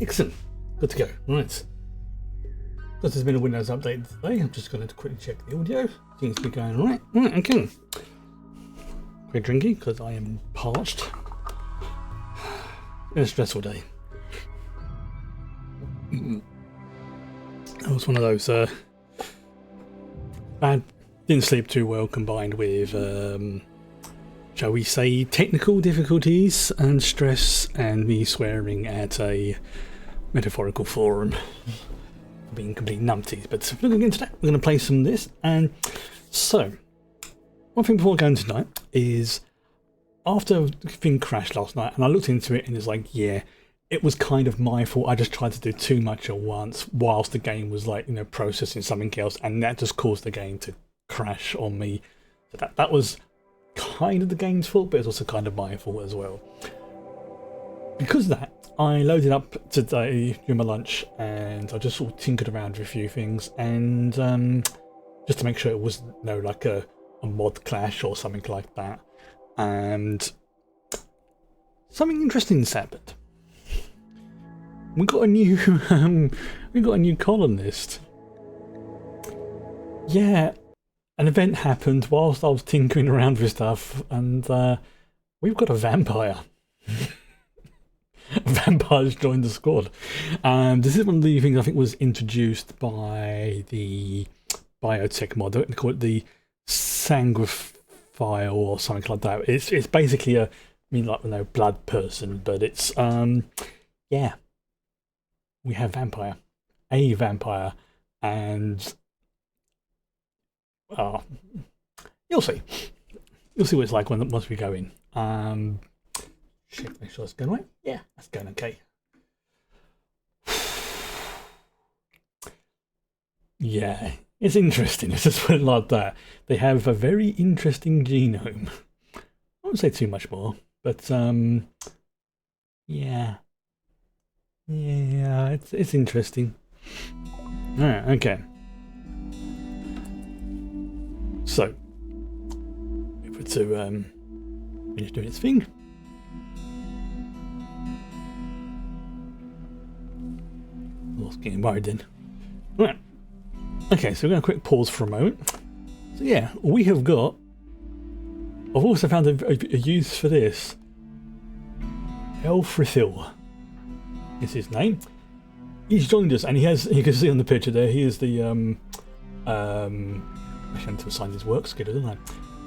Excellent. Good to go. Right. Because there's been a Windows update today, I'm just going to quickly check the audio. Seems to be going alright. Right, okay. Quick drinking because I am parched. Been a stressful day. It was one of those bad, didn't sleep too well, combined with shall we say technical difficulties and stress, and me swearing at a metaphorical forum, being complete numpties. But looking into that, we're going to play some of this. And so one thing before going tonight is, after the thing crashed last night and I looked into it, and it's like, yeah, it was kind of my fault. I just tried to do too much at once whilst the game was, like, you know, processing something else, and that just caused the game to crash on me. So that was kind of the game's fault, but it's also kind of my fault as well. Because of that, I loaded up today during my lunch, and I just sort of tinkered around with a few things, and just to make sure it wasn't, like a mod clash or something like that. And something interesting's happened. We got a new colonist. Yeah, an event happened whilst I was tinkering around with stuff, and we've got a vampire. Vampires joined the squad. This is one of the things I think was introduced by the biotech mod. They call it the sanguifile or something like that. It's basically blood person, but it's yeah. We have a vampire, and you'll see what it's like once we go in. Make sure it's going right. Yeah, that's going okay. Yeah, it's interesting. Let's just put it like that. They have a very interesting genome. I won't say too much more, but yeah. Yeah, it's interesting. Alright, okay. So, if it's to finish doing its thing. I was getting worried then. Right. Okay, so we're going to quick pause for a moment. So yeah, we have got. I've also found a use for this. Elfrithil is his name. He's joined us, and you can see on the picture there, he is the actually I need to assign his work schedule, didn't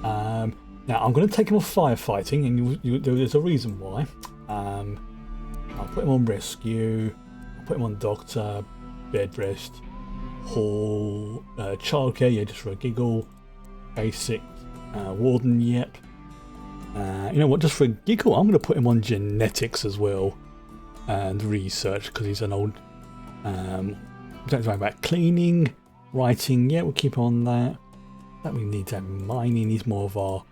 I? Now I'm going to take him off firefighting, and there's a reason why. I'll put him on rescue, I'll put him on doctor, bed rest, hall, childcare, yeah, just for a giggle, basic, warden, yep. You know what, just for a giggle, I'm going to put him on genetics as well. And research, because he's an old don't worry about cleaning, writing, yeah, we'll keep on that. That we need to have mining, he's more of our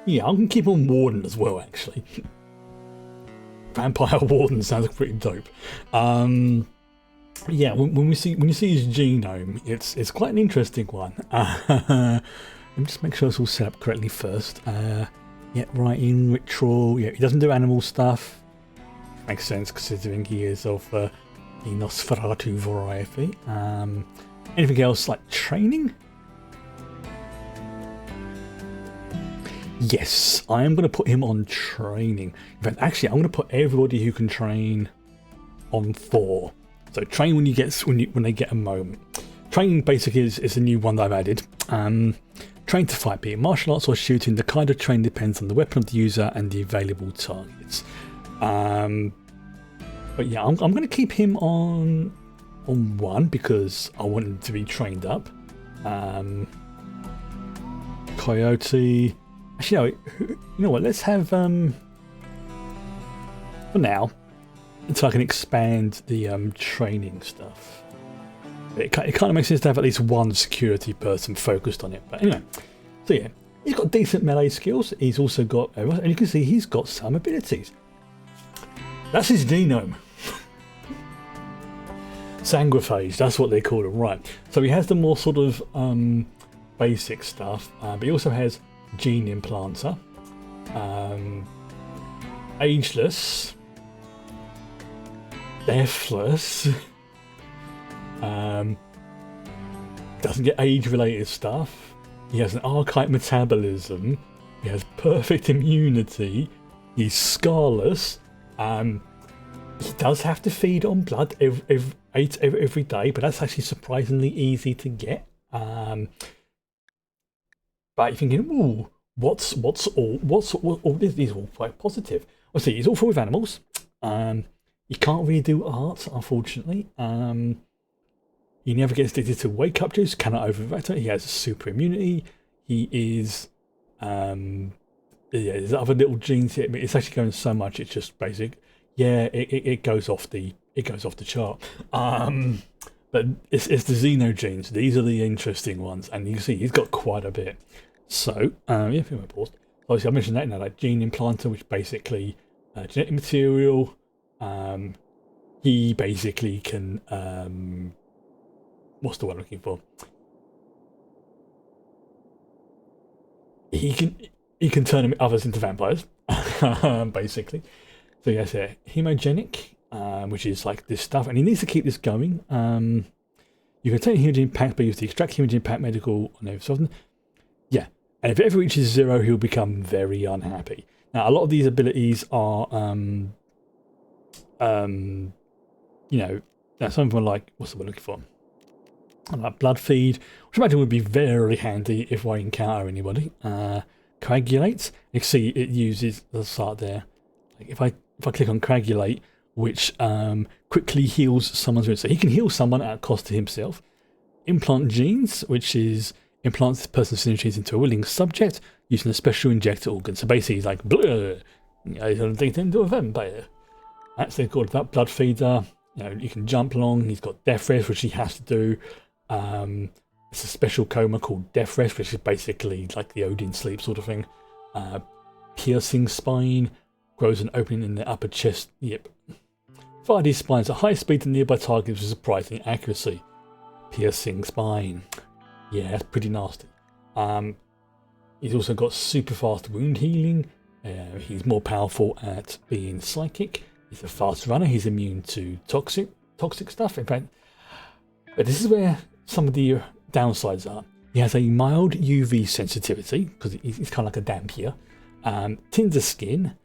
yeah, I'm gonna keep on warden as well, actually. Vampire warden sounds pretty dope. Yeah, when you see his genome, it's quite an interesting one. Let me just make sure it's all set up correctly first. Yeah, writing, ritual, yeah, he doesn't do animal stuff. Makes sense considering he is of the Nosferatu variety. Anything else like training? Yes, I am going to put him on training. In fact, actually, I'm going to put everybody who can train on 4. So train when they get a moment. Training basically is a new one that I've added. Train to fight, be it martial arts or shooting. The kind of train depends on the weapon of the user and the available targets. But yeah, I'm going to keep him on 1 because I want him to be trained up. Coyote. Actually, no, you know what? Let's have for now, until I can expand the training stuff. It kind of makes sense to have at least one security person focused on it. But anyway, so yeah, he's got decent melee skills. He's also got, and you can see he's got some abilities. That's his genome. Sanguiphage, that's what they call it, right? So he has the more sort of basic stuff, but he also has gene implanter, ageless, deathless, doesn't get age-related stuff. He has an archaic metabolism. He has perfect immunity. He's scarless. He does have to feed on blood every day, but that's actually surprisingly easy to get. But you're thinking, ooh, what's all this? These are all quite positive. Obviously, he's all full with animals. You can't really do art, unfortunately. He never gets addicted to wake up juice. Cannot overeat it. He has super immunity. He is. Yeah, there's other little genes here. I mean, it's actually going so much. It's just basic. Yeah, it goes off the chart. But it's the xeno genes. These are the interesting ones, and you can see he's got quite a bit. So yeah, if you want to pause. Obviously, I mentioned that now, like gene implanter, which basically genetic material. He basically can what's the word I'm looking for? He can turn others into vampires, basically. So yes, yeah, hemogenic, which is like this stuff, and he needs to keep this going. You can take hemogen pack, but you have to extract hemogen pack medical on every so often. Yeah, and if it ever reaches 0, he'll become very unhappy. Now, a lot of these abilities are, you know, something like, what's the word I'm looking for? Like blood feed, which I imagine would be very handy if I encounter anybody. Coagulate, you can see it uses the start there. Like if I click on coagulate, which quickly heals someone's wound, so he can heal someone at a cost to himself. Implant genes, which is implants this person's synergies into a willing subject using a special injector organ. So basically, he's like, bleh, you know, he's going to into a vampire. That's called that blood feeder. You know, you can jump along. He's got death rest, which he has to do. It's a special coma called death rest, which is basically like the Odin sleep sort of thing. Piercing spine, grows an opening in the upper chest. Yep. Fire these spines at high speed to nearby targets with surprising accuracy. Piercing spine. Yeah, that's pretty nasty. He's also got super fast wound healing. He's more powerful at being psychic. He's a fast runner. He's immune to toxic stuff. In fact, but this is where some of the downsides are. He has a mild UV sensitivity because he's kind of like a dampier. Tinder skin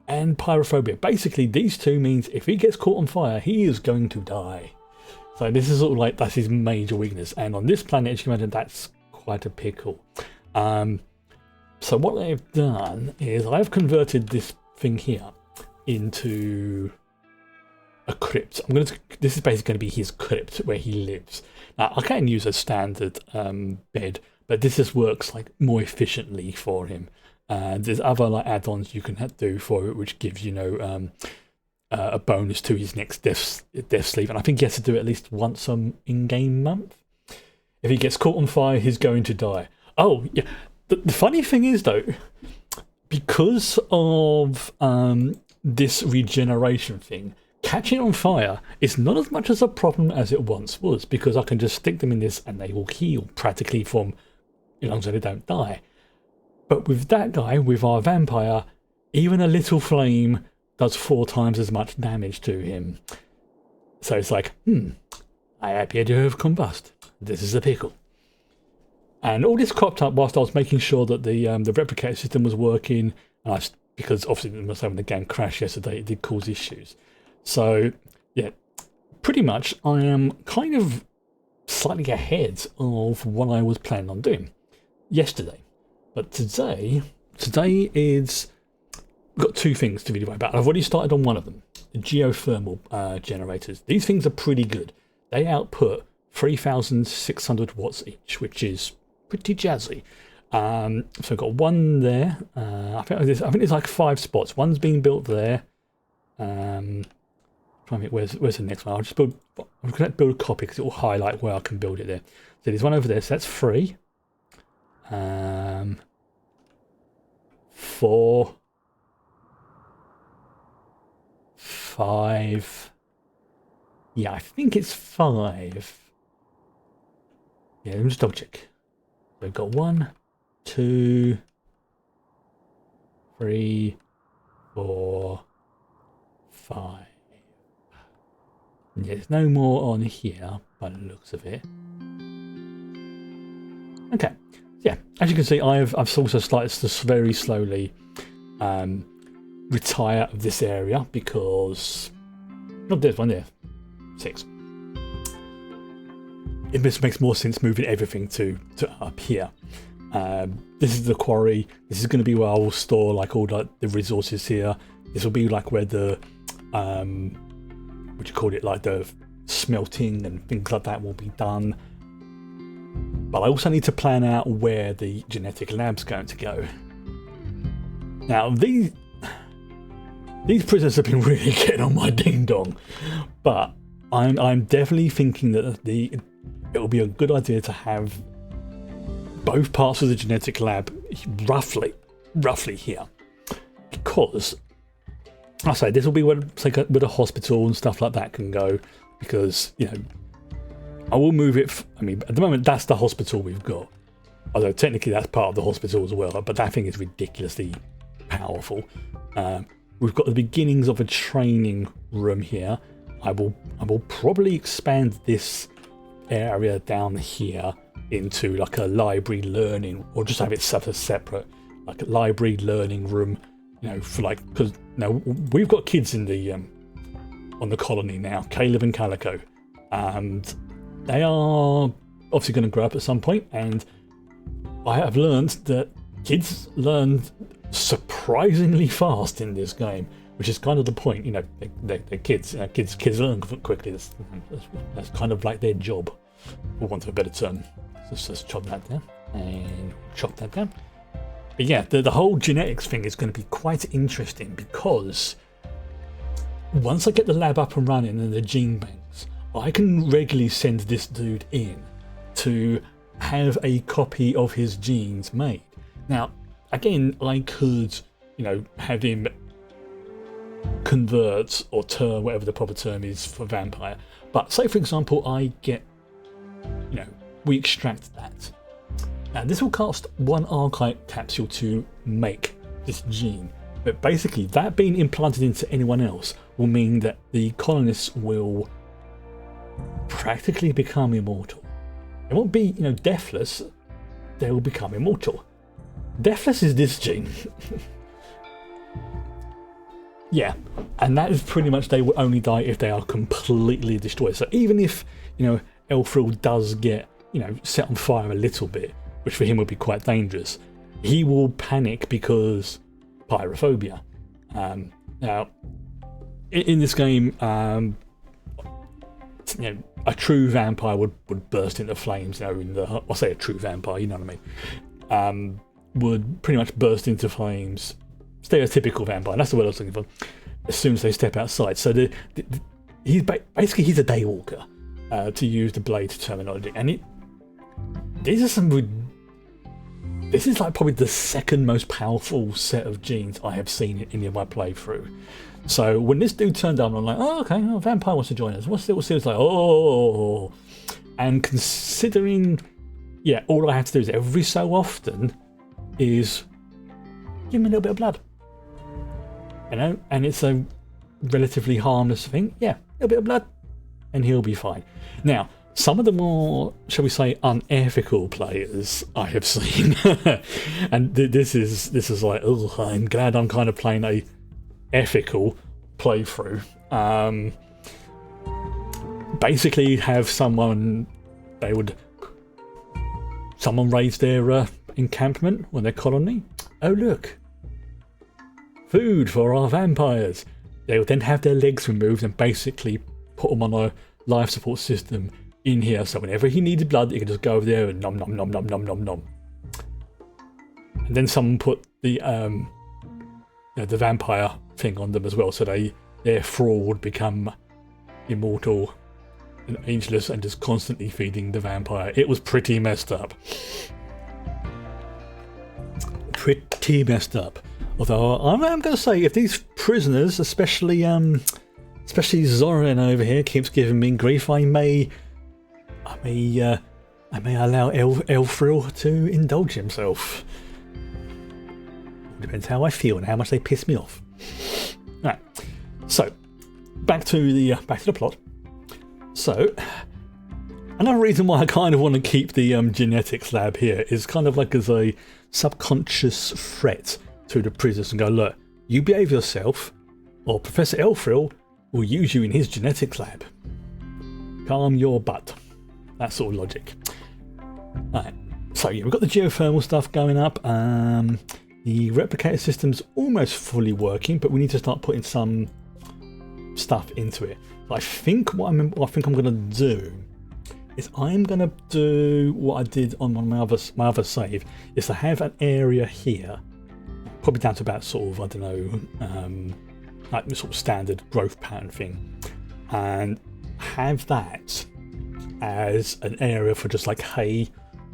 and pyrophobia. Basically, these two means if he gets caught on fire, he is going to die. So this is sort of like, that's his major weakness. And on this planet, as you can imagine, that's quite a pickle. So what I've done is I've converted this thing here into a crypt. This is basically going to be his crypt where he lives. Now I can use a standard bed, but this just works like more efficiently for him. There's other like add-ons you can do for it, which gives, you know, a bonus to his next death sleep, and I think he has to do it at least once in-game month. If he gets caught on fire, he's going to die. Oh yeah. The funny thing is though, because of this regeneration thing, catching on fire is not as much as a problem as it once was, because I can just stick them in this and they will heal practically from, as long as they don't die. But with that guy, with our vampire, even a little flame does 4 times as much damage to him. So it's like, I appear to have combust. This is a pickle. And all this cropped up whilst I was making sure that the replicator system was working, because obviously when the game crashed yesterday, it did cause issues. So yeah, pretty much I am kind of slightly ahead of what I was planning on doing yesterday. But today is, we've got 2 things to really worry about. I've already started on one of them, the geothermal generators. These things are pretty good. They output 3,600 watts each, which is pretty jazzy. So I've got one there. I think there's like 5 spots. One's being built there. Trying to think where's the next one. I'm going to build a copy because it will highlight where I can build it there. So there's one over there. So that's 3. 4, 5. Yeah, I think it's 5. Yeah, let me just double check. So I've got 1, 2, 3, 4, 5. Yeah, there's no more on here by the looks of it. Okay, yeah, as you can see, I've also started to very slowly retire out of this area because not this one there, 6. It just makes more sense moving everything to up here. This is the quarry. This is going to be where I will store like all the resources here. This will be like where the what you call it, like the smelting and things like that will be done. But I also need to plan out where the genetic lab's going to go. Now these prisoners have been really getting on my ding dong, but I'm definitely thinking that it will be a good idea to have both parts of the genetic lab roughly here, because I say this will be where a hospital and stuff like that can go, because I will move it. I mean, at the moment that's the hospital we've got, although technically that's part of the hospital as well. But that thing is ridiculously powerful. We've got the beginnings of a training room here. I will probably expand this area down here into like a library learning, or just have it set as separate, like a library learning room, for like, because we've got kids in the on the colony now, Caleb and Calico, and they are obviously going to grow up at some point, and I have learned that kids learn surprisingly fast in this game, which is kind of the point. They're kids. Kids learn quickly. That's kind of like their job, for want of a better term. So let's chop that down and chop that down. But yeah, the whole genetics thing is going to be quite interesting, because once I get the lab up and running and the gene banks, I can regularly send this dude in to have a copy of his genes made. Now, again, I could, have him convert or turn, whatever the proper term is for vampire. But say, for example, I get, we extract that. Now, this will cost 1 archive capsule to make this gene. But basically, that being implanted into anyone else will mean that the colonists will practically become immortal. They won't be, deathless. They will become immortal. Deathless is this gene. Yeah, and that is pretty much, they will only die if they are completely destroyed. So even if, Elfril does get, set on fire a little bit, which for him would be quite dangerous, he will panic because pyrophobia. Now, in this game, a true vampire would burst into flames. I'll say a true vampire, you know what I mean? Would pretty much burst into flames. Stereotypical vampire, that's the word I was looking for. As soon as they step outside. So he's basically a daywalker, to use the Blade terminology. And this is like probably the second most powerful set of genes I have seen in any of my playthrough. So when this dude turned up, I'm like, oh, okay, a vampire wants to join us. What's it like? Oh, and considering, all I have to do is every so often is give him a little bit of blood, and it's a relatively harmless thing. Yeah, a little bit of blood, and he'll be fine. Now, some of the more, shall we say, unethical players I have seen, and this is like, oh, I'm glad I'm kind of playing a ethical playthrough. Basically, have someone raise their encampment or their colony. Oh look, food for our vampires. They would then have their legs removed and basically put them on a life support system in here, so whenever he needed blood, he could just go over there and nom nom nom nom nom nom nom. And then someone put the the vampire thing on them as well, so their thrall would become immortal and ageless and just constantly feeding the vampire. It was pretty messed up. Pretty messed up. Although I'm going to say, if these prisoners, especially Zoran over here, keeps giving me grief, I may allow Elfril to indulge himself. Depends how I feel and how much they piss me off. back to the plot. So, another reason why I kind of want to keep the genetics lab here is kind of like as a subconscious threat to the prisoners and go, look, you behave yourself, or Professor Elfrill will use you in his genetics lab. Calm your butt. That sort of logic. Alright, so yeah, we've got the geothermal stuff going up. The replicator system's almost fully working, but we need to start putting some stuff into it. I think what I'm going to do is I'm going to do what I did on my other save, is to have an area here, probably down to about sort of, I don't know, like the sort of standard growth pattern thing, and have that as an area for just like hay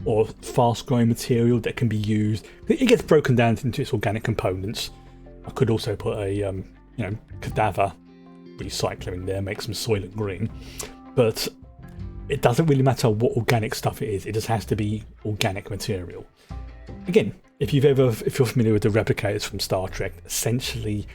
or fast growing material that can be used. It gets broken down into its organic components. I could also put a cadaver recycler in there, make some soil green, but it doesn't really matter what organic stuff it is. It just has to be organic material. Again, if you're familiar with the replicators from Star Trek, essentially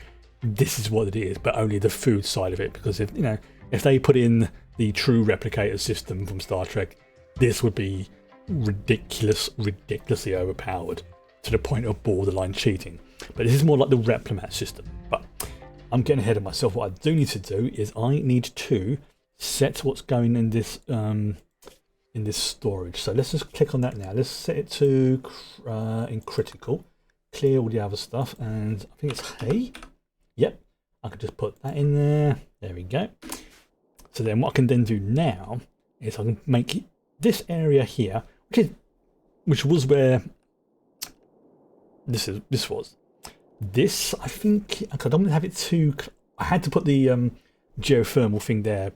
this is what it is, but only the food side of it. Because if they put in the true replicator system from Star Trek, this would be ridiculously overpowered to the point of borderline cheating. But this is more like the Replimat system. But I'm getting ahead of myself. What I do need to do is I need to set what's going in this storage. So let's just click on that now. Let's set it to in critical. Clear all the other stuff, and I think it's hay. Yep, I can just put that in there. There we go. So then what I can then do now is I can make this area here, which was where this was. This, I think, I don't want to have it too. I had to put the geothermal thing there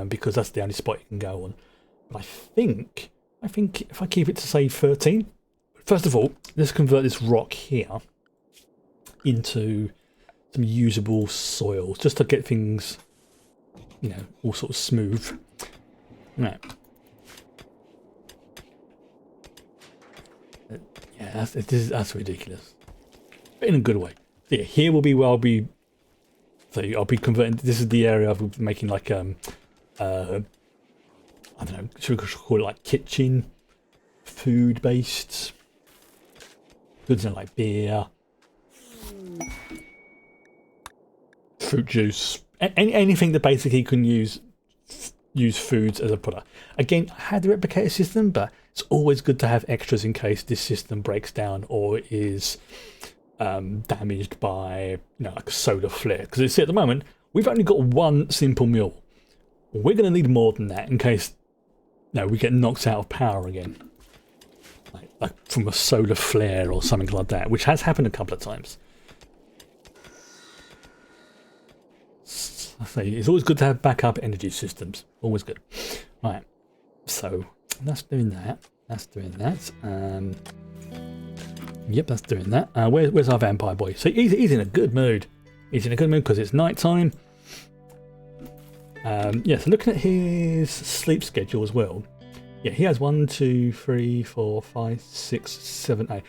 because that's the only spot you can go on. But I think if I keep it to say 13, first of all, let's convert this rock here into some usable soil, just to get things, all sort of smooth. Right. Yeah, that's ridiculous, but in a good way. So yeah, here will be where I'll be converting. This is the area I'll be making like I don't know, should we call it like kitchen food based goods, like beer, fruit juice, anything that basically can use foods as a product. Again, I had the replicator system, but it's always good to have extras in case this system breaks down or is damaged by like a solar flare. Because you see, at the moment we've only got one simple mill. We're going to need more than that in case we get knocked out of power again, like from a solar flare or something like that, which has happened a couple of times. I say it's always good to have backup energy systems. Always good. Right, so that's doing that. That's doing that. Yep, that's doing that. Where's our vampire boy? So he's in a good mood. He's in a good mood because it's night time. Yeah, so looking at his sleep schedule as well. Yeah, he has 1, 2, 3, 4, 5, 6, 7, 8.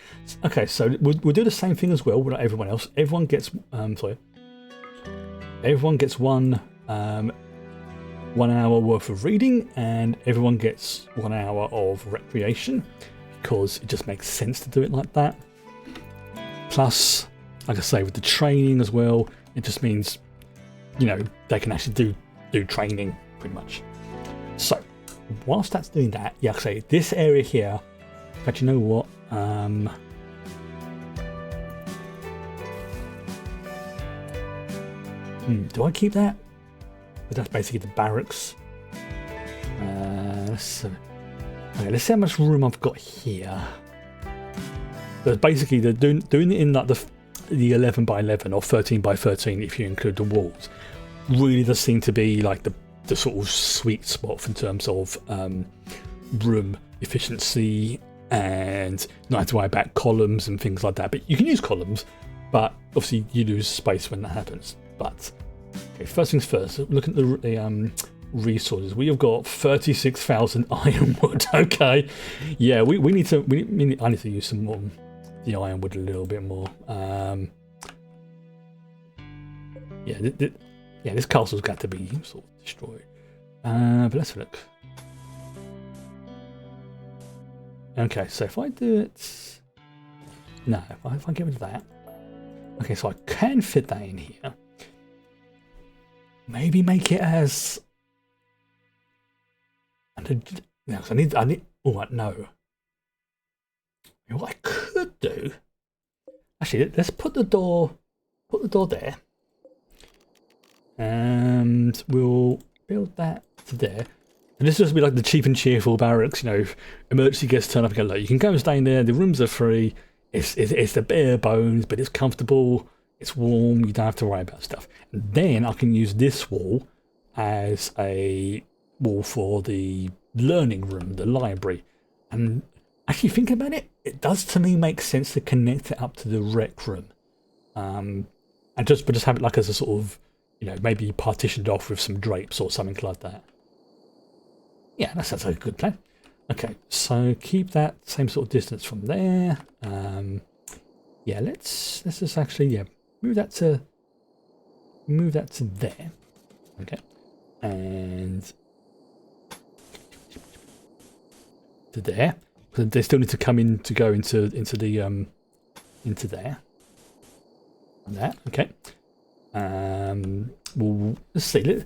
Okay, so we'll do the same thing as well with everyone else. Everyone gets everyone gets 1 hour worth of reading, and everyone gets 1 hour of recreation, because it just makes sense to do it like that. Plus, like I say, with the training as well, it just means they can actually do training pretty much. So whilst that's doing that, yeah, like I say, this area here, in fact, you know what, do I keep that? But that's basically the barracks. Let's see how much room I've got here. But basically they're doing it in like the 11 by 11 or 13 by 13 if you include the walls. Really does seem to be like the sort of sweet spot in terms of room efficiency, and not have to worry about columns and things like that. But you can use columns, but obviously you lose space when that happens. But okay, first things first, look at the resources. We have got 36,000 ironwood. Okay, yeah, I need to use some more the ironwood a little bit more. Yeah, Yeah, this castle's got to be sort of destroyed. But let's have a look. Okay, so if I do it... No, if I get rid of that... Okay, so I can fit that in here. Maybe make it as... No, I need... Oh, no. What I could do... Actually, let's put the door there. And we'll build that to there. And this will just be like the cheap and cheerful barracks, you know, if emergency guests turn up and go, look, you can go and stay in there, the rooms are free, it's the bare bones, but it's comfortable, it's warm, you don't have to worry about stuff. And then I can use this wall as a wall for the learning room, the library. And actually thinking about it, it does to me make sense to connect it up to the rec room. And just have it like as a sort of, you know, maybe partitioned off with some drapes or something like that. Yeah, that sounds like a good plan. Okay, so keep that same sort of distance from there. Yeah, let's just actually move that to there. Okay, and to there. But they still need to come in to go into there. And that, okay. Well, let's see.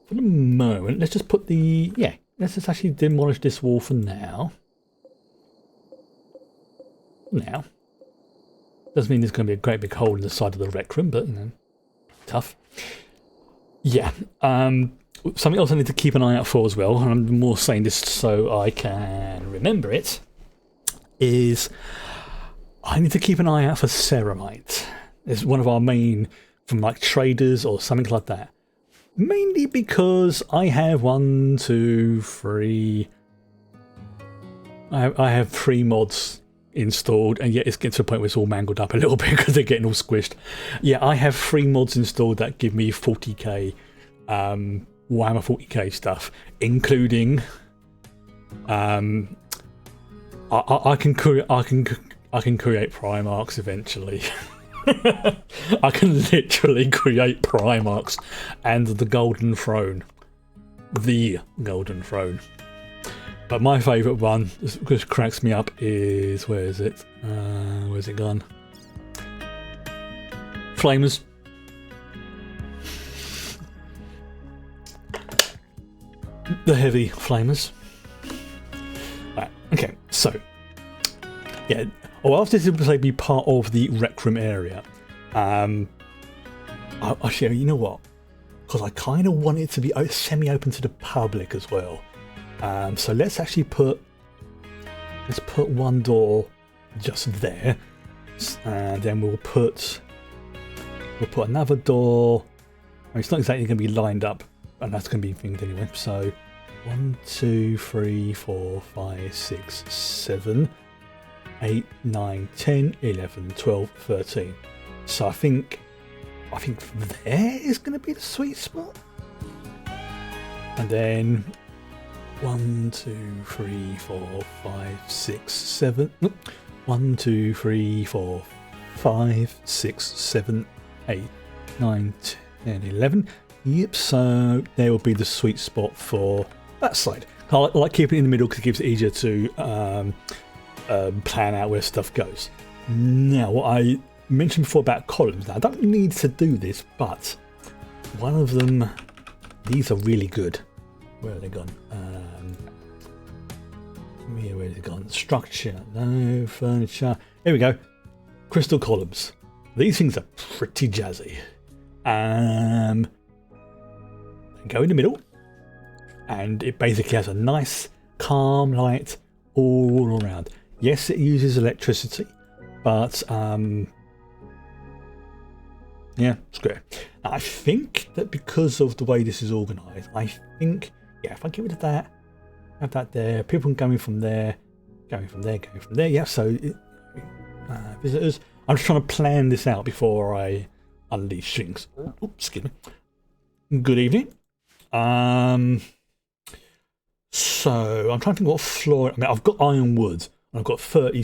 For the moment, let's just put the... Yeah, let's just actually demolish this wall for now. Doesn't mean there's going to be a great big hole in the side of the rec room, but, you know, tough. Yeah, something else I need to keep an eye out for as well, and I'm more saying this so I can remember it, is I need to keep an eye out for ceramite. It's one of our main, from like traders or something like that. Mainly because I have I have 3 mods installed, and yet it's getting to the point where it's all mangled up a little bit because they're getting all squished. Yeah, I have 3 mods installed that give me 40k Warhammer 40k stuff, including I can create Primarchs eventually. I can literally create Primarchs and the Golden Throne. The Golden Throne. But my favourite one, which cracks me up, is... Where is it? Where's it gone? Flamers. The heavy flamers. Right, okay, so... Yeah... Well, after this will be part of the rec room area. Actually, you know what? Because I kind of want it to be semi-open to the public as well. So let's actually put one door just there, and then we'll put another door. I mean, it's not exactly going to be lined up, and that's going to be thinged anyway. So 1, 2, 3, 4, 5, 6, 7. 8, 9, 10, 11, 12, 13. So I think there is going to be the sweet spot. And then 1, 2, 3, 4, 5, 6, 7. 1, 2, 3, 4, 5, 6, 7, 8, 9, 10, 11. Yep, so there will be the sweet spot for that side. I like keeping it in the middle because it gives it easier to plan out where stuff goes. Now, what I mentioned before about columns, now I don't need to do this, but one of them, these are really good. Where are they gone? Where is it gone? Structure, no, furniture. Here we go. Crystal columns. These things are pretty jazzy. Go in the middle, and it basically has a nice, calm light all around. Yes, it uses electricity, but yeah, it's great. I think that because of the way this is organised, I think, yeah, if I get rid of that, have that there, people can go in from there, going from there, yeah, so visitors. I'm just trying to plan this out before I unleash things. Oops, excuse me. Good evening. So I'm trying to think what floor. I mean, I've got ironwood. I've got 30.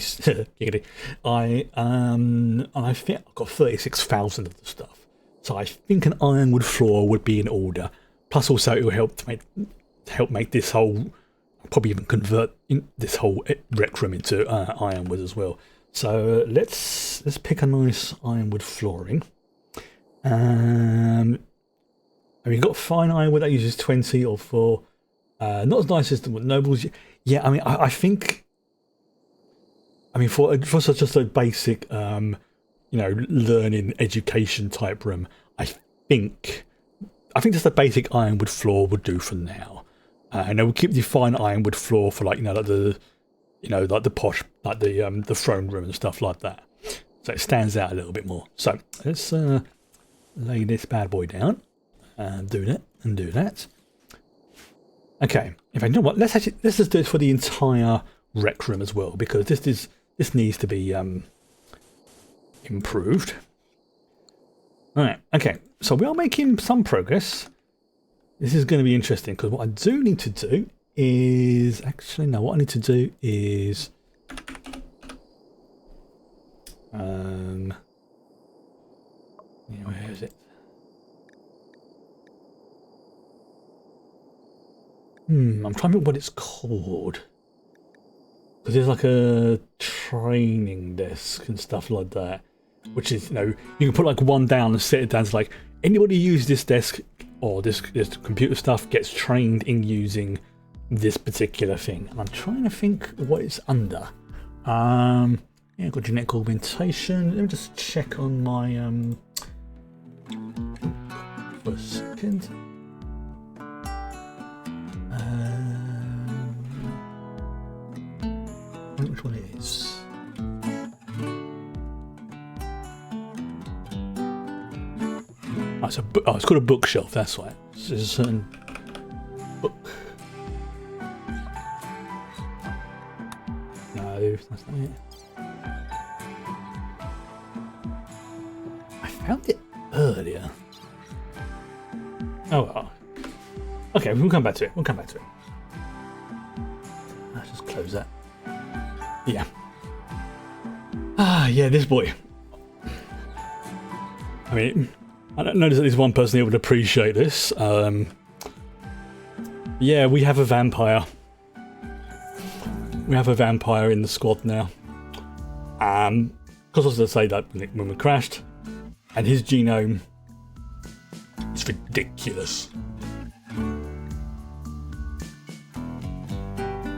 I think I've got 36,000 of the stuff. So I think an ironwood floor would be in order. Plus also it will help make this whole, probably even convert this whole rec room into ironwood as well. So let's pick a nice ironwood flooring. And we've got fine ironwood that uses 20 or 4. Not as nice as the nobles. Yeah, I mean, I think, I mean, for such just a basic, you know, learning education type room, I think just a basic ironwood floor would do for now. And I will keep the fine ironwood floor for, like, you know, like the, you know, like the posh, like the throne room and stuff like that. So it stands out a little bit more. So let's lay this bad boy down and do that and do that. Okay, in fact, you know what? Let's just do it for the entire rec room as well, because this needs to be improved. All right, okay, so we are making some progress. This is going to be interesting, because what I do need to do is actually no. What I need to do is where is it? I'm trying to remember what it's called. Because there's like a training desk and stuff like that. Which is, you know, you can put like one down and set it down. It's like, anybody who uses this desk or this computer stuff gets trained in using this particular thing. And I'm trying to think what it's under. Yeah, I've got genetic augmentation. Let me just check on my for a second. Which one it is? Oh, it's called a bookshelf, that's right. There's a certain book. No, that's not it. I found it earlier. Oh well. Okay, we'll come back to it. Let's just close that. Yeah. Ah, yeah, this boy. I mean, I don't notice that there's one person who would appreciate this. Yeah, we have a vampire. We have a vampire in the squad now. Because I was going to say that when we crashed, and his genome is ridiculous.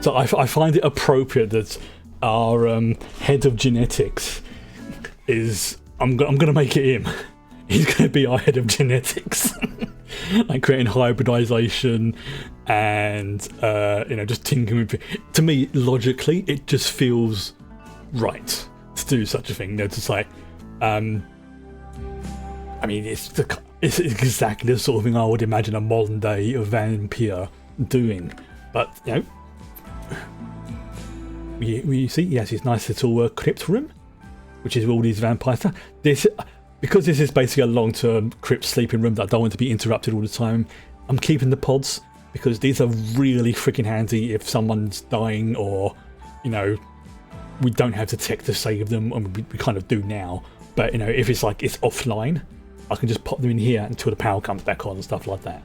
So I find it appropriate that our head of genetics is, I'm going to make it him. He's going to be our head of genetics. Like creating hybridization and, you know, just tinkering with it. To me, logically, it just feels right to do such a thing. You know, to say, I mean, it's exactly the sort of thing I would imagine a modern day vampire doing. But, you know, we see, yes, his nice little crypt room, which is all these vampire stuff. Because this is basically a long-term crypt sleeping room that I don't want to be interrupted all the time, I'm keeping the pods, because these are really freaking handy if someone's dying, or, you know, we don't have to tech to save them, and we kind of do now. But, you know, if it's like it's offline, I can just pop them in here until the power comes back on and stuff like that.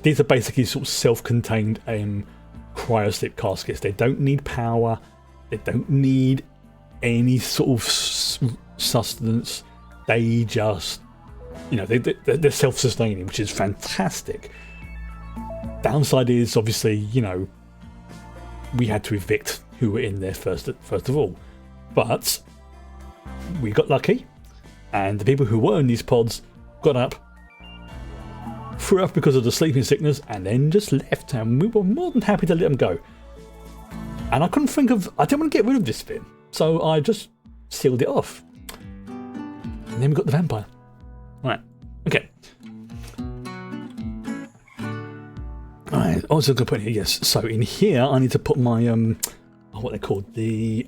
These are basically sort of self-contained cryosleep caskets. They don't need power. They don't need any sort of sustenance. They just, you know, they're self-sustaining, which is fantastic. Downside is, obviously, you know, we had to evict who were in there first of all. But we got lucky, and the people who were in these pods got up, threw up because of the sleeping sickness, and then just left, and we were more than happy to let them go. And I couldn't think of, I didn't want to get rid of this bit, so I just sealed it off. And then we got the vampire. Right, okay. Alright, also going to put in here, yes. So in here, I need to put my, what they're called, the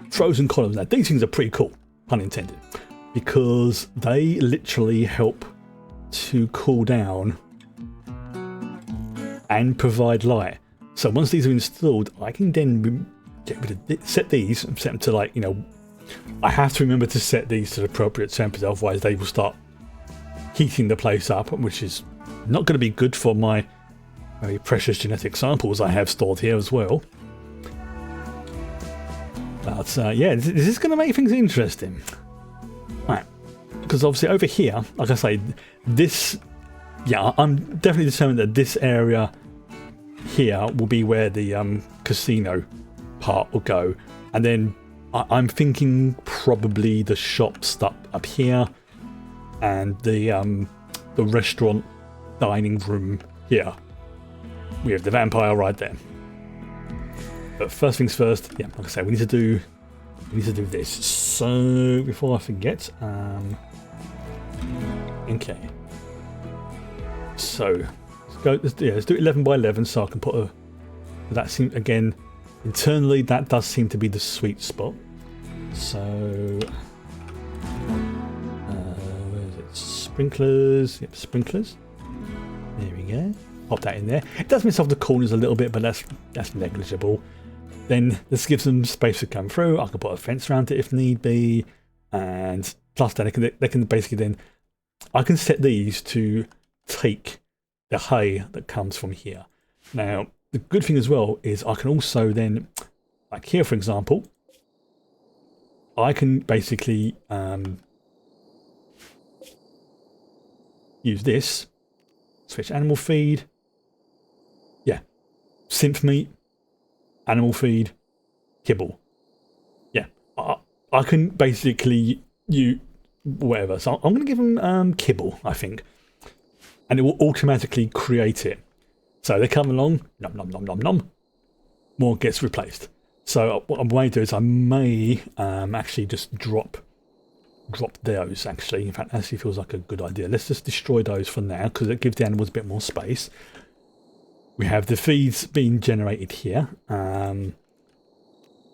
frozen columns. Now, these things are pretty cool, pun intended, because they literally help to cool down and provide light. So once these are installed, I can then get rid of set these and set them to, like, you know, I have to remember to set these to the appropriate temperatures, otherwise they will start heating the place up, which is not going to be good for my very precious genetic samples I have stored here as well. But yeah, this is going to make things interesting. Right, because obviously over here, like I say, this, yeah, I'm definitely determined that this area here will be where the casino part will go, and then I'm thinking probably the shops up here, and the restaurant dining room here. We have the vampire right there. But first things first, yeah, like I say, we need to do this. So before I forget, okay. So let's do 11 by 11, so I can put a. That seems, again, internally that does seem to be the sweet spot. So where is it? Sprinklers. Yep, sprinklers. There we go. Pop that in there. It does miss off the corners a little bit, but that's negligible. Then this gives them space to come through. I can put a fence around it if need be, and plus then they can basically then I can set these to take the hay that comes from here. Now the good thing as well is I can also then, like here for example, I can basically use this, switch animal feed, yeah, synth meat, animal feed, kibble. Yeah, I can basically use whatever. So I'm going to give them kibble, I think, and it will automatically create it. So they come along, nom nom nom nom nom, more gets replaced. So what I may do is I may actually just drop those. Actually, in fact, actually feels like a good idea. Let's just destroy those for now because it gives the animals a bit more space. We have the feeds being generated here,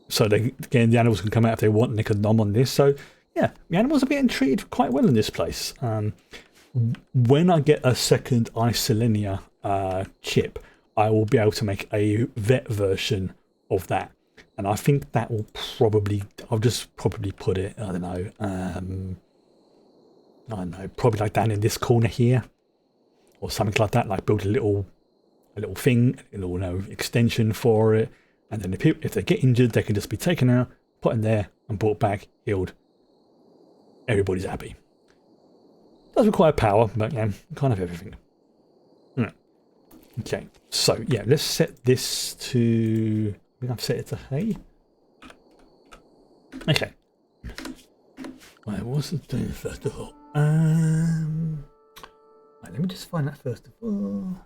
so again the animals can come out if they want and they can nom on this. So yeah, the animals are being treated quite well in this place. When I get a second Isolenia chip, I will be able to make a vet version of that, and I think that will probably, I'll just probably put it, I don't know, probably like down in this corner here or something like that, like build a little thing, a little extension for it, and then if they get injured they can just be taken out, put in there and brought back, healed. Everybody's happy. Does require power, but yeah, kind of everything. Okay, so yeah, let's set this to, I think I've set it to hay. Okay. Right, what's it doing first of all? Right, let me just find that first of all.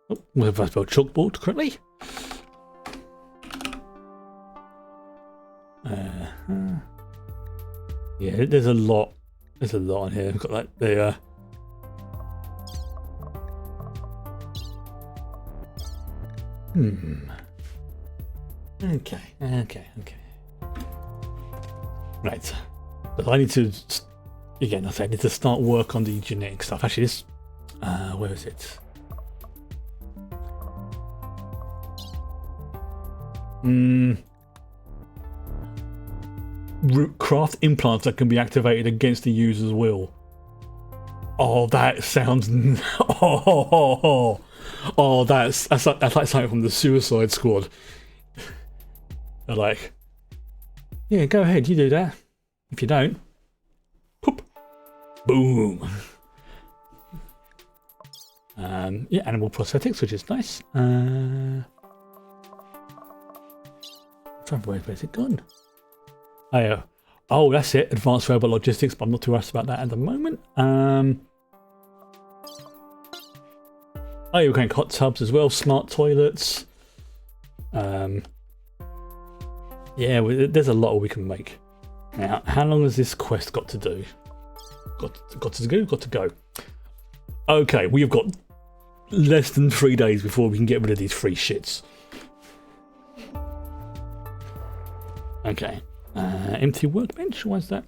Oh, have I spelled chalkboard correctly? Yeah, there's a lot. There's a lot on here. We've got like the Okay. Right. But I need to, again, I need to start work on the genetic stuff. Actually, this, where is it? Craft implants that can be activated against the user's will. Oh, that sounds. That's like something from the Suicide Squad. They're like, yeah, go ahead, you do that. If you don't, poop, boom. Yeah, animal prosthetics, which is nice. Where's it gone? Oh, that's it. Advanced robot logistics, but I'm not too rushed about that at the moment. Oh, you're going hot tubs as well, smart toilets. Yeah, there's a lot we can make. Now, how long has this quest got to do? Got to go. Okay, we've got less than 3 days before we can get rid of these free shits. Okay. Empty workbench, why is that?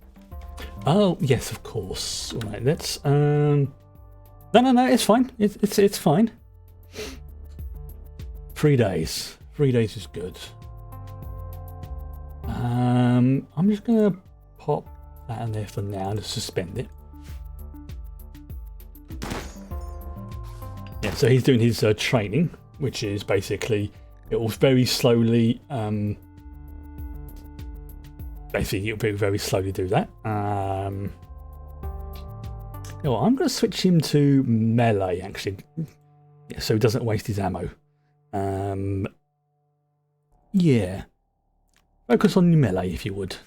Oh, yes, of course. Right, let's No, it's fine. It's fine. 3 days. 3 days is good. I'm just gonna pop that in there for now and just suspend it. Yeah, so he's doing his training, which is basically it will very slowly. Basically, it'll very slowly do that. No, I'm going to switch him to melee actually, yeah, so he doesn't waste his ammo. Yeah. Focus on your melee if you would.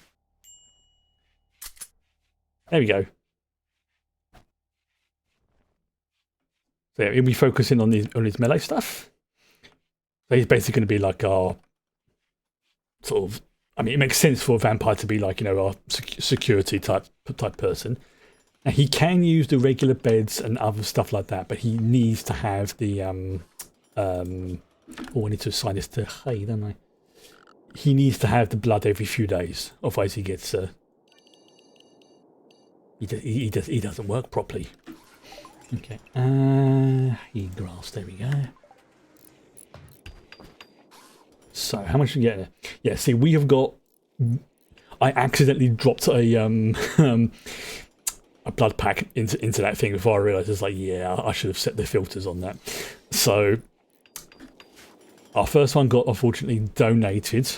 There we go. So yeah, he'll be focusing on his melee stuff. So he's basically going to be like our sort of. I mean, it makes sense for a vampire to be like, you know, our security type person. Now he can use the regular beds and other stuff like that, but he needs to have the oh, I need to assign this to Hay, don't I? He needs to have the blood every few days, otherwise he gets he doesn't work properly. Okay, he grass. There we go. So how much are we getting? Yeah, see, we have got. I accidentally dropped a blood pack into that thing before I realised it's like, yeah, I should have set the filters on that. So our first one got unfortunately donated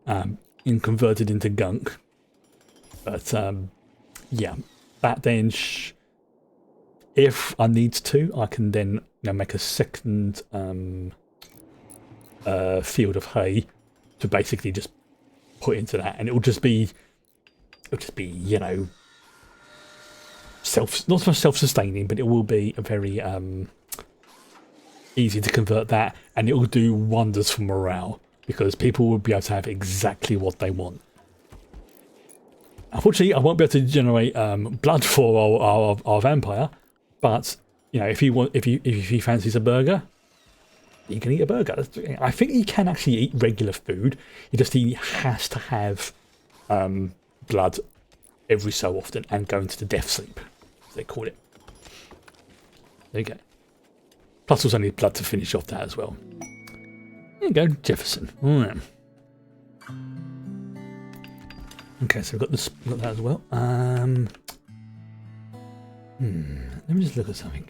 and converted into gunk. But yeah, that then if I need to, I can then make a second field of hay to basically just put into that, and it'll just be you know, not so much self-sustaining, but it will be a very easy to convert that, and it will do wonders for morale because people will be able to have exactly what they want. Unfortunately, I won't be able to generate blood for our vampire, but you know, if he fancies a burger, he can eat a burger. I think he can actually eat regular food. He has to have blood every so often and go into the death sleep, as they call it. There you go. Plus, also need blood to finish off that as well. There you go, Jefferson. All right. Okay, so we've got this, got that as well. Let me just look at something.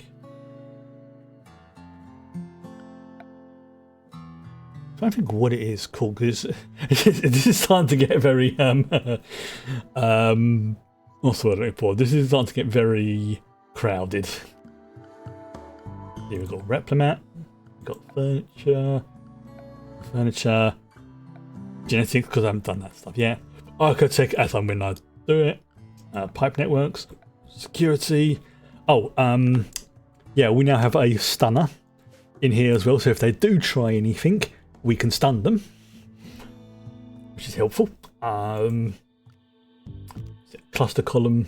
I'm trying to think what it is called, because this is starting to get very what's the word I'm looking for? This is starting to get very crowded. Here we've got Replimat, we've got furniture, genetics, because I haven't done that stuff yet. Architect, as I'm when I do it. Pipe networks, security. Oh, yeah, we now have a stunner in here as well, so if they do try anything, we can stun them, which is helpful. Cluster column.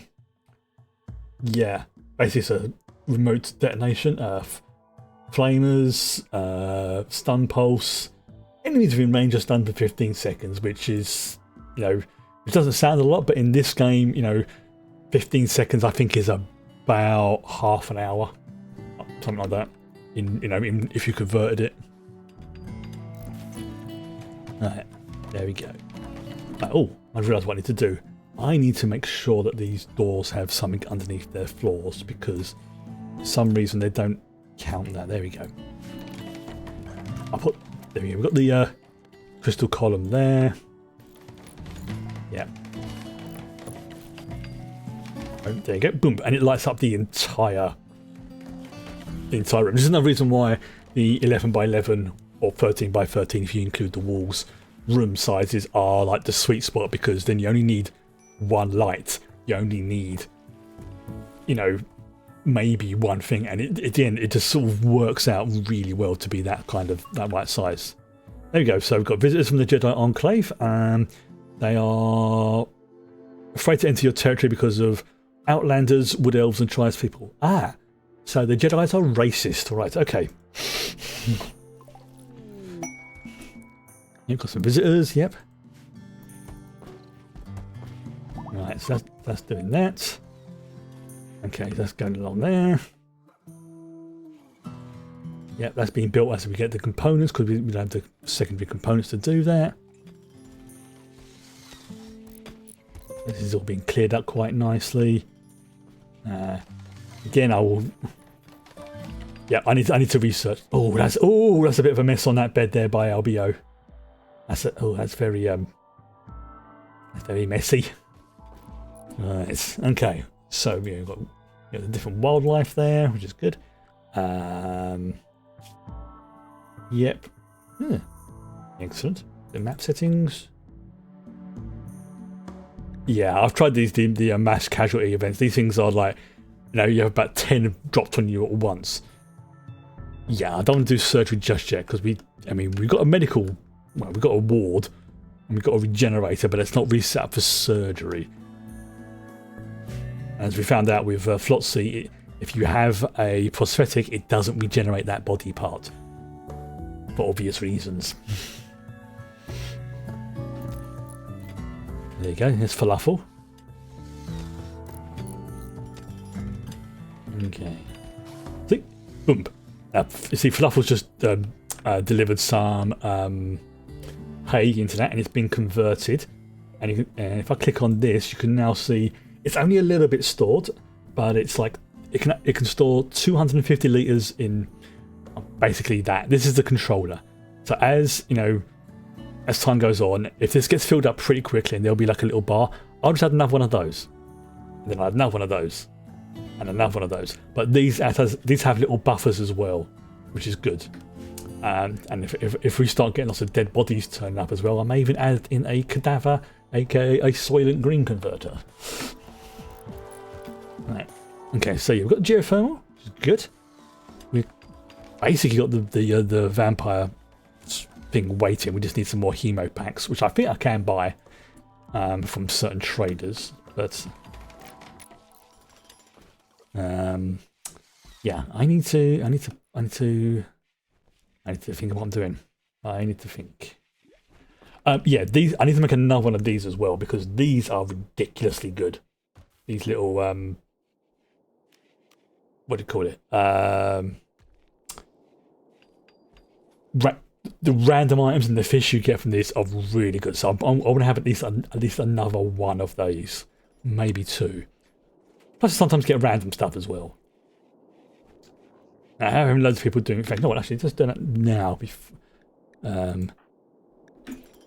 Yeah, basically it's a remote detonation. Flamers, stun pulse. Enemies within range are stunned for 15 seconds, which is, you know, it doesn't sound a lot, but in this game, you know, 15 seconds I think is about half an hour, something like that. If you converted it. Right, there we go. Oh, I realised what I need to do. I need to make sure that these doors have something underneath their floors, because for some reason they don't count that. There we go. There we go. We've got the crystal column there. Yeah. Oh, there you go. Boom, and it lights up the entire room. This is another reason why the 11 by 11 or 13 by 13, if you include the walls, room sizes are like the sweet spot, because then you only need one light. You only need, you know, maybe one thing, and at the end it just sort of works out really well to be that right size. There we go. So we've got visitors from the Jedi Enclave. They are afraid to enter your territory because of outlanders, wood elves, and tribespeople. Ah, so the Jedis are racist, right? Okay. You've got some visitors. Yep. Right, so that's doing that. Okay, that's going along there. Yeah, that's being built as we get the components, because we don't have the secondary components to do that. This is all being cleared up quite nicely. Again, I will. Yeah, I need to research. Oh, that's a bit of a mess on that bed there by LBO. That's very messy. Right. Okay. So we've got the different wildlife there, which is good. Yep. Excellent. The map settings. Yeah, I've tried the mass casualty events. These things are like, you have about 10 dropped on you at once. Yeah, I don't want to do surgery just yet because we've got a medical, we've got a ward and we've got a regenerator, but it's not really set up for surgery. As we found out with Flotsy, if you have a prosthetic, it doesn't regenerate that body part for obvious reasons. There you go, here's Falafel. Okay. See? Boom. You see, Falafel's just delivered some hay into that, and it's been converted. And if I click on this, you can now see it's only a little bit stored, but it's like it can store 250 liters in basically that. This is the controller. So as as time goes on, if this gets filled up pretty quickly and there'll be like a little bar, I'll just add another one of those. And then I'll add another one of those. And another one of those. But these have little buffers as well, which is good. And if we start getting lots of dead bodies turning up as well, I may even add in a cadaver, aka a Soylent Green converter. Right. Okay, so you've got geothermal, which is good. We've basically got the vampire thing waiting. We just need some more hemo packs, which I think I can buy from certain traders, but yeah, I need to think of what I'm doing. I need to think. Yeah, these I need to make another one of these as well because these are ridiculously good. These little what do you call it? The random items and the fish you get from this are really good. So I want to have at least another one of these, maybe two. Plus, sometimes get random stuff as well. I have loads of people doing. In fact, no one actually just doing it now.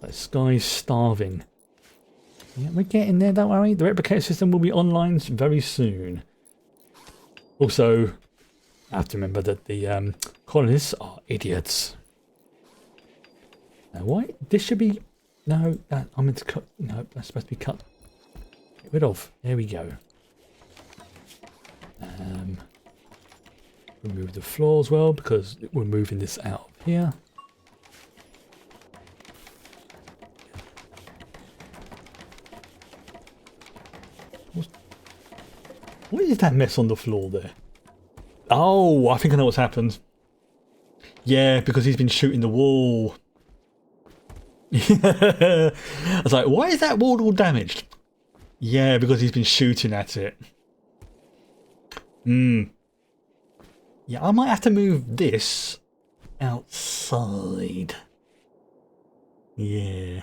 This guy's starving. Yeah, we're getting there. Don't worry. The replicator system will be online very soon. Also, I have to remember that the colonists are idiots. Now, why? This should be... No, I'm meant to cut... No, that's supposed to be cut. Get rid of. There we go. Remove the floor as well, because we're moving this out of here. What is that mess on the floor there? Oh, I think I know what's happened. Yeah, because he's been shooting the wall. I was like, why is that wall all damaged? Yeah, because he's been shooting at it. Yeah, I might have to move this outside. Yeah.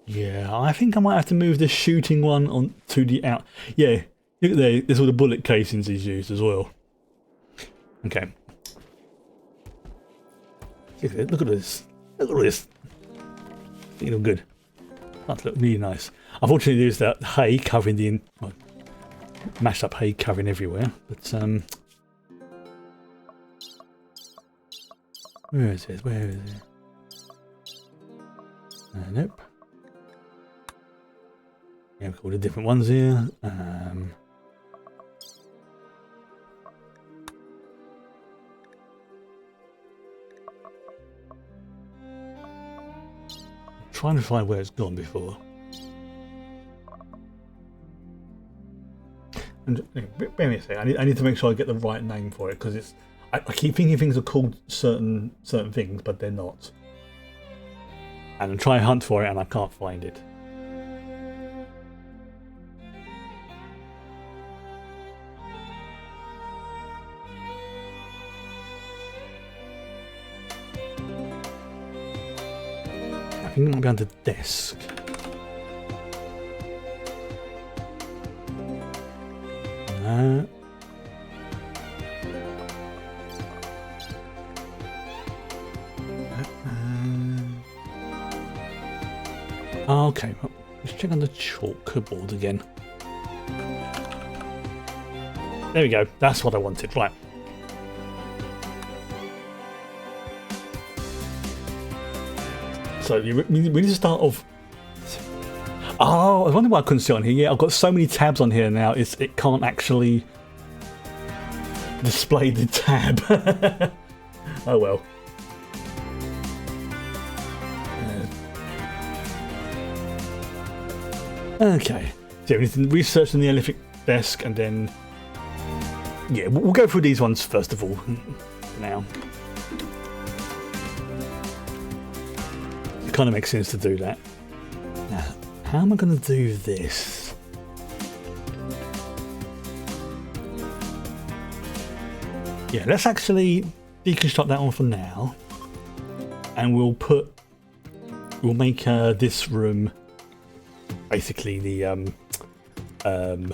Yeah, I think I might have to move the shooting one on to the out. Yeah, look there. There's all the bullet casings he's used as well. Okay. Look at this. Look at this. You look good. That look really nice. Unfortunately, there's that hay covering the mashed up hay covering everywhere. But where is it? Where is it? Nope. Yeah, we've got all the different ones here. Trying to find where it's gone before. And bear me a second. I need to make sure I get the right name for it because it's. I keep thinking things are called certain things, but they're not. And I'm trying to hunt for it, and I can't find it. think it might be under desk. Okay, well, let's check on the chalkboard again. There we go. That's what I wanted. Right. So we need to start off. Oh, I was wondering why I couldn't see on here. Yeah, I've got so many tabs on here now. It can't actually display the tab. Oh well. Okay. So we need to research on the elephant desk, and then yeah, we'll go through these ones first of all. For now. It kind of makes sense to do that. Now, how am I going to do this? Yeah, let's actually deconstruct that one for now, and we'll make this room basically the what do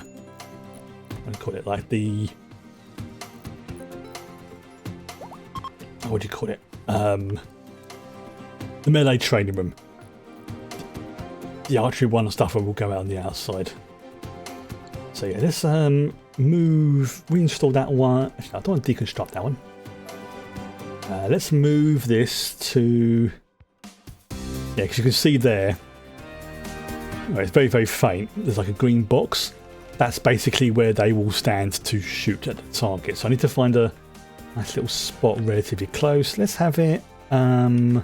you call it? Like the what do you call it? The melee training room. The archery one and stuff will go out on the outside. So yeah, let's reinstall that one. Actually, I don't want to deconstruct that one. Let's move this to, yeah, because you can see there, oh, it's very, very faint. There's like a green box. That's basically where they will stand to shoot at the target. So I need to find a nice little spot relatively close. Let's have it, for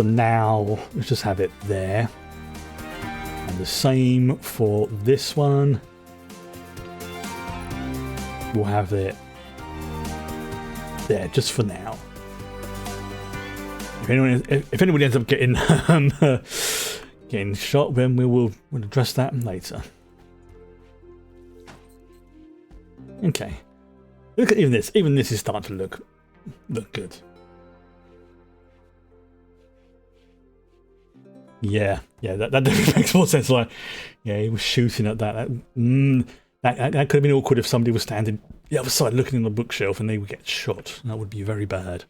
now, let's just have it there. And the same for this one. We'll have it there just for now. If anybody ends up getting getting shot, then we'll address that later. Okay. Look at even this. Even this is starting to look good. Yeah, that definitely makes more sense. Like, yeah, he was shooting at that. That could have been awkward if somebody was standing the other side looking in the bookshelf and they would get shot. That would be very bad.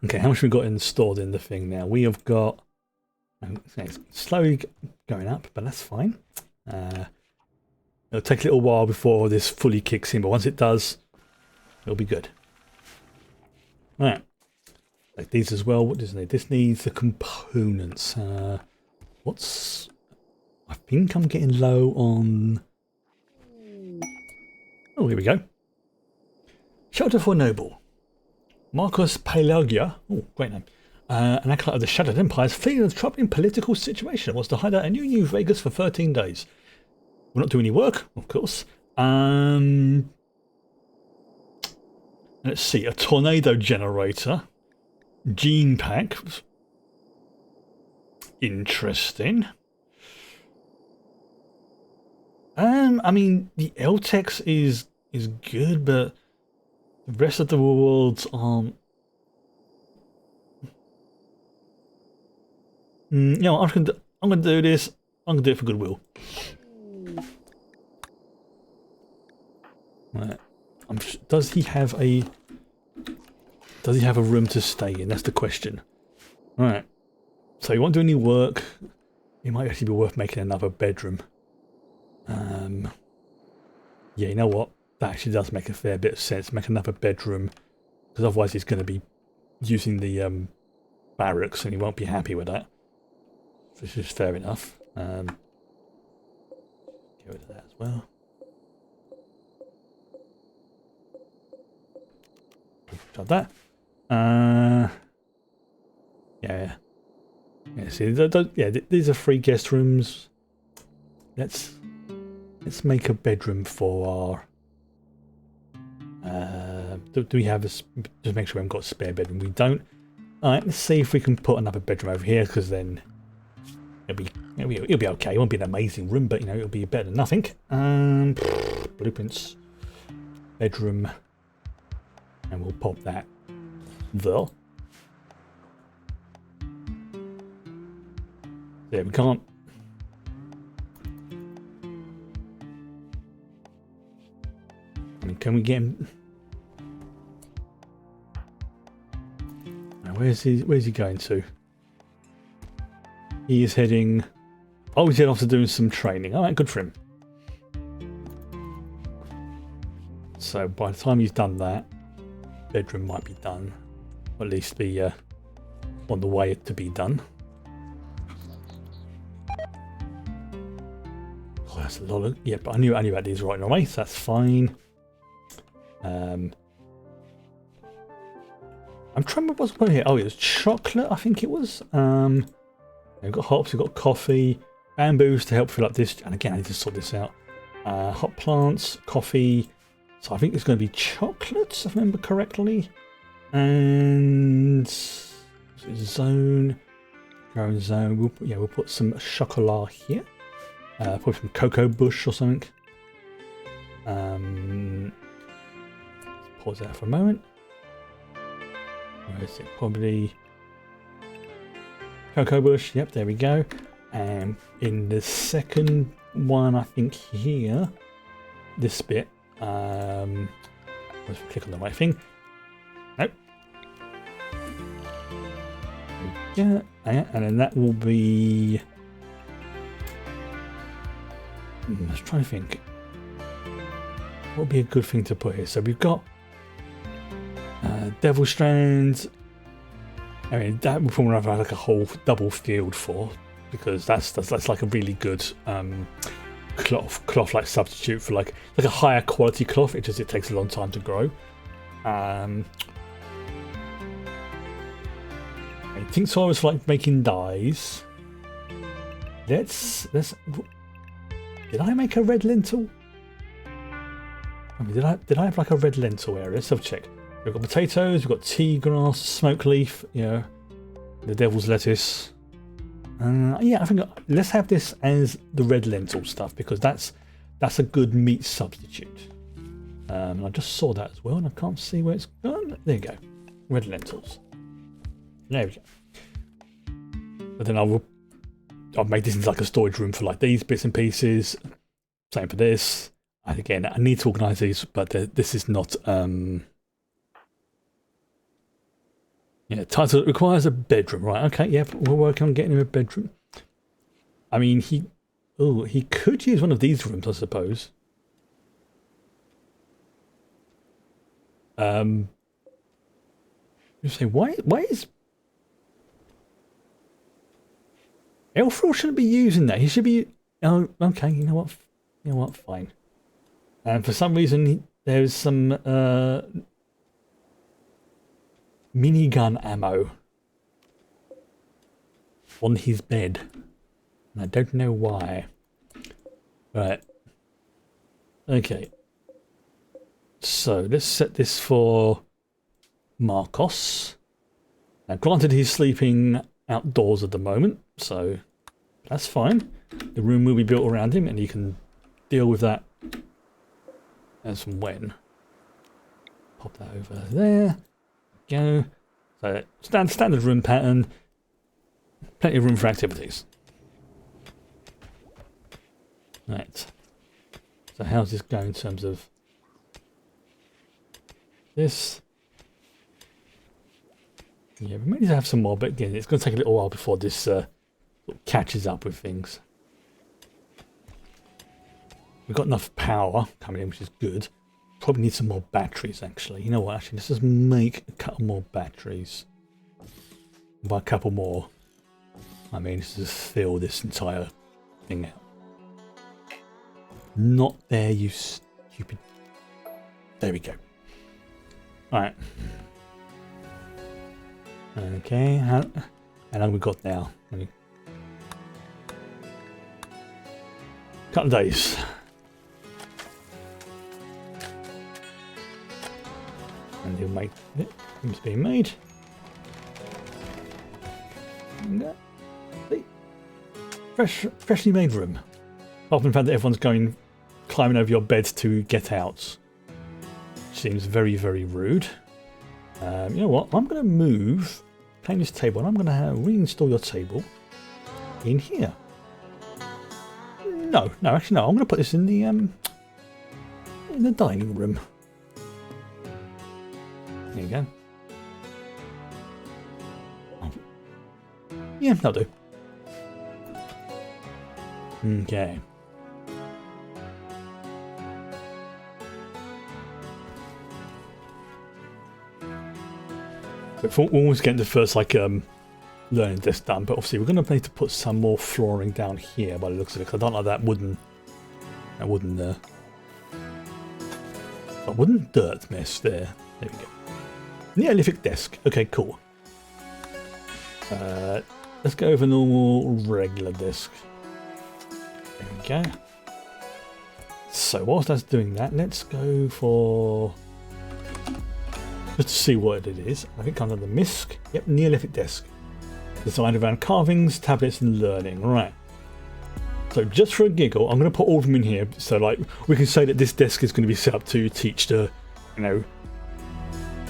Okay, how much have we got stored in the thing now? We have got, it's slowly going up, but that's fine. It'll take a little while before this fully kicks in, but once it does, it'll be good. All right. Like these as well. What does it need? This needs the components. I think I'm getting low on. Oh, here we go. Shelter for Noble. Marcus Pelagia. Oh, great name. An acolyte of the Shattered Empire's fleeing a troubling political situation. Wants to hide out in New Vegas for 13 days. Will not do any work, of course. Let's see. A tornado generator. Gene pack. Interesting. I mean, the LTEX is good, but the rest of the rewards aren't. You know, I'm gonna do this. I'm gonna do it for goodwill. Right. Does he have a room to stay in? That's the question. All right. So you won't do any work. It might actually be worth making another bedroom. Yeah, you know what? That actually does make a fair bit of sense. Make another bedroom, because otherwise he's going to be using the barracks, and he won't be happy with that. Which is fair enough. Get rid of that as well. Got that. Yeah. Yeah. See, these are 3 guest rooms. Let's make a bedroom for our. Do we have this? Just make sure we haven't got a spare bedroom. We don't. All right. Let's see if we can put another bedroom over here, because then it'll be okay. It won't be an amazing room, but you know it'll be better than nothing. Blueprints, bedroom, and we'll pop that there. Yeah, we can't. I mean, can we get him? Now, where's he going to? He is heading. Oh, he's heading off to doing some training. All right, good for him. So by the time he's done that, bedroom might be done, or at least be on the way to be done. Oh, that's a lot of. Yeah, but I knew about these right away, so that's fine. I'm trying to remember what's going here. Oh, it was chocolate, I think it was. We've got hops, we've got coffee, bamboos to help fill up this. And again, I need to sort this out. Hot plants, coffee. So I think it's going to be chocolate, if I remember correctly. And zone, growing zone. We'll put some chocolat here. Probably some cocoa bush or something. Pause that for a moment. Where is it? Probably cocoa bush. Yep, there we go. And in the second one, I think here, this bit. Let's click on the right thing. Nope. Yeah, and then that will be. I was trying to think. What would be a good thing to put here? So we've got Devil Strands. I mean, that would probably have like a whole double field for, because that's like a really good cloth like substitute for like a higher quality cloth. It takes a long time to grow. I think so. I was like making dyes. Let's. Did I make a red lentil? I mean, did I have like a red lentil area? Let's have a check. We've got potatoes, we've got tea grass, smoke leaf, the devil's lettuce. Yeah, I think let's have this as the red lentil stuff, because that's a good meat substitute. And I just saw that as well, and I can't see where it's gone. There you go, red lentils. There we go. But then I'll make this into like a storage room for like these bits and pieces. Same for this. And again, I need to organise these, but this is not. Yeah, title requires a bedroom, right? Okay, yeah, we're working on getting him a bedroom. I mean, he could use one of these rooms, I suppose. You say why is Elfril shouldn't be using that? He should be. Oh, okay. You know what? Fine. And for some reason, there's some minigun ammo on his bed, and I don't know why. Right. Okay. So let's set this for Marcos. Now, granted, he's sleeping outdoors at the moment, so that's fine. The room will be built around him, and he can deal with that as and when. Pop that over there. Go. So standard room pattern. Plenty of room for activities. Right. So how's this going in terms of this? Yeah, we may need to have some more, but again, it's going to take a little while before this catches up with things. We've got enough power coming in, which is good. Probably need some more batteries, actually. You know what, actually, let's just make a couple more batteries. By a couple more, I mean, let's just fill this entire thing out. Not there, you stupid. There we go. Alright. Okay, how long have we got now? Couple of days. And he'll make it. It's being made. Freshly made room. Apart from the fact that everyone's climbing over your bed to get out. Seems very, very rude. You know what? I'm going to move, clean this table, and I'm going to reinstall your table. in here. No, actually no. I'm going to put this in the dining room. There you go. Oh. Yeah, that'll do. Okay. We're almost getting the first learning desk done, but obviously we're going to need to put some more flooring down here by the looks of it, because I don't like that wooden dirt mess there. There we go. Neolithic desk. Okay, cool. Let's go with a normal regular desk. There we go. So whilst that's doing that, let's go for, just to see what it is. I think under the MISC. Yep, Neolithic desk. Designed around carvings, tablets, and learning. Right. So just for a giggle, I'm going to put all of them in here. So like we can say that this desk is going to be set up to teach the,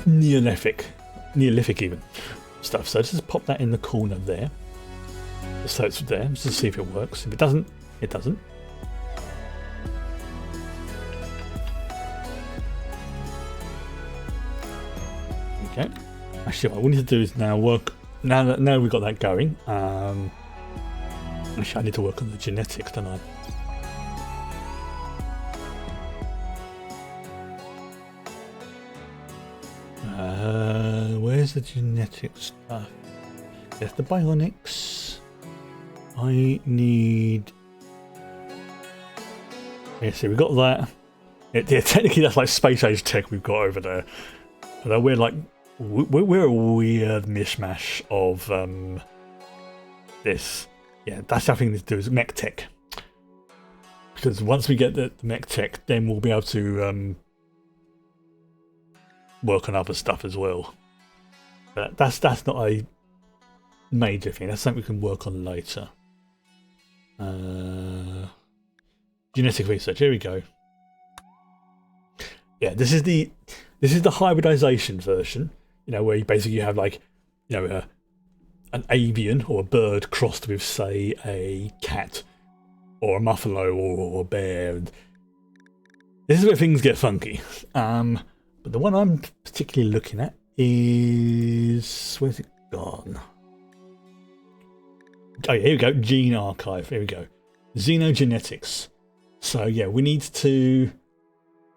Neolithic even stuff. So let's just pop that in the corner there. So it's there. Let's just see if it works. If it doesn't, it doesn't. Okay. Actually, what we need to do is now work. Now we've got that going. Actually, I need to work on the genetics, don't I? Where's the genetic stuff? There's the bionics. I need. Yeah, see, we've got that. Yeah, technically that's like space age tech we've got over there. Although we're like, we're a weird mishmash of this. Yeah, that's something to do is mech tech. Because once we get the mech tech, then we'll be able to work on other stuff as well. But that's not a major thing. That's something we can work on later. Genetic research. Here we go. Yeah, this is the hybridization version. Where you basically have like, an avian or a bird crossed with, say, a cat or a buffalo or a bear. And this is where things get funky. But the one I'm particularly looking at is, where's it gone? Oh, yeah, here we go. Gene archive. Here we go. Xenogenetics. So yeah, we need to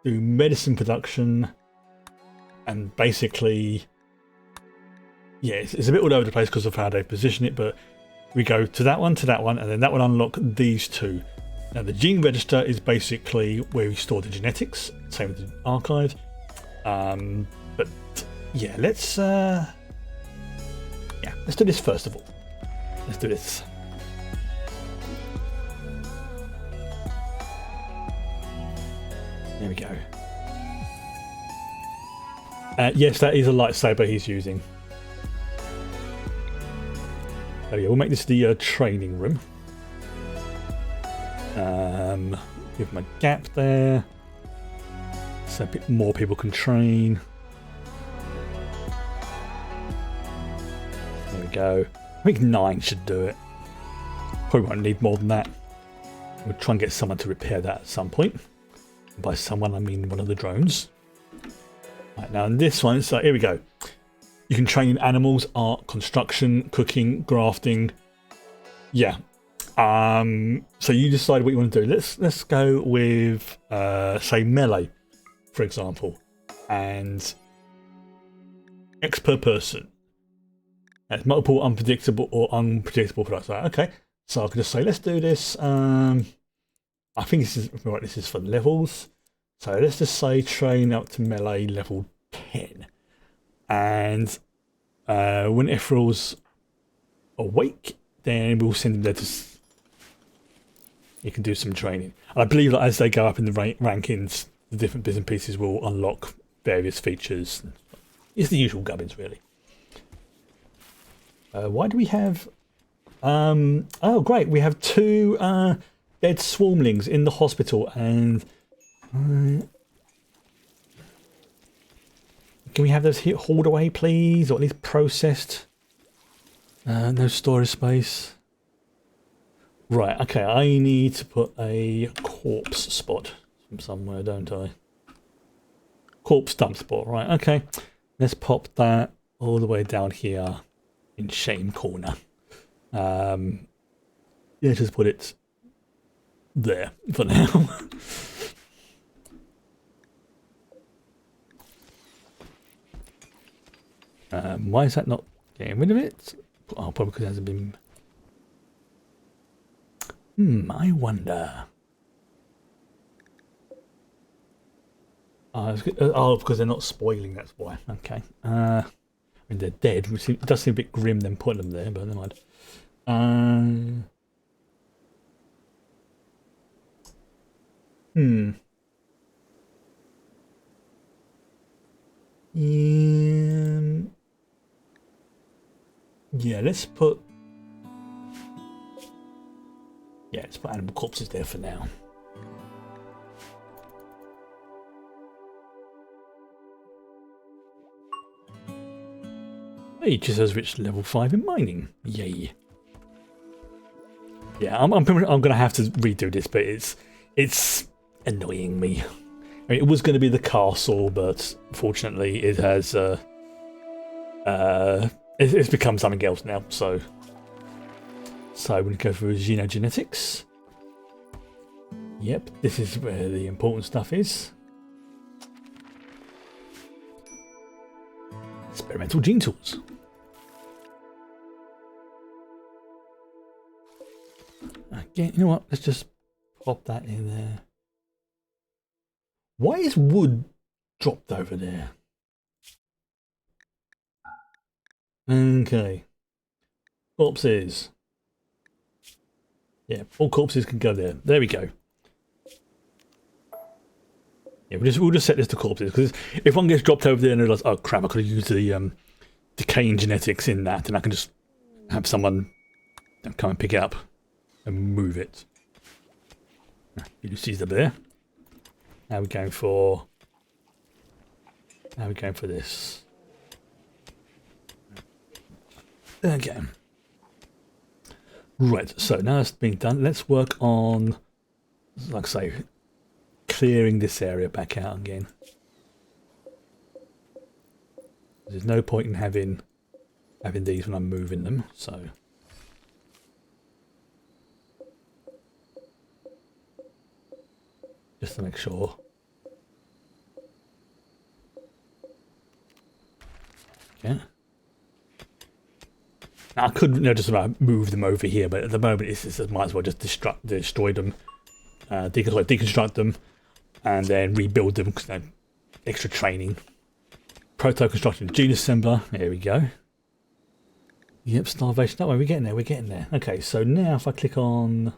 do medicine production, and basically, yeah, it's a bit all over the place because of how they position it, but we go to that one, and then that will unlock these two. Now the gene register is basically where we store the genetics, same with the archive. But yeah, let's do this first of all. Let's do this. There we go. Yes, that is a lightsaber he's using. There we go. We'll make this the training room. Give him a gap there, so a bit more people can train. There we go. I think 9 should do it. Probably won't need more than that. We'll try and get someone to repair that at some point. By someone, I mean one of the drones. Right, now in this one, so here we go. You can train animals, art, construction, cooking, grafting. Yeah. So you decide what you want to do. Let's go with say melee, for example, and X per person. That's multiple unpredictable products. Right, okay, so I can just say let's do this. I think this is right. This is for levels. So let's just say train up to melee level 10, and when Ephraim's awake, then we'll send him there to. You can do some training. And I believe that as they go up in the rankings, the different bits and pieces will unlock various features. It's the usual gubbins, really. Why do we have... oh, great. We have 2 dead swarmlings in the hospital. And... can we have those hauled away, please? Or at least processed? No storage space. Right, okay, I need to put a corpse spot from somewhere, don't I? Corpse dump spot, right, okay. Let's pop that all the way down here in shame corner. Yeah, just put it there for now. Why is that not getting rid of it? Oh, probably because it hasn't been... I wonder. Oh, because they're not spoiling, that's why. Okay. I mean, they're dead. It does seem a bit grim them putting them there, but never mind. Yeah, let's put animal corpses there for now. It just has reached level 5 in mining. Yay. Yeah, I'm gonna have to redo this, but it's annoying me. I mean, it was going to be the castle, but fortunately it has it's become something else now. So we're going to go through xenogenetics. Yep, this is where the important stuff is. Experimental gene tools. Again, you know what? Let's just pop that in there. Why is wood dropped over there? Okay. Corpses. Yeah, all corpses can go there. There we go. Yeah, we'll just set this to corpses, because if one gets dropped over there and realize, oh crap, I could have used the decaying genetics in that, and I can just have someone come and pick it up and move it. Ulysses the bear. Now we're going for this. Okay. Right, so now that's been done, let's work on, like I say, clearing this area back out again. There's no point in having these when I'm moving them, so just to make sure. Okay. Now I could just about move them over here, but at the moment it's might as well just destroy them, deconstruct them, and then rebuild them because extra training. Proto construction gene assembler. There we go. Yep, starvation. That way we're getting there. We're getting there. Okay, so now if I click on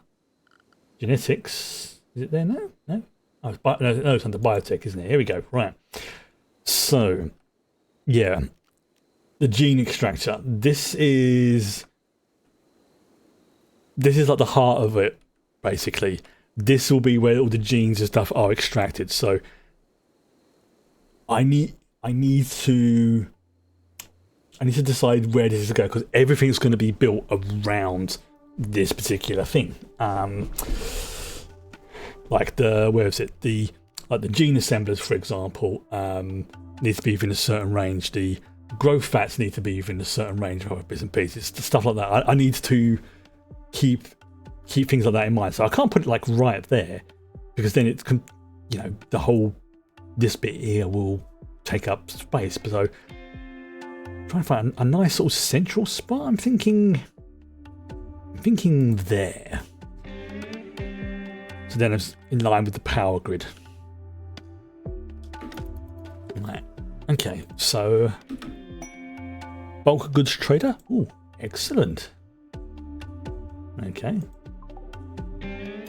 genetics, is it there now? No. Oh, no, it's under biotech, isn't it? Here we go. Right. So, yeah. The gene extractor. This is like the heart of it, basically. This will be where all the genes and stuff are extracted. So I need to decide where this is going, because everything's going to be built around this particular thing. Like the gene assemblers, for example, needs to be within a certain range. The growth fats need to be within a certain range of other bits and pieces, stuff like that. I need to keep things like that in mind. So I can't put it like right there, because then it can, the whole this bit here will take up space. But so trying to find a nice sort of central spot. I'm thinking there. So then it's in line with the power grid. Right. Okay, so bulk goods trader. Ooh, excellent. Okay.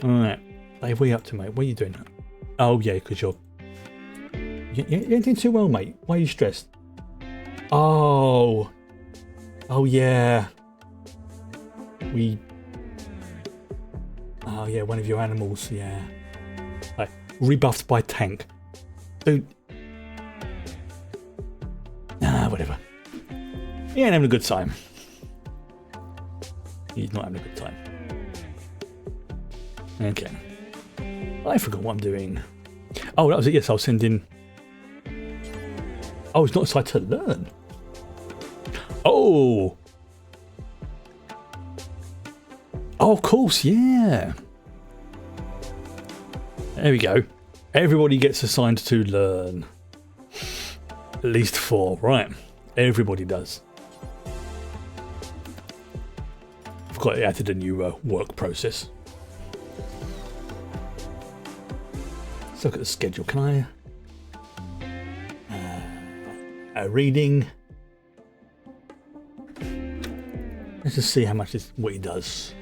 Alright. Dave, what are you up to, mate? What are you doing? Oh yeah, because you're doing too well, mate. Why are you stressed? Oh yeah. Oh yeah, one of your animals, yeah. Like, rebuffed by tank. Dude. Whatever. He ain't having a good time. He's not having a good time. Okay. I forgot what I'm doing. Oh, that was it. Yes, I was sending. Oh, it's not a site to learn. Oh. Oh, of course, yeah. There we go. Everybody gets assigned to learn. At least 4, right? Everybody does. Forgot I added a new work process. Let's look at the schedule. Can I? Reading. Let's just see how much what he does.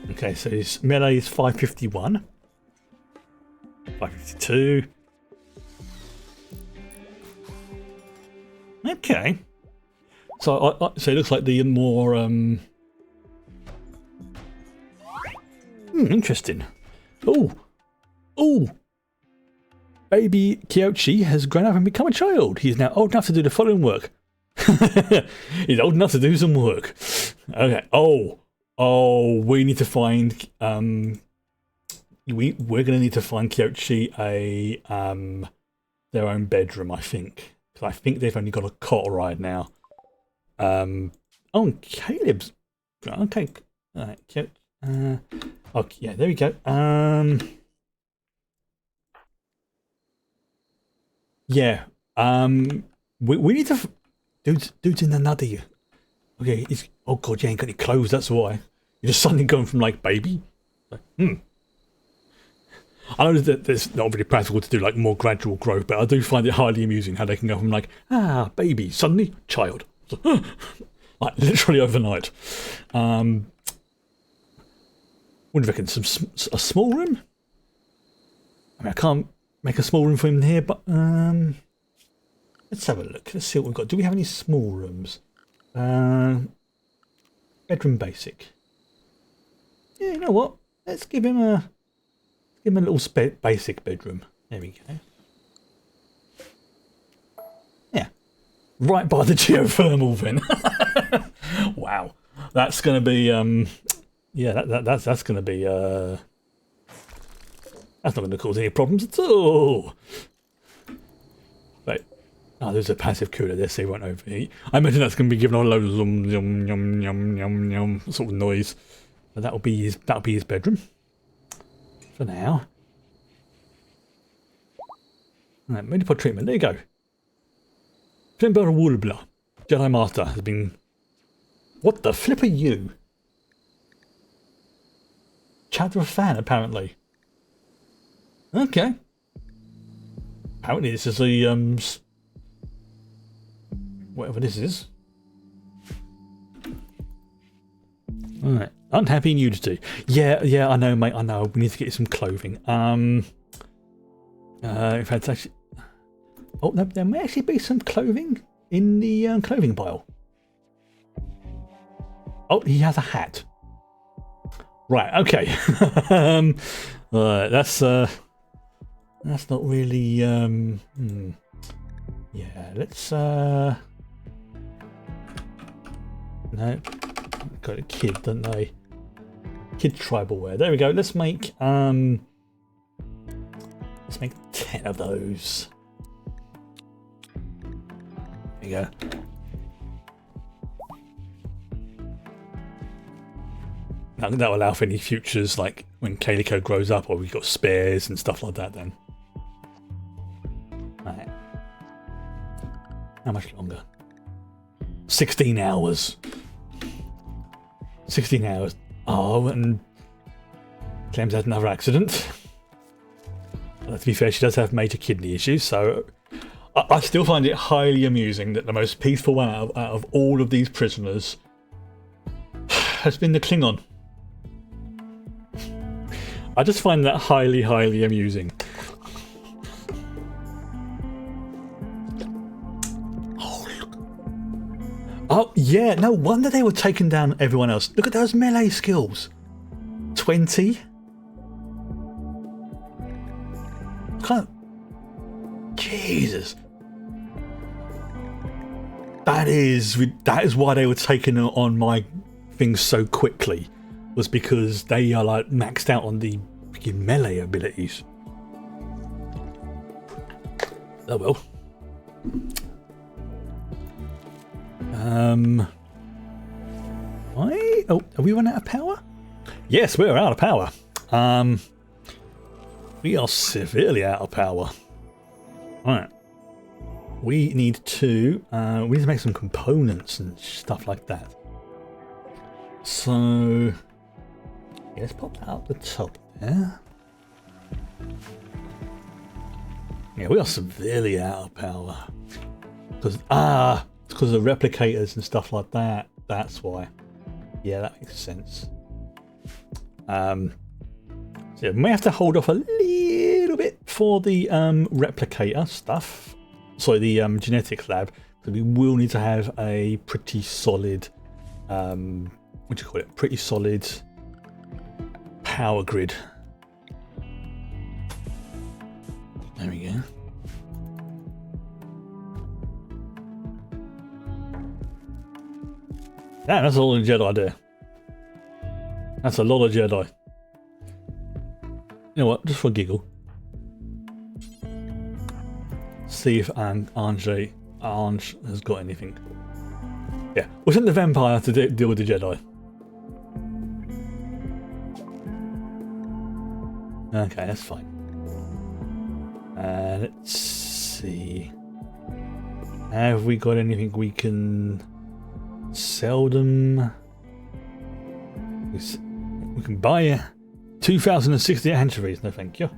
Okay, so his melee is 551, 552. Okay, so so it looks like the more interesting. Oh, baby Kyochi has grown up and become a child. He's now old enough to do the following work. He's old enough to do some work. Okay. Oh, we need to find we're gonna need to find Kyochi their own bedroom, I think. Because I think they've only got a cot right now. Oh, Caleb's okay. Alright, okay, yeah, there we go. Yeah. We need to dude's in the nutty. Okay, oh god, you ain't got any clothes, that's why. You're just suddenly going from like baby. Like, I know that it's not really practical to do like more gradual growth, but I do find it highly amusing how they can go from like baby, suddenly child. Like literally overnight. What do you reckon? A small room? I mean, I can't make a small room for him here, but let's have a look. Let's see what we've got. Do we have any small rooms? Bedroom basic. Yeah, you know what? Let's give him a little basic bedroom. There we go. Yeah, right by the geothermal then. Wow, that's going to be yeah, that's going to be that's not going to cause any problems at all. Right. Oh, there's a passive cooler there, so he won't overheat. I imagine that's going to be giving a load of yum yum yum yum yum yum sort of noise. But that'll be his bedroom for now. Right, medical treatment. There you go. Timber Wulbla, Jedi Master has been. What the flip are you? Chadra fan, apparently. Okay. Apparently, this is the whatever this is. Alright. Unhappy nudity. Yeah, I know, mate, I know. We need to get you some clothing. In fact, it's actually... Oh, no, there may actually be some clothing in the clothing pile. Oh, he has a hat. Right, okay. That's not really... Yeah, let's... No. Got a kid, don't they? Kid tribal wear. There we go. Let's make 10 of those. There you go. That will allow for any futures, like when Calico grows up, or we've got spares and stuff like that. Then. Right. How much longer? 16 hours. 16 hours. Oh, and Clem's had another accident. To be fair, she does have major kidney issues, so I still find it highly amusing that the most peaceful one out of all of these prisoners has been the Klingon. I just find that highly, highly amusing. Oh, yeah, no wonder they were taking down everyone else. Look at those melee skills. 20. Jesus. That is why they were taking on my things so quickly, was because they are like maxed out on the freaking melee abilities. Oh well. Are we running out of power? Yes, we're out of power. We are severely out of power. Alright. We need to make some components and stuff like that. So yeah, let's pop that up the top there. Yeah, we are severely out of power. Because it's because of replicators and stuff like that. That's why. Yeah, that makes sense. So yeah, we may have to hold off a little bit for the replicator stuff. Sorry, the genetics lab. So we will need to have a pretty solid, what do you call it? Pretty solid power grid. There we go. Damn, that's a lot of Jedi there. That's a lot of Jedi. You know what? Just for a giggle. See if Ange has got anything. Yeah, we'll send the vampire to deal with the Jedi. Okay, that's fine. Let's see. Have we got anything we can sell them? We can buy 2,060 anchovies. No, thank you.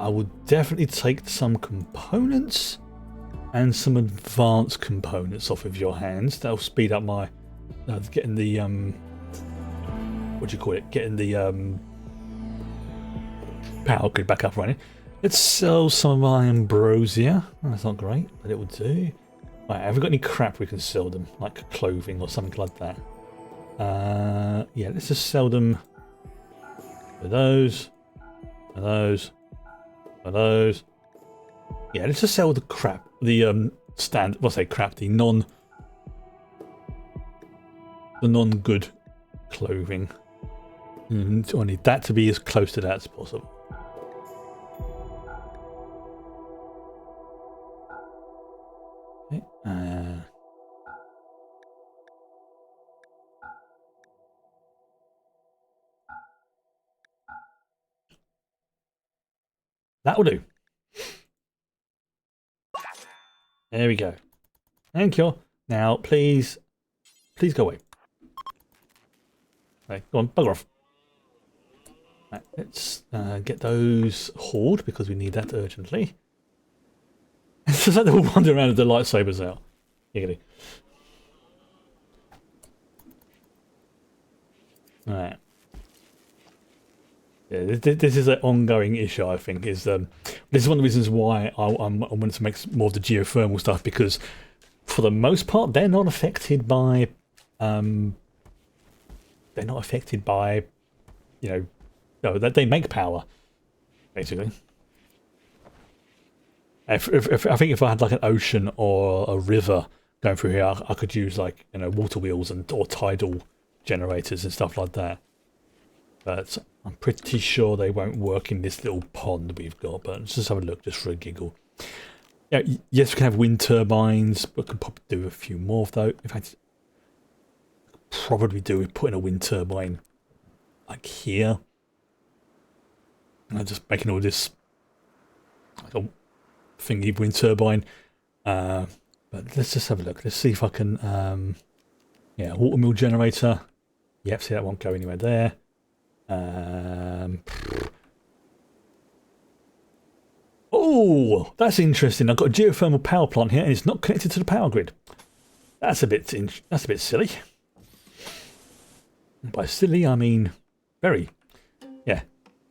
I will definitely take some components and some advanced components off of your hands. That'll speed up my getting the what do you call it? Getting the power grid back up running. Let's sell some of my ambrosia. That's not great, but it will do. Right, have we got any crap we can sell them, like clothing or something like that? Yeah, let's just sell them for those, for those, for those. Yeah, let's just sell the crap, the well, I say crap, the non-good clothing. I need that to be as close to that as possible. Okay. That will do. There we go. Thank you. Now, please go away. Right, go on, bugger off. Right, let's get those hauled because we need that urgently. It's just like they'll wander around with the lightsabers out. Giggity. Right. Yeah, this is an ongoing issue, I think. This is one of the reasons why I want to make more of the geothermal stuff, because for the most part they're not affected by you know, that they make power basically. I think if I had like an ocean or a river going through here, I could use like, you know, water wheels or tidal generators and stuff like that. But I'm pretty sure they won't work in this little pond we've got. But let's just have a look, just for a giggle. Yeah, yes, we can have wind turbines, but we can probably do a few more of those. In fact, probably do with putting a wind turbine like here. And just making all this like a thingy wind turbine. But let's just have a look. Let's see if I can. Yeah, water mill generator. Yep, see, that won't go anywhere there. Oh, that's interesting. I've got a geothermal power plant here, and it's not connected to the power grid. That's a bit silly. By silly, I mean very. Yeah,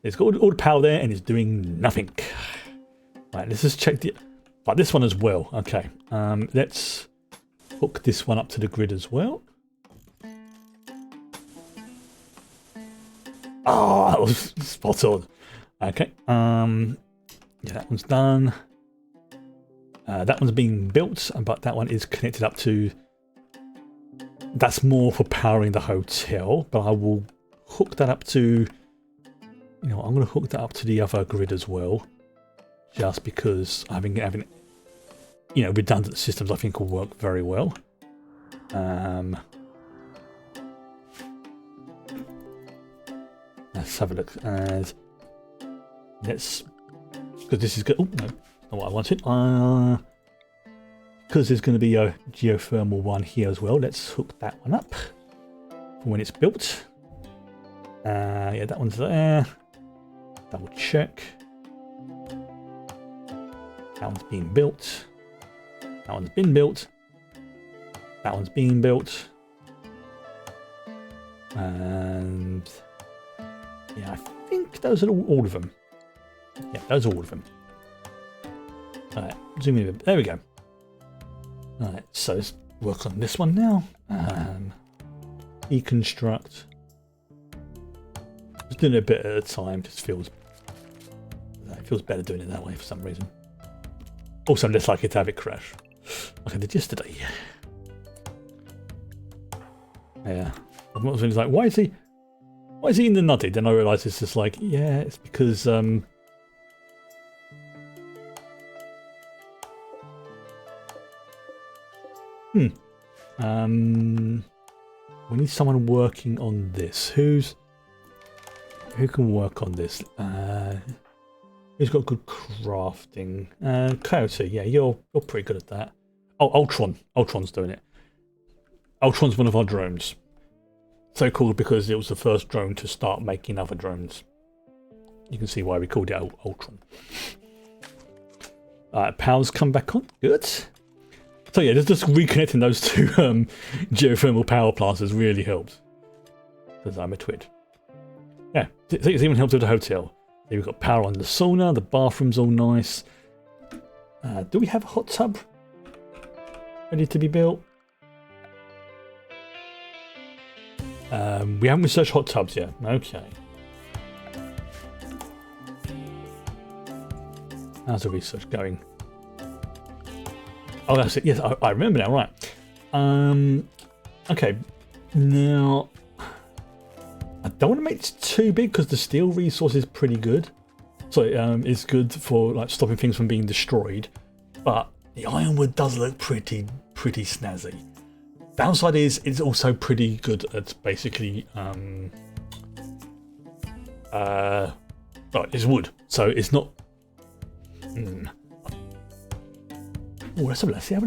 it's got all the power there, and it's doing nothing. Right, let's just check like this one as well. Okay, let's hook this one up to the grid as well. Oh, that was spot on. Okay, yeah, that one's done. That one's being built, but that one is connected up to... That's more for powering the hotel, but I will hook that up to... You know, I'm going to hook that up to the other grid as well. Just because having you know, redundant systems I think will work very well. Let's have a look. And let's... Because this is good. Oh, no, not what I wanted. Because there's going to be a geothermal one here as well. Let's hook that one up for when it's built. Yeah, that one's there. Double check. That one's being built. That one's been built. That one's being built. And yeah, I think those are all of them. Yeah, those are all of them. Alright, zoom in a bit. There we go. Alright, so let's work on this one now. Deconstruct. Just doing it a bit at a time, just feels... It feels better doing it that way for some reason. Also, I'm less likely to have it crash, like I did yesterday. Yeah. I was like, why is he in the nutty? Then I realised it's just like, yeah, it's because we need someone working on this. Who can work on this? Who's got good crafting? Coyote, yeah, you're pretty good at that. Oh, Ultron's doing it. Ultron's one of our drones. So called because it was the first drone to start making other drones. You can see why we called it Ultron. Power's come back on. Good. So yeah, just reconnecting those two geothermal power plants has really helped. Because I'm a twit. Yeah, it even helped with the hotel. We've got power on the sauna, the bathroom's all nice. Do we have a hot tub ready to be built? We haven't researched hot tubs yet. Okay. How's the research going? Oh, that's it. Yes, I remember now. Right. Okay. Now... I don't want to make it too big because the steel resource is pretty good. So it's good for like stopping things from being destroyed. But the ironwood does look pretty snazzy. Downside is it's also pretty good at basically well, it's wood, so it's not. Oh, let's have a look. See how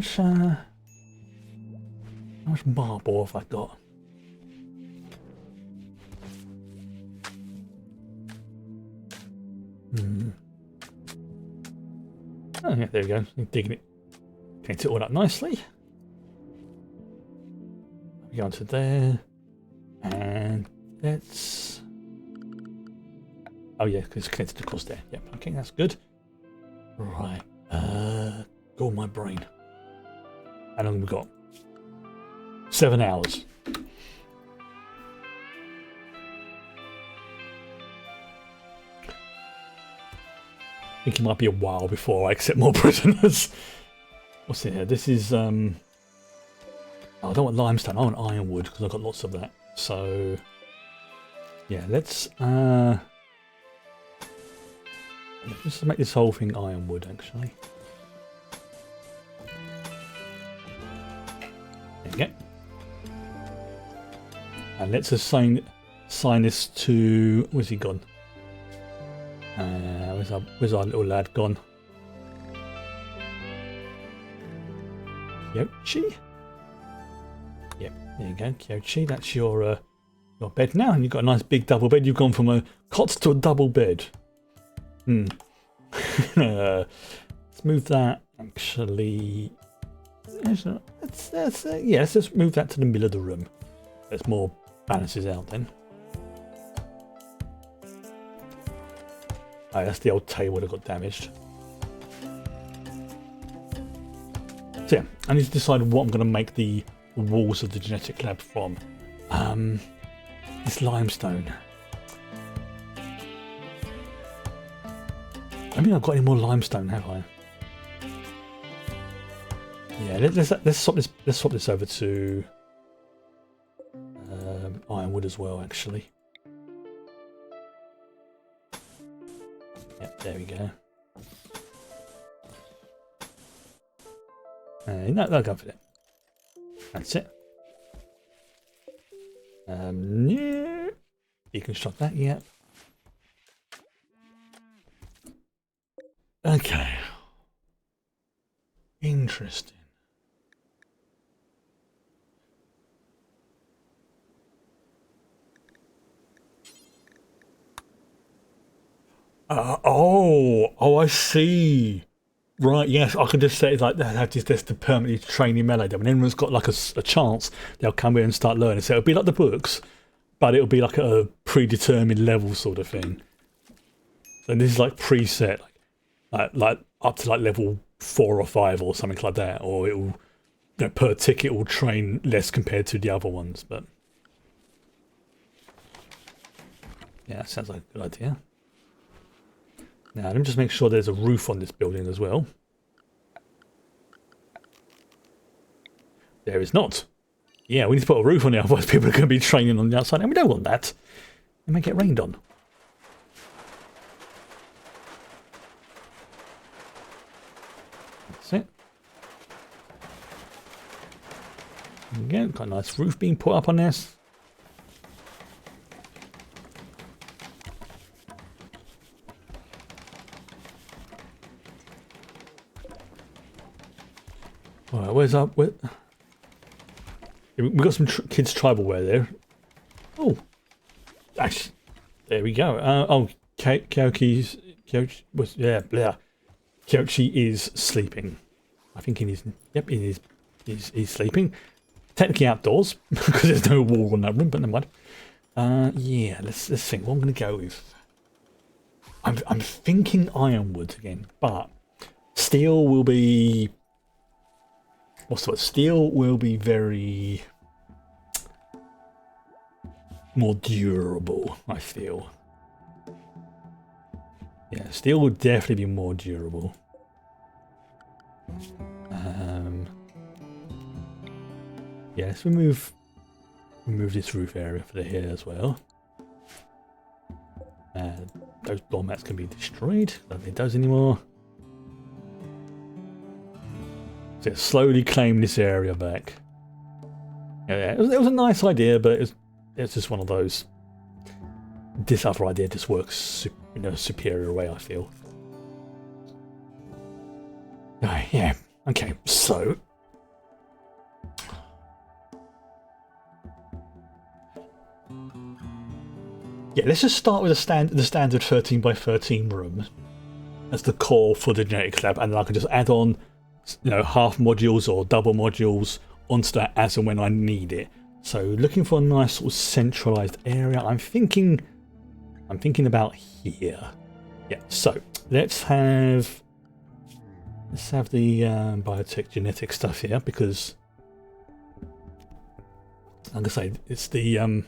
much marble have I got? Oh yeah, there we go. Digging it, paint it all up nicely. We go onto there, and let's. Oh yeah, because it's connected across there. Yep. Okay, that's good. Right. Go my brain. How long have we got? 7 hours. I think it might be a while before I accept more prisoners. What's in here? This is oh, I don't want limestone, I want ironwood because I've got lots of that. So yeah, let's make this whole thing ironwood actually. There we go. And let's assign this to, where's he gone? Where's our little lad gone? Kyochi? Yep, there you go, Kyochi. That's your bed now, and you've got a nice big double bed. You've gone from a cot to a double bed. Let's move that. Actually, let's just move that to the middle of the room. That's more balances out then. Oh, that's the old table that got damaged. So yeah, I need to decide what I'm going to make the walls of the genetic lab from. This limestone. I don't think I've got any more limestone, have I? Yeah, let's swap this over to ironwood as well, actually. Yep, there we go. No, that'll go for that. That's it. Yeah. Deconstruct that, yep. Okay. Interesting. Oh, I see. Right, yes, I can just say it's like they have this to permanently train in melee. When anyone's got like a chance, they'll come in and start learning. So it'll be like the books, but it'll be like a predetermined level sort of thing. And this is like preset, like up to like level 4 or 5 or something like that, or it'll, you know, per ticket will train less compared to the other ones. But yeah, that sounds like a good idea. Now, let me just make sure there's a roof on this building as well. There is not. Yeah, we need to put a roof on it, otherwise people are going to be training on the outside, and we don't want that. They may get rained on. That's it. Again, got a nice roof being put up on this. Alright, where's up? We've got some kids' tribal wear there. Oh, actually, there we go. Kyochi's was Kyochi is sleeping. I think he's sleeping. Technically outdoors because there's no wall on that room, but never mind. Yeah, let's think. What I'm going to go with. I'm thinking ironwood again, but steel will be. What's the word? Steel will be very more durable, I feel. Yeah, steel will definitely be more durable. Yeah, let's remove this roof area for the here as well. Those door mats can be destroyed. Don't need those anymore. So slowly claim this area back. Yeah, it was a nice idea, but it's just one of those. This other idea just works in a superior way, I feel. Yeah. Okay. So. Yeah, let's just start with the standard 13 by 13 room as the core for the genetics lab, and then I can just add on, you know, half modules or double modules onto that as and when I need it. So looking for a nice sort of centralized area. I'm thinking about here. Yeah, so let's have the biotech genetic stuff here, because like I say, it's the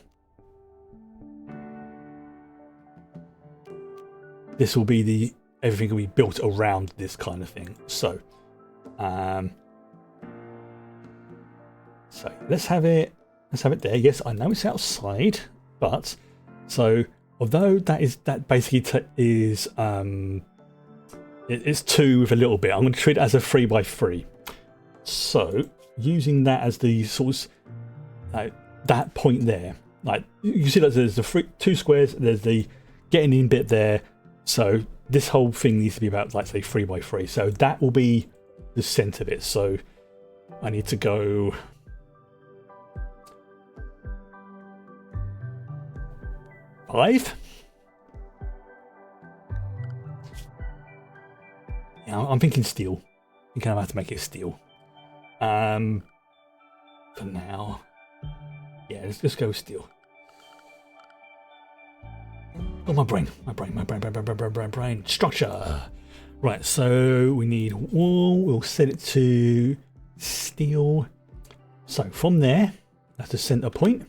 this will be the everything will be built around this kind of thing. So so let's have it there. Yes, I know it's outside, but so although that basically is it's 2 with a little bit, I'm going to treat it as a 3 by 3. So using that as the source, that point there, like you see that there's the 2 squares, there's the getting in bit there. So this whole thing needs to be about, like, say, 3 by 3. So that will be the center bit. So I need to go 5. Yeah, I'm thinking steel. You kind of have to make it steel. For now, yeah, let's just go steel. Oh, my brain. Structure. Right, so we need wall. We'll set it to steel. So from there, that's the center point.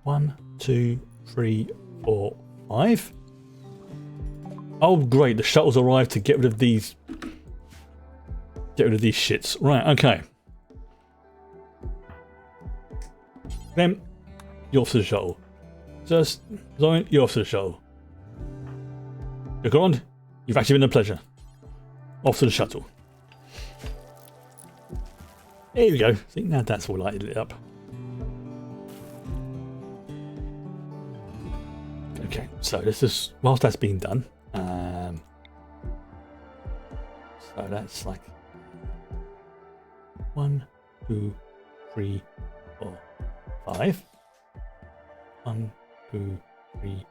1, 2, 3, 4, 5. Oh, great! The shuttles arrived to get rid of these. Get rid of these shits. Right. Okay. Clem, you're off to the shuttle. Just, Zoe, you're off to the shuttle. You're you've actually been a pleasure. Off to the shuttle. There we go. See, now that's all lighted it up. Okay, so this is whilst that's being done. So that's like 1, 2, 3, 4, 5. 1, 2, 3.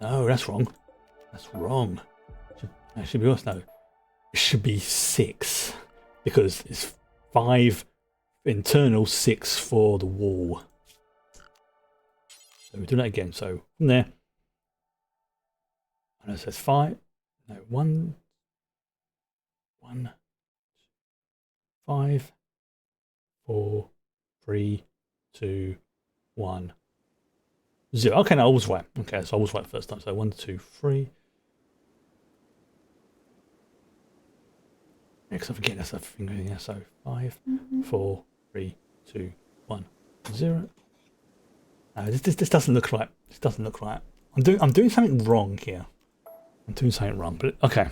No, that's wrong. That's wrong. That should be worse. No, it should be 6 because it's 5 internal, 6 for the wall. So we do that again. So from there, and it says 5. No, 1, 5, 4, 3, 2, 1, 0. Okay, no, I was right. Okay, so I was right first time. So 1, 2, 3. Next, I forget that's a finger here. So 5, 4, 3, 2, 1, 0. No, this doesn't look right. This doesn't look right. I'm doing something wrong here. I'm doing something wrong. But okay,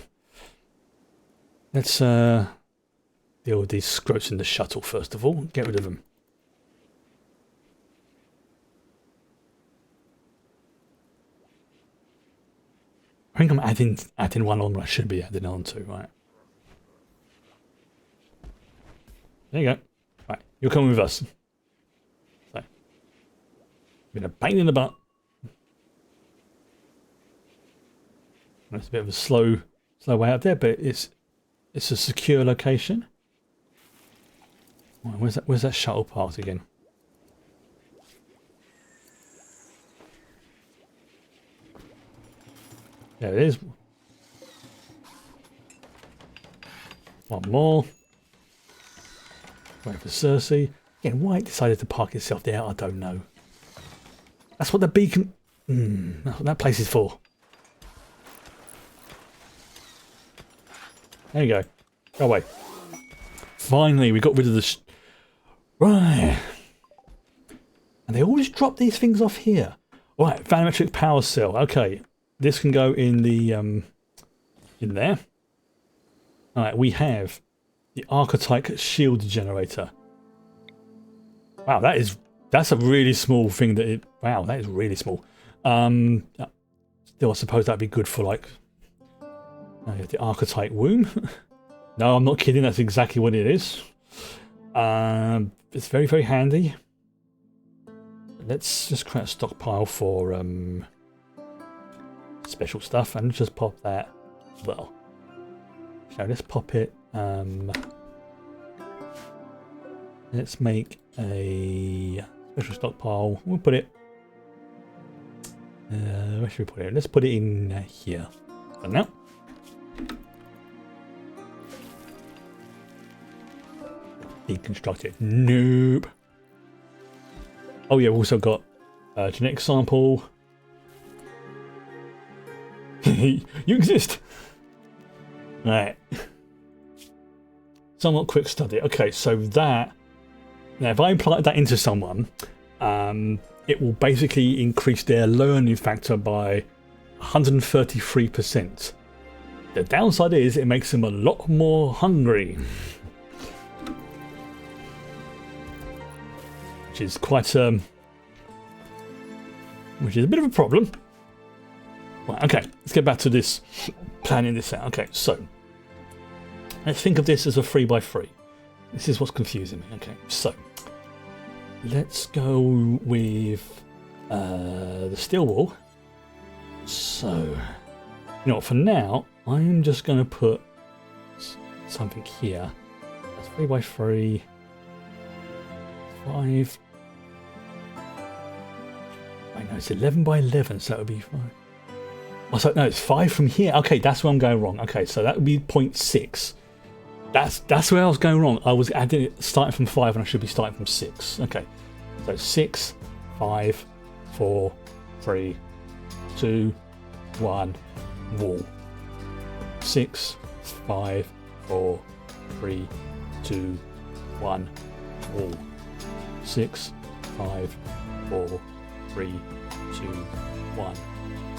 let's deal with these scroats in the shuttle first of all. Get rid of them. I think I'm adding one on where I should be adding on to, right? There you go. Right, you're coming with us. So, been a pain in the butt. It's a bit of a slow way out there, but it's a secure location. Right, where's that shuttle parked again? There it is. One more. Wait for Cersei. Again, why it decided to park itself there, I don't know. That's what the beacon... that's what that place is for. There you go. Go away. Finally, we got rid of the... Right. And they always drop these things off here. Right, volumetric power cell. Okay. This can go in the in there. Alright, we have the archetype shield generator. Wow, that's a really small thing that it wow, that is really small. Still I suppose that'd be good for like the archetype womb. No, I'm not kidding, that's exactly what it is. It's very, very handy. Let's just create a stockpile for special stuff and just pop that as well. So let's pop it. Let's make a special stockpile. We'll put it. Where should we put it? Let's put it in here for now. Deconstruct it. Nope. Oh yeah, we've also got a genetic sample. You exist. Right. Somewhat quick study. Okay, so that now if I apply that into someone, it will basically increase their learning factor by 133%. The downside is it makes them a lot more hungry, which is quite which is a bit of a problem. Right, okay, let's get back to this, planning this out. Okay, so let's think of this as a 3x3. This is what's confusing me. Okay, so let's go with the steel wall. So, you know what, for now, I'm just going to put something here. That's 3x3, 5. Wait, no, it's 11x11, so that would be 5. Oh, so no, it's 5 from here. Okay, that's where I'm going wrong. Okay, so that would be 0.6. That's where I was going wrong. I was adding it starting from 5 and I should be starting from 6. Okay, so 6, 5, 4, 3, 2, 1, wall. 6, 5, 4, 3, 2, 1, wall. 6, 5, 4, 3, 2, 1.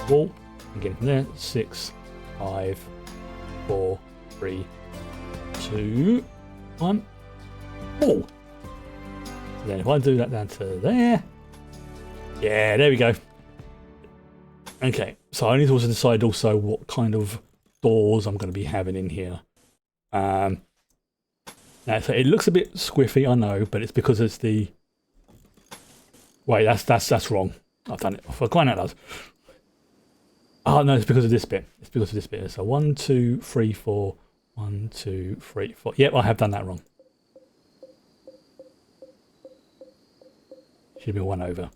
Wall. Again from there. 6, 5, 4, 3, 2, 1. Wall. So then if I do that down to there. Yeah, there we go. Okay, so I need to also decide also what kind of doors I'm going to be having in here. Now, so it looks a bit squiffy, I know, but it's because it's the... Wait, that's wrong. I've done it. For crying out loud. Oh no, it's because of this bit. It's because of this bit. So 1, 2, 3, 4. 1, 2, 3, 4. Yep, I have done that wrong. Should be 1 over.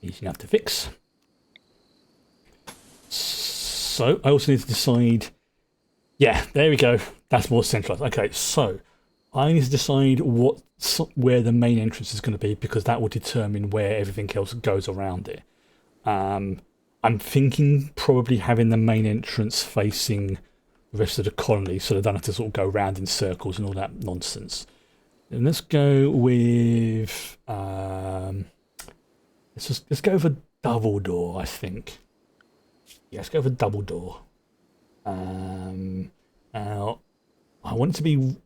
Easy enough to fix. So I also need to decide. Yeah, there we go. That's more centralized. Okay, so I need to decide where the main entrance is going to be, because that will determine where everything else goes around it. I'm thinking probably having the main entrance facing the rest of the colony, so they don't have to sort of go round in circles and all that nonsense. And let's go with let's go for double door, I think. Yeah, let's go for double door. Now I want it to be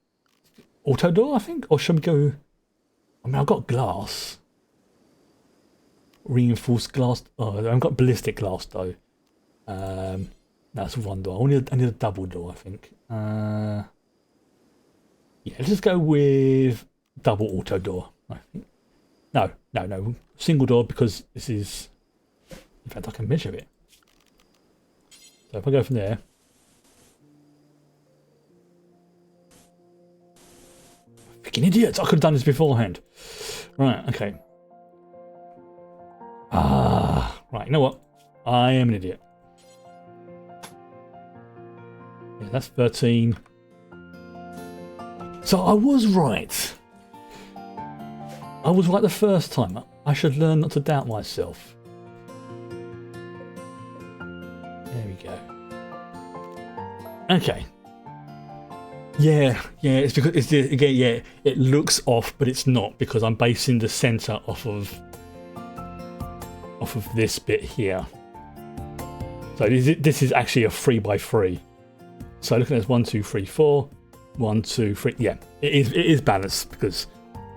auto door, I think, or should we go? I mean, I've got glass, reinforced glass. Oh, I've got ballistic glass though. That's 1 door. I need a double door, I think. Yeah, let's just go with double auto door, I think. No, single door, because this is... In fact, I can measure it. So if I go from there... Freaking idiots! I could have done this beforehand. Right, okay. Right, you know what? I am an idiot. Yeah, that's 13. So I was right. I was right the first time. I should learn not to doubt myself. There we go. Okay. Yeah, it's because it's again, yeah, it looks off, but it's not, because I'm basing the center off of this bit here. So this is actually a 3x3. So looking at this 1, 2, 3, 4. 1, 2, 3. Yeah, it is balanced, because,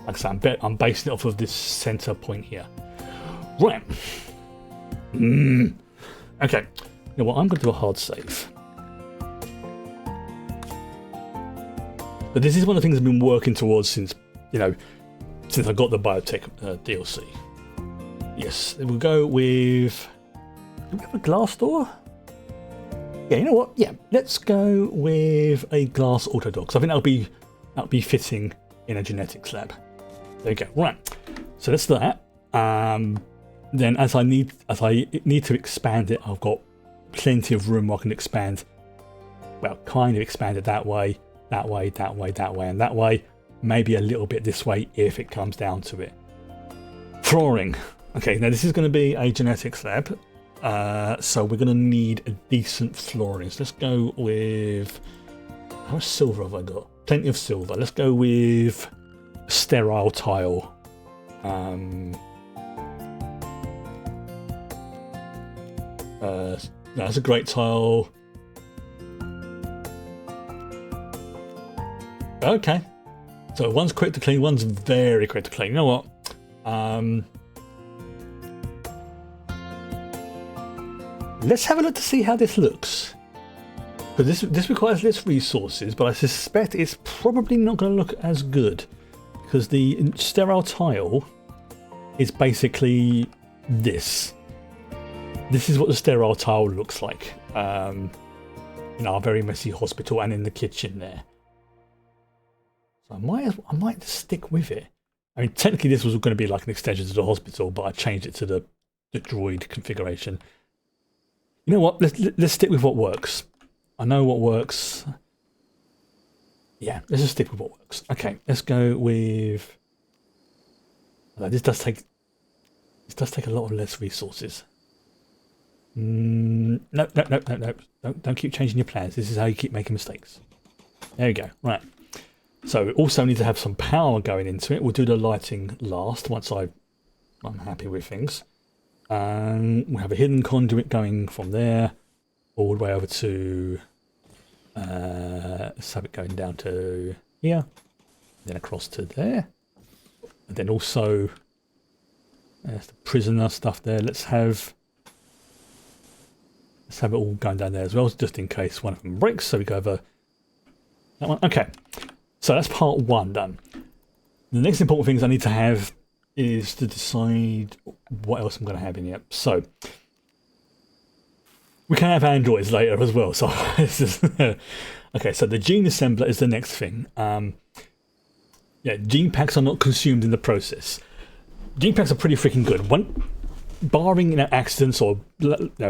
like I said, I'm basing it off of this center point here. Right. Okay. You know what? I'm going to do a hard save. But this is one of the things I've been working towards since I got the biotech DLC. Yes, we'll go with... Do we have a glass door? Yeah, you know what? Yeah, let's go with a glass auto door, because I think that'll be fitting in a genetics lab. There you go. Right. So that's that. Then as I need to expand it, I've got plenty of room where I can expand. Well, kind of expand it that way, and that way. Maybe a little bit this way if it comes down to it. Flooring. Okay, now this is going to be a genetics lab. So we're going to need a decent flooring. So let's go with... How much silver have I got? Plenty of silver. Let's go with sterile tile. That's a great tile. Okay. So one's quick to clean, one's very quick to clean. You know what? Let's have a look to see how this looks. Because this requires less resources, but I suspect it's probably not going to look as good. Because the sterile tile is basically this. This is what the sterile tile looks like. In our very messy hospital and in the kitchen there. So I might stick with it. I mean, technically this was going to be like an extension to the hospital, but I changed it to the droid configuration. You know what? Let's stick with what works. I know what works. Yeah, let's just stick with what works. Okay, let's go with... This does take a lot of less resources. No. Don't keep changing your plans. This is how you keep making mistakes. There you go. Right. So we also need to have some power going into it. We'll do the lighting last once I'm happy with things. We'll have a hidden conduit going from there all the way over to, let's have it going down to here, then across to there. And then also, there's the prisoner stuff there. Let's have it all going down there as well, just in case one of them breaks. So we go over that one. Okay, so that's part one done. The next important things I need to have is to decide what else I'm going to have in here. So we can have androids later as well. So this is okay. So the gene assembler is the next thing. Yeah, gene packs are not consumed in the process. Gene packs are pretty freaking good. Barring accidents or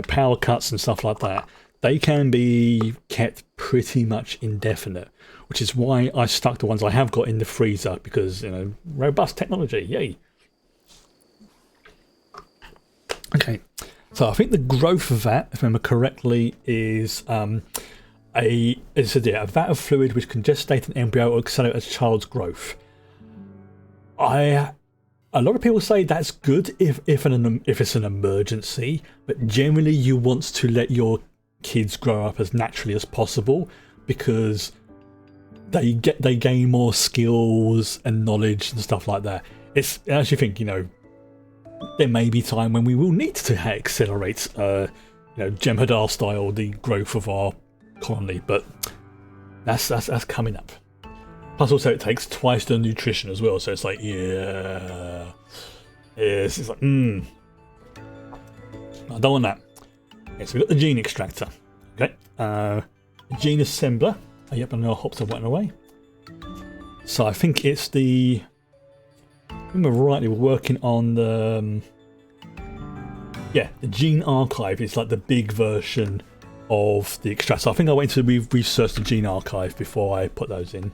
power cuts and stuff like that, they can be kept pretty much indefinite, which is why I stuck to ones I have got in the freezer, because robust technology, yay. Okay, so I think the growth of that, if I remember correctly, is a vat of fluid which can gestate an embryo or accelerate a child's growth. A lot of people say that's good if it's an emergency, but generally you want to let your kids grow up as naturally as possible, because they gain more skills and knowledge and stuff like that. I actually think there may be time when we will need to accelerate Jem'Hadar style the growth of our colony, but that's coming up. Plus also it takes twice the nutrition as well, so it's like, yeah, it's like, I don't want that. Okay, so we've got the gene extractor. Okay, gene assembler. Oh, yep, and our hops are went away. So I think it's the, if I remember rightly, we're working on the, the gene archive. It's like the big version of the extractor. So I think I went to research the gene archive before I put those in,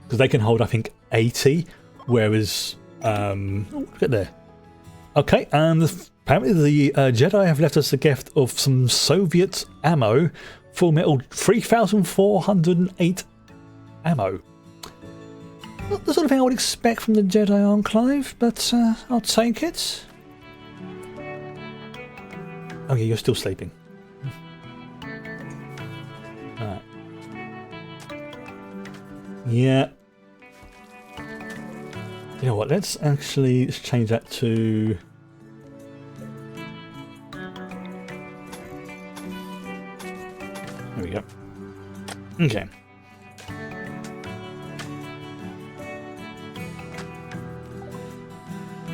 because they can hold, I think, 80, whereas look at there. Okay, apparently the Jedi have left us a gift of some Soviet ammo, full metal 3,408 ammo. Not the sort of thing I would expect from the Jedi Enclave, but I'll take it. Okay, you're still sleeping. Alright. Yeah. You know what, let's change that to... There we go. Okay.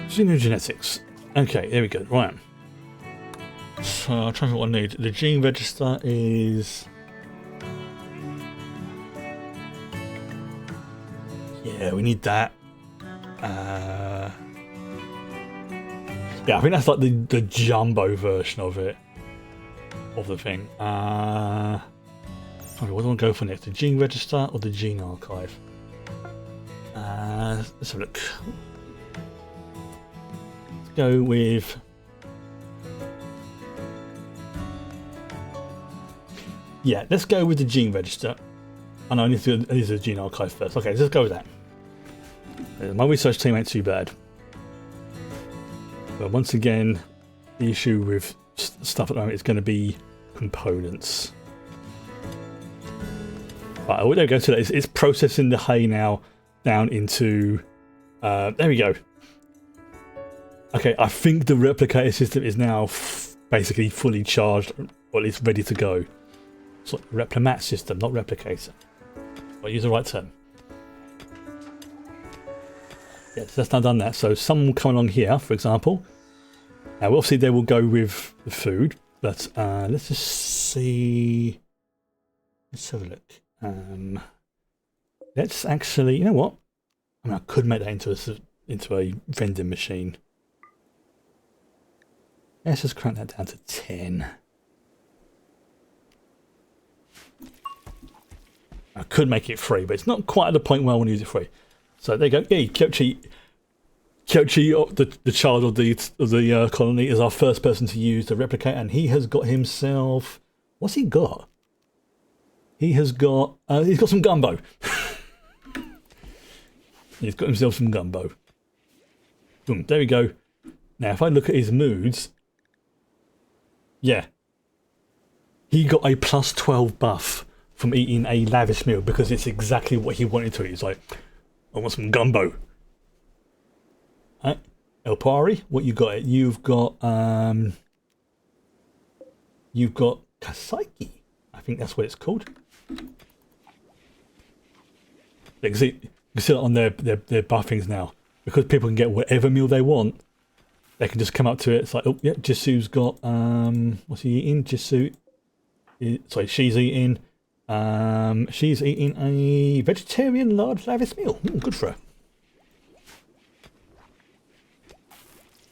Xenogenetics. Okay, there we go. Right. So I'm trying to think what I need. The gene register is... Yeah, we need that. Yeah, I think that's like the jumbo version of it, of the thing. Okay, what do I want to go for next? The gene register or the gene archive? Let's have a look. Let's go with... Yeah, let's go with the gene register. I know I need to do the gene archive first. Okay, let's go with that. My research team ain't too bad. But once again, the issue with stuff at the moment is going to be components. Right, there we go. So it's processing the hay now down into... there we go. Okay, I think the replicator system is now basically fully charged, or at least ready to go. It's like replimat system, not replicator. I'll use the right term. Yes, that's now done that. So some will come along here, for example. Now, obviously, they will go with the food, but let's just see. Let's have a look. Let's actually, you know what? I mean, I could make that into a vending machine. Let's just crank that down to 10. I could make it free, but it's not quite at the point where I want to use it free. So there you go. Hey, Kyochi, the child of the colony, is our first person to use the replicator, and he has got himself. What's he got? He's got some gumbo. He's got himself some gumbo. Boom, there we go. Now, if I look at his moods, yeah, he got a plus 12 buff from eating a lavish meal because it's exactly what he wanted to eat. He's like, I want some gumbo. Right. El Pari, what you got? You've got Kasaiki. I think that's what it's called. You can see it on their buffings now. Because people can get whatever meal they want, they can just come up to it. It's like, oh yeah, Jisu's got what's he eating? Jisu, she's eating a vegetarian large lavish meal. Good for her.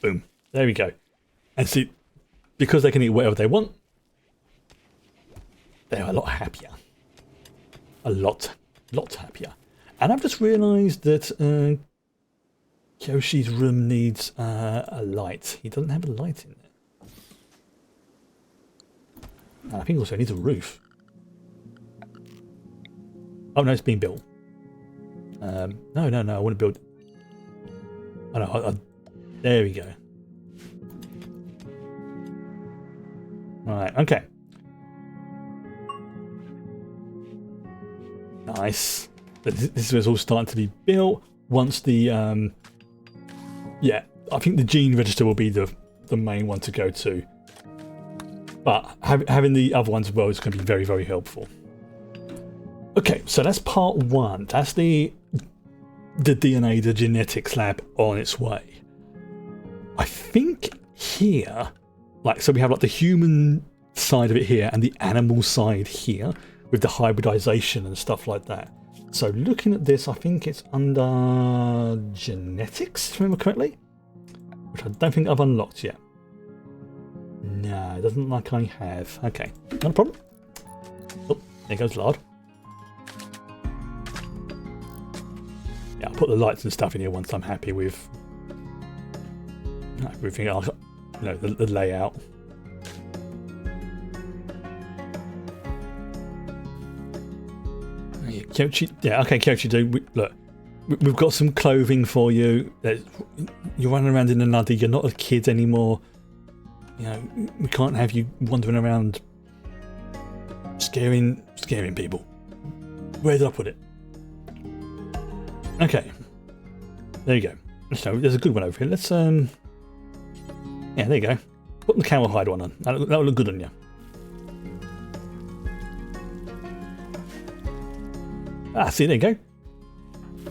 Boom. There we go. And see, because they can eat whatever they want, they're a lot happier. A lot happier. And I've just realised that Kyoshi's room needs a light. He doesn't have a light in there. And I think also it needs a roof. Oh no, it's being built. No, I want to build. Oh no, there we go. Right, okay. Nice. This is all starting to be built. Once the yeah, I think the gene register will be the main one to go to. But having the other ones as well is going to be very, very helpful. Okay, so that's part one. That's the DNA, the genetics lab on its way. I think here, like, so we have like the human side of it here and the animal side here with the hybridization and stuff like that. So looking at this, I think it's under genetics, if I remember correctly, which I don't think I've unlocked yet. No, it doesn't look like I have. Okay, not a problem. Oh, there goes lard. Yeah, I'll put the lights and stuff in here once I'm happy with everything else, you know, the layout. Kyochi, yeah, okay, Kyochi, look, we've got some clothing for you. You're running around in the nuddy. You're not a kid anymore. You know, we can't have you wandering around scaring people. Where did I put it? Okay, there you go. So there's a good one over here. Let's yeah, there you go. Put the camel hide one on. That'll look good on you. Ah, see, there you go.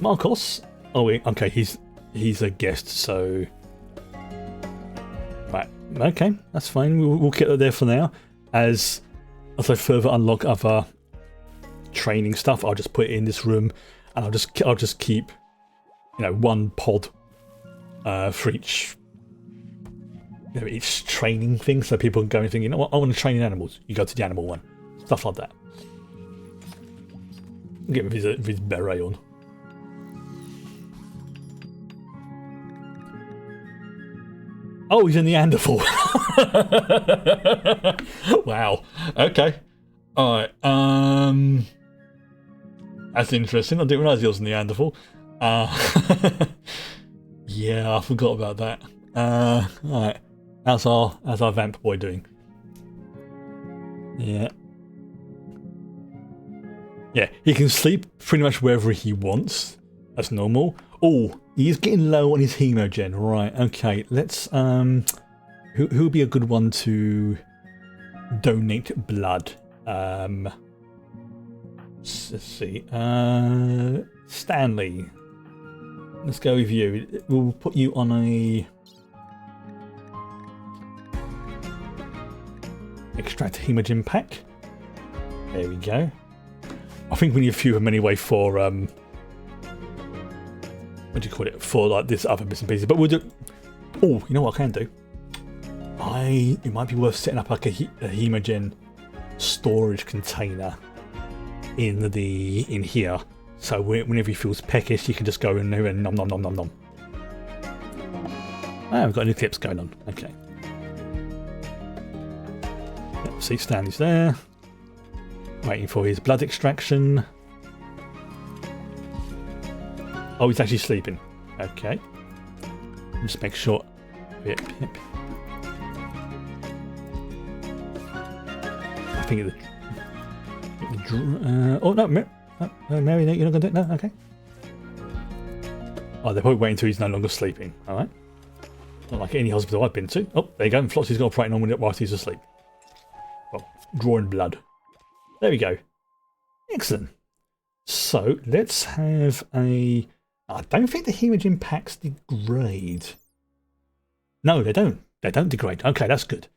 Marcos. Oh, wait, okay, he's a guest, so right. Okay, that's fine. We'll get it there for now. As I further unlock other training stuff, I'll just put it in this room, and I'll just keep, you know, one pod for each, you know, each training thing, so people can go and think, you know what, I want to train in animals. You go to the animal one, stuff like that. Get with his beret on. Oh, he's a Neanderthal. Wow. Okay. Alright. That's interesting. I didn't realise he was a Neanderthal. Yeah, I forgot about that. Alright. How's our vamp boy doing? Yeah. Yeah, he can sleep pretty much wherever he wants. That's normal. Oh, he's getting low on his hemogen. Right, okay. Let's who'll be a good one to donate blood? Let's see. Stanley. Let's go with you. We'll put you on a extract hemogen pack. There we go. I think we need a few of them anyway for what do you call it? For like this other bits and pieces. But we'll do. Oh, you know what I can do? It might be worth setting up like a hemogen storage container in here. So whenever he feels peckish, you can just go in there and nom nom nom nom nom. Ah, we've got an eclipse going on. Okay. Yep, see, Stanley's there. Waiting for his blood extraction. Oh, he's actually sleeping. Okay. Just make sure. Yep, yep. I think oh no, Mary, no, you're not gonna do it. No, okay. Oh, they're probably waiting until he's no longer sleeping. All right. Not like any hospital I've been to. Oh, there you go. And Flossy's got operating on whilst he's asleep. Well, drawing blood. There we go. Excellent. So let's have a. I don't think the hemorrhaging packs degrade. No, they don't. They don't degrade. Okay, that's good.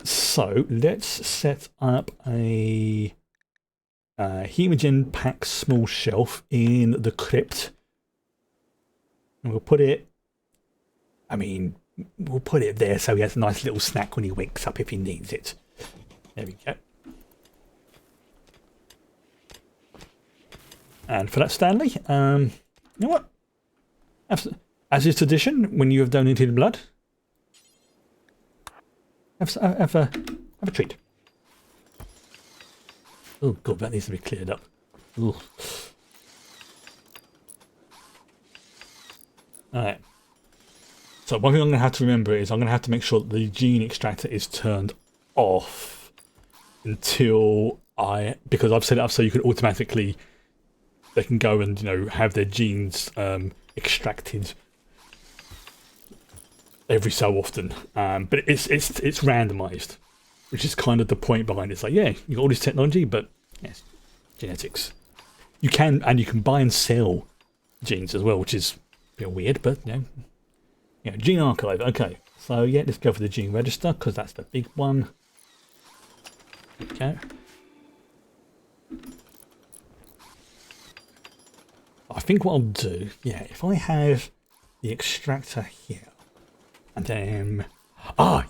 So let's set up a hemorrhagen pack small shelf in the crypt. And we'll put it. I mean, we'll put it there so he has a nice little snack when he wakes up if he needs it. There we go. And for that, Stanley, you know what? As is tradition, when you have donated blood, have a treat. Oh god, that needs to be cleared up. Ooh. Alright. So one thing I'm going to have to remember is I'm going to have to make sure that the gene extractor is turned off until because I've set it up so you can automatically, they can go and, you know, have their genes extracted every so often. But it's randomized, which is kind of the point behind it. It's like, yeah, you got all this technology, but yes, genetics. You can buy and sell genes as well, which is a bit weird, but you know. Yeah, gene archive. Okay, so yeah, let's go for the gene register because that's the big one. Okay. I think what I'll do, yeah, if I have the extractor here, and then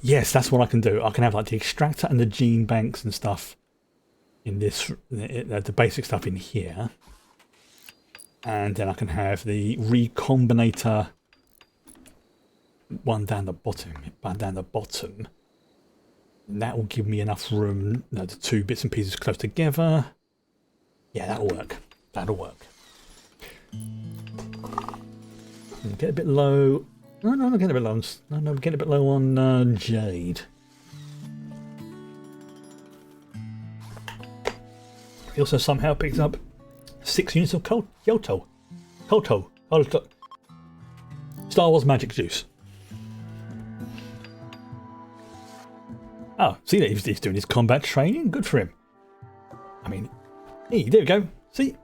yes, that's what I can do. I can have like the extractor and the gene banks and stuff in this, the basic stuff in here, and then I can have the recombinator. One down the bottom, and that will give me enough room. No, the two bits and pieces close together. Yeah, that'll work. Get a bit low. No, I'm getting a bit low. No, I'm getting a bit low on Jade. He also somehow picked up 6 units of Kyoto. Star Wars magic juice. Oh, see that he's doing his combat training. Good for him. I mean, hey, there we go. See,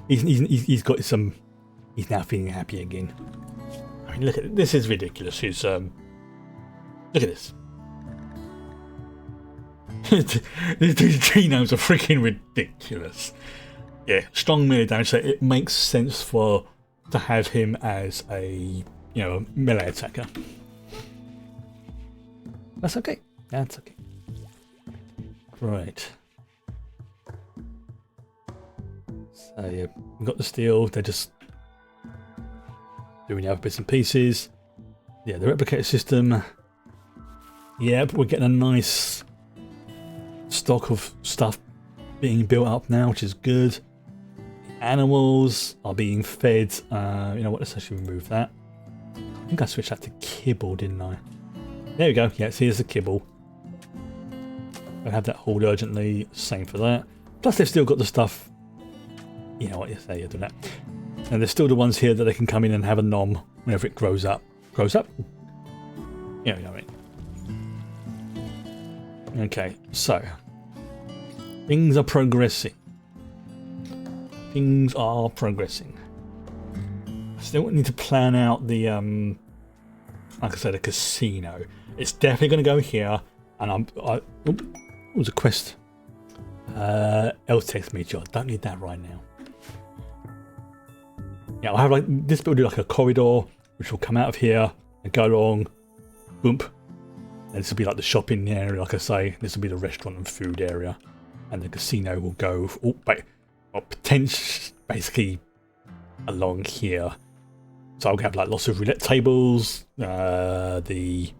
he's got some. He's now feeling happy again. I mean, look at this. Is ridiculous. He's look at this. These genomes are freaking ridiculous. Yeah, strong melee damage. So it makes sense to have him as a melee attacker. That's okay. That's okay. Right. So yeah, we've got the steel. They're just doing the other bits and pieces. Yeah, the replicator system. Yeah, but we're getting a nice stock of stuff being built up now, which is good. The animals are being fed. You know what? Let's actually remove that. I think I switched that to kibble, didn't I? There we go. Yeah, see, here's the kibble. I'll have that hauled urgently. Same for that. Plus, they've still got the stuff. You know what? Yes, they're doing that. And there's still the ones here that they can come in and have a nom whenever it grows up. Grows up? Yeah, you know what I mean. Okay, so things are progressing. Things are progressing. I still need to plan out the like I said, a casino. It's definitely going to go here, and it was a quest. L-Tex meteor. Don't need that right now. Yeah, I'll have like this will do like a corridor, which will come out of here and go along, boom. And this will be like the shopping area, like I say. This will be the restaurant and food area, and the casino will go. Potentially, basically, along here. So I'll have like lots of roulette tables, the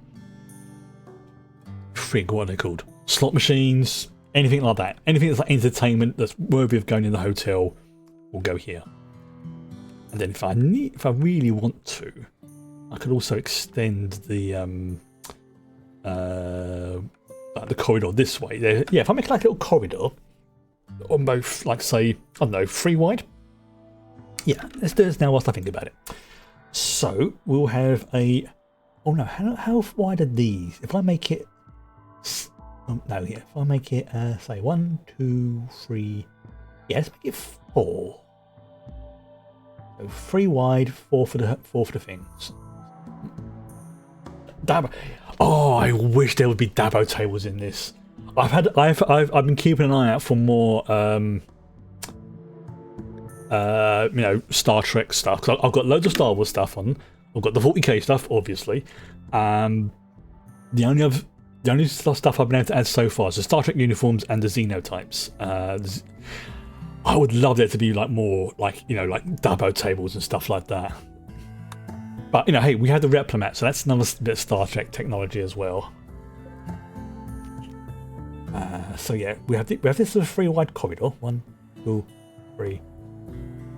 frig, what are they called? Slot machines, anything like that. Anything that's like entertainment that's worthy of going in the hotel will go here. And then if I really want to, I could also extend the corridor this way. There, yeah, if I make like a little corridor on both, like say, I don't know, 3 wide. Yeah, let's do this now whilst I think about it. So we'll have a. Oh no, how wide are these? If I make it. Oh, no, yeah. If I make it, say 1, 2, 3. Yeah, let's make it 4. So 3 wide, 4 for the things. Dabo. Oh, I wish there would be Dabo tables in this. I've been keeping an eye out for more you know, Star Trek stuff, because I've got loads of Star Wars stuff on. I've got the 40k stuff, obviously. The only stuff I've been able to add so far is the Star Trek uniforms and the xenotypes. I would love there to be like more, like, you know, like Dabo tables and stuff like that. But you know, hey, we have the Replimat, so that's another bit of Star Trek technology as well. So yeah, we have this sort of 3 wide corridor. 1, 2, 3,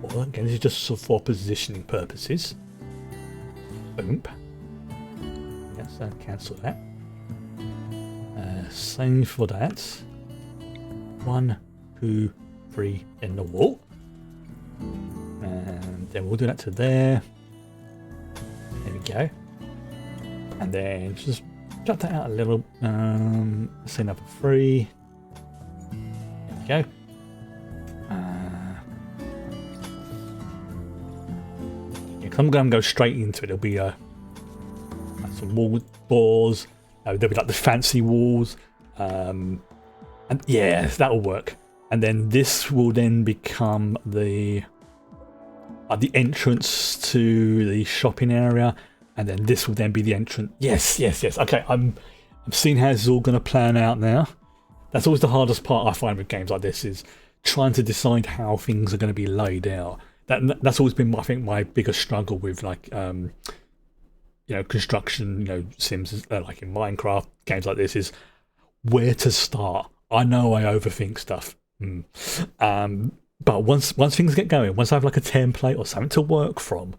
4. Again, this is just sort of for positioning purposes. Boom. Yes, cancel that. Same for that. 1, 2, 3 in the wall. And then we'll do that to there. There we go. And then just jut that out a little. Let's say another 3. There we go. Yeah, I'm going to go straight into it. There'll be some wall doors. There'll be like the fancy walls. And yeah, that'll work. And then this will then become the entrance to the shopping area, and then this will then be the entrance. Yes. Okay, I'm seeing how this is all going to plan out now. That's always the hardest part I find with games like this, is trying to decide how things are going to be laid out. That's always been, I think, my biggest struggle with like you know, construction, you know, sims, like in Minecraft, games like this, is where to start. I know I overthink stuff. But once things get going, once I have like a template or something to work from,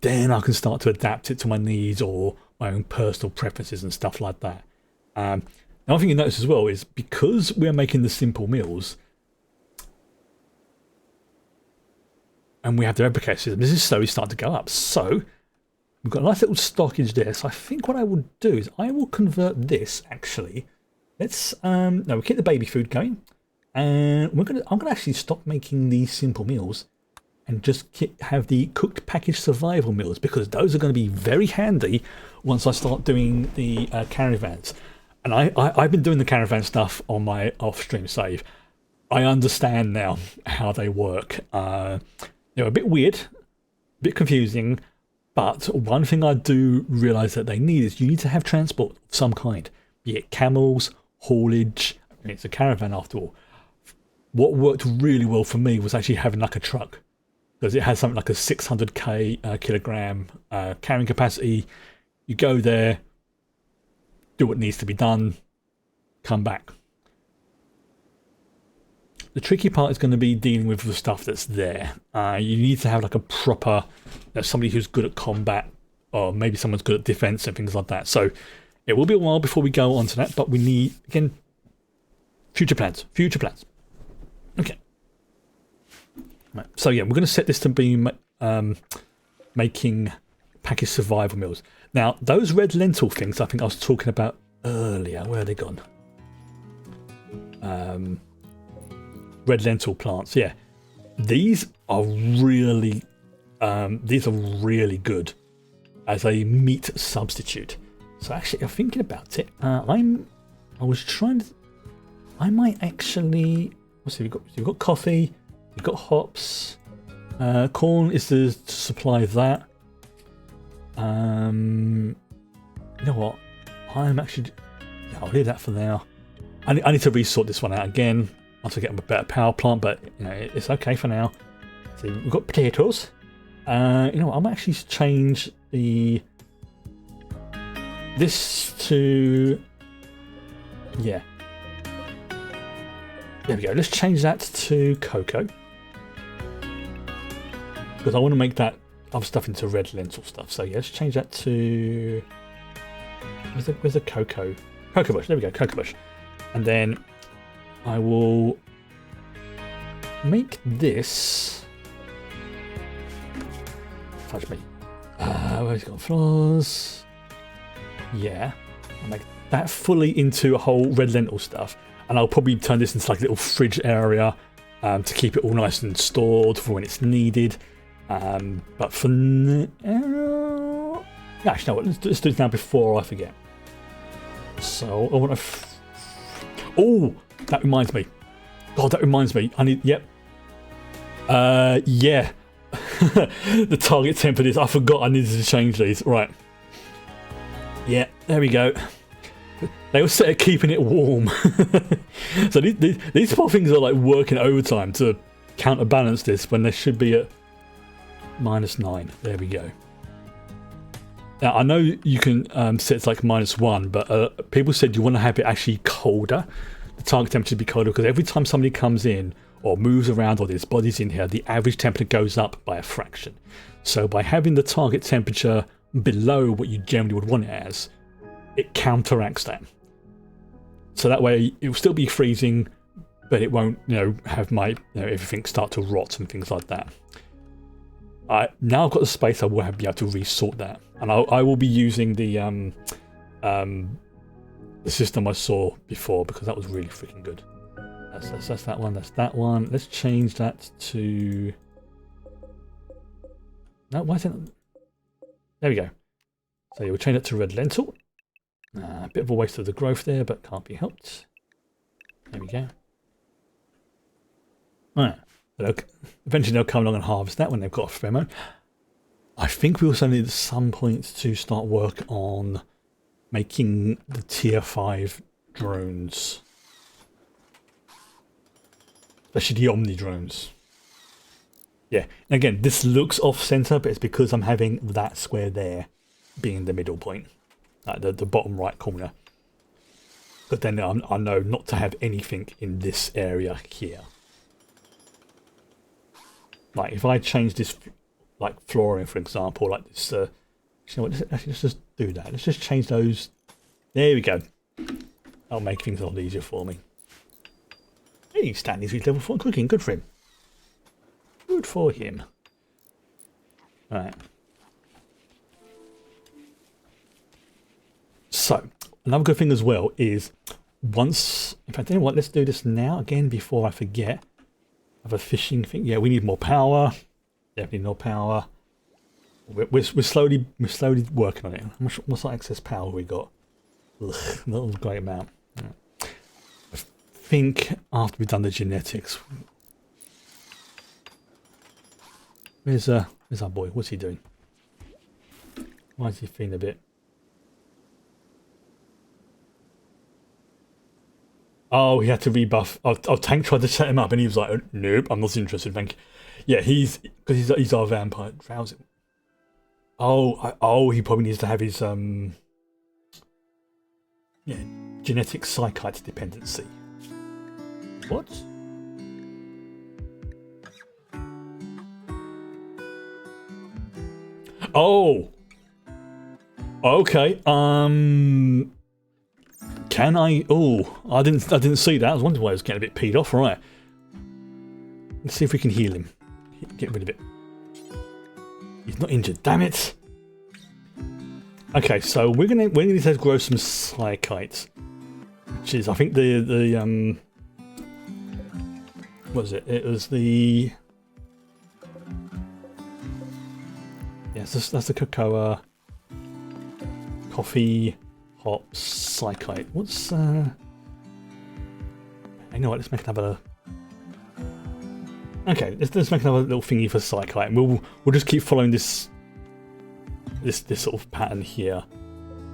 then I can start to adapt it to my needs or my own personal preferences and stuff like that. Another thing you notice as well is, because we're making the simple meals and we have the replicator system, this is slowly starting to go up. So we've got a nice little stockage there. So I think what I will do is I will convert this, actually. Let's no, we'll keep the baby food going. And I'm gonna actually stop making these simple meals and just have the cooked packaged survival meals, because those are going to be very handy once I start doing the caravans. And I've been doing the caravan stuff on my off-stream save. I understand now how they work. They're a bit weird, a bit confusing, but one thing I do realise that they need is you need to have transport of some kind, be it camels, haulage. I mean, it's a caravan after all. What worked really well for me was actually having like a truck, because it has something like a 600 kilogram carrying capacity. You go there, do what needs to be done, come back. The tricky part is going to be dealing with the stuff that's there. You need to have like a proper, you know, somebody who's good at combat, or maybe someone's good at defense and things like that. So it will be a while before we go on to that, but we need, again, future plans. Okay. Right. So yeah, we're going to set this to be making packaged survival meals. Now, those red lentil things I think I was talking about earlier, where are they gone? Red lentil plants, yeah. These are really good as a meat substitute. So actually, I'm thinking about it. I might actually. So you've got coffee, you've got hops, corn is to supply that. You know what? I'm actually. Yeah, I'll leave that for now. I need to resort this one out again once I get a better power plant, but you know, it's okay for now. So we've got potatoes. You know what? I'm actually change this to, yeah. There we go. Let's change that to cocoa. because I want to make that other stuff into red lentil stuff. So yeah, let's change that to where's the cocoa bush? There we go, cocoa bush. And then I will make this. Fudge me. Where's it got floors? Yeah, I'll make that fully into a whole red lentil stuff, and I'll probably turn this into like a little fridge area to keep it all nice and stored for when it's needed. But for now, yeah, actually, no, let's do it now before I forget. So I want to. Oh, that reminds me. God, that reminds me. I need. Yep. Yeah. The target temp of this. I forgot I needed to change these. Right. Yeah, there we go. They were set at keeping it warm. So these poor things are like working overtime to counterbalance this when they should be at -9. There we go. Now I know you can set it like -1, but people said you want to have it actually colder. The target temperature to be colder because every time somebody comes in or moves around or there's bodies in here, the average temperature goes up by a fraction. So by having the target temperature below what you generally would want it as, it counteracts that. So that way it will still be freezing, but it won't, have everything start to rot and things like that. Now I've got the space, I will be able to resort that, and I will be using the system I saw before because that was really freaking good. That's that one. That's that one. Let's change that to. No, why isn't it? There we go. So we'll change it to red lentil. A bit of a waste of the growth there, but can't be helped. There we go. Right. Eventually they'll come along and harvest that when they've got a pheromone. I think we also need at some point to start work on making the tier 5 drones. Especially the Omni drones. Yeah, and again, this looks off-center, but it's because I'm having that square there being the middle point, like the bottom right corner. But then I know not to have anything in this area here. Like if I change this, like flooring, for example, like this. You know what? Let's just do that. Let's just change those. There we go. That'll make things a lot easier for me. Hey, Stanley's reached level 4 cooking. Good for him. Good for him. Right. So, another good thing as well is once, in fact, you know what, let's do this now again before I forget. I have a fishing thing. Yeah, we need more power. Definitely more power. We're slowly working on it. What's that excess power we got? Ugh, not a great amount. Yeah. I think after we've done the genetics. Where's our boy? What's he doing? Why is he feeling a bit? Oh, he had to rebuff. Our tank tried to set him up, and he was like, "Nope, I'm not interested, thank you." Yeah, he's our vampire. Drowsy. Oh, he probably needs to have his genetic psychite dependency. What? Oh. Okay. Can I? Oh, I didn't see that. I was wondering why I was getting a bit peed off. Right. Let's see if we can heal him. Get rid of it. He's not injured. Damn it. Okay, so we're gonna need to grow some psychites, which is I think the what was it? It was the that's the cocoa, coffee, hops, psychite. What's I know what. Let's make another. Okay, let's make another little thingy for psychite, and we'll just keep following this sort of pattern here.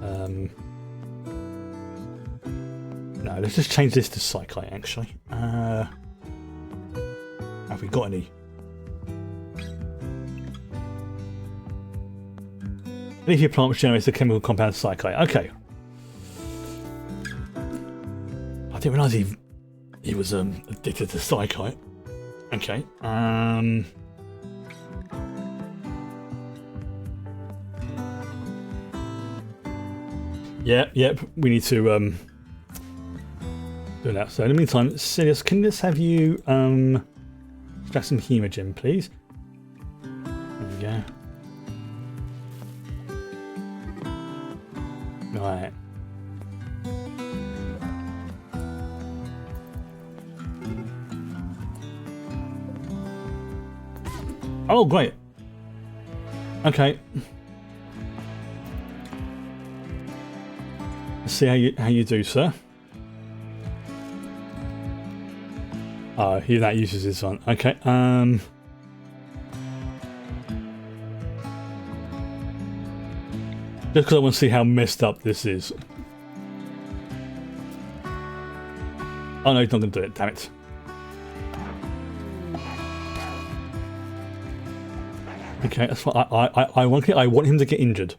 No, let's just change this to psychite actually. Have we got any? Any of your plant which generates the chemical compound psychite. Okay. I didn't realise he was addicted to psychite. Okay. Yep. We need to do that. So in the meantime, Sirius, can I just have you extract some hemogen, please? There we go. Right. Oh, great. Okay. Let's see how you do, sir. Oh, that uses this one. Okay. Just because I want to see how messed up this is. Oh no, he's not going to do it. Damn it. Okay, that's fine. I want him to get injured.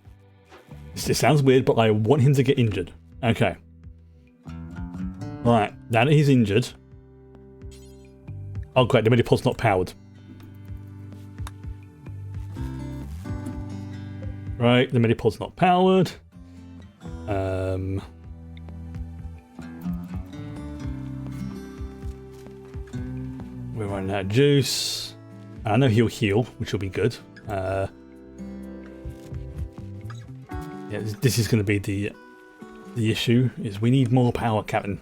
It sounds weird, but I want him to get injured. Okay. Right, now that he's injured. Oh great, the medipod's not powered. Right, the medipod's not powered. We're running out of juice. I know he'll heal, which will be good. Yeah, this is going to be the issue. Is we need more power, Captain.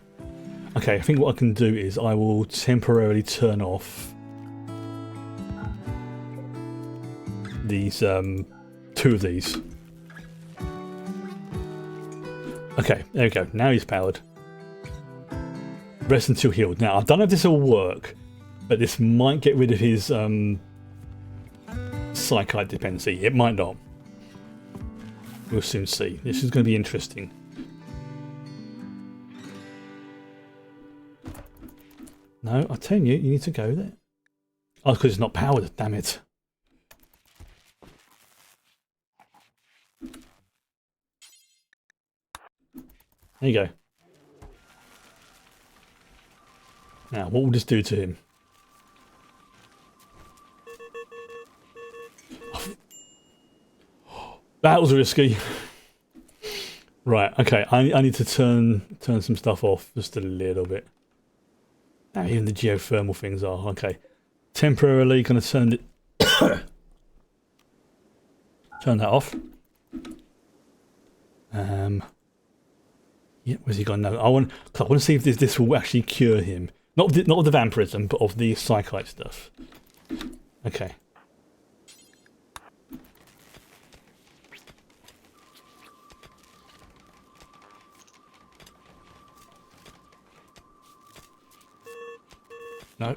Okay, I think what I can do is I will temporarily turn off these two of these. Okay, there we go. Now he's powered. Rest until healed. Now I don't know if this will work, but this might get rid of his psychite dependency. It might not. We'll soon see. This is going to be interesting. No, I'm telling you, you need to go there. Oh, because it's not powered. Damn it. There you go. Now, what will this do to him? That was risky. Right, okay, I need to turn some stuff off just a little bit. Now even the geothermal things are. Okay. Temporarily gonna turn it turn that off. Yeah, where's he gone? No, I want to see if this will actually cure him. Not of the vampirism, but of the psychite stuff. Okay. No.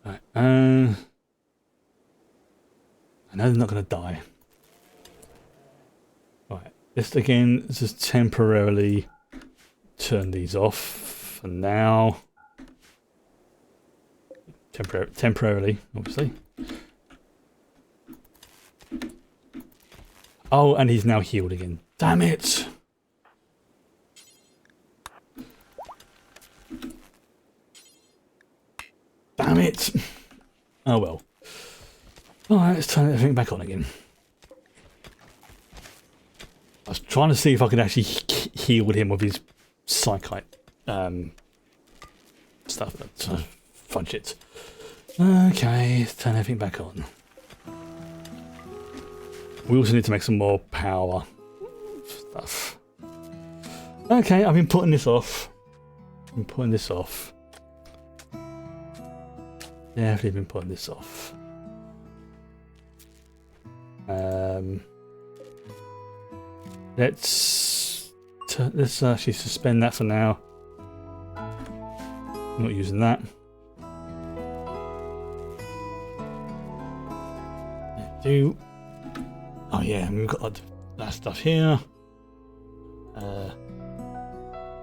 Right. I know they're not going to die. Right. Just again, just temporarily turn these off for now. Temporarily, obviously. Oh, and he's now healed again. Damn it! Damn it! Oh well. Alright, let's turn everything back on again. I was trying to see if I could actually heal him with his psychite stuff, but fudge it. Okay, let's turn everything back on. We also need to make some more power stuff. Okay, I've been putting this off. Definitely been putting this off. Let's actually suspend that for now. I'm not using that. Do. Oh yeah, we've got that stuff here.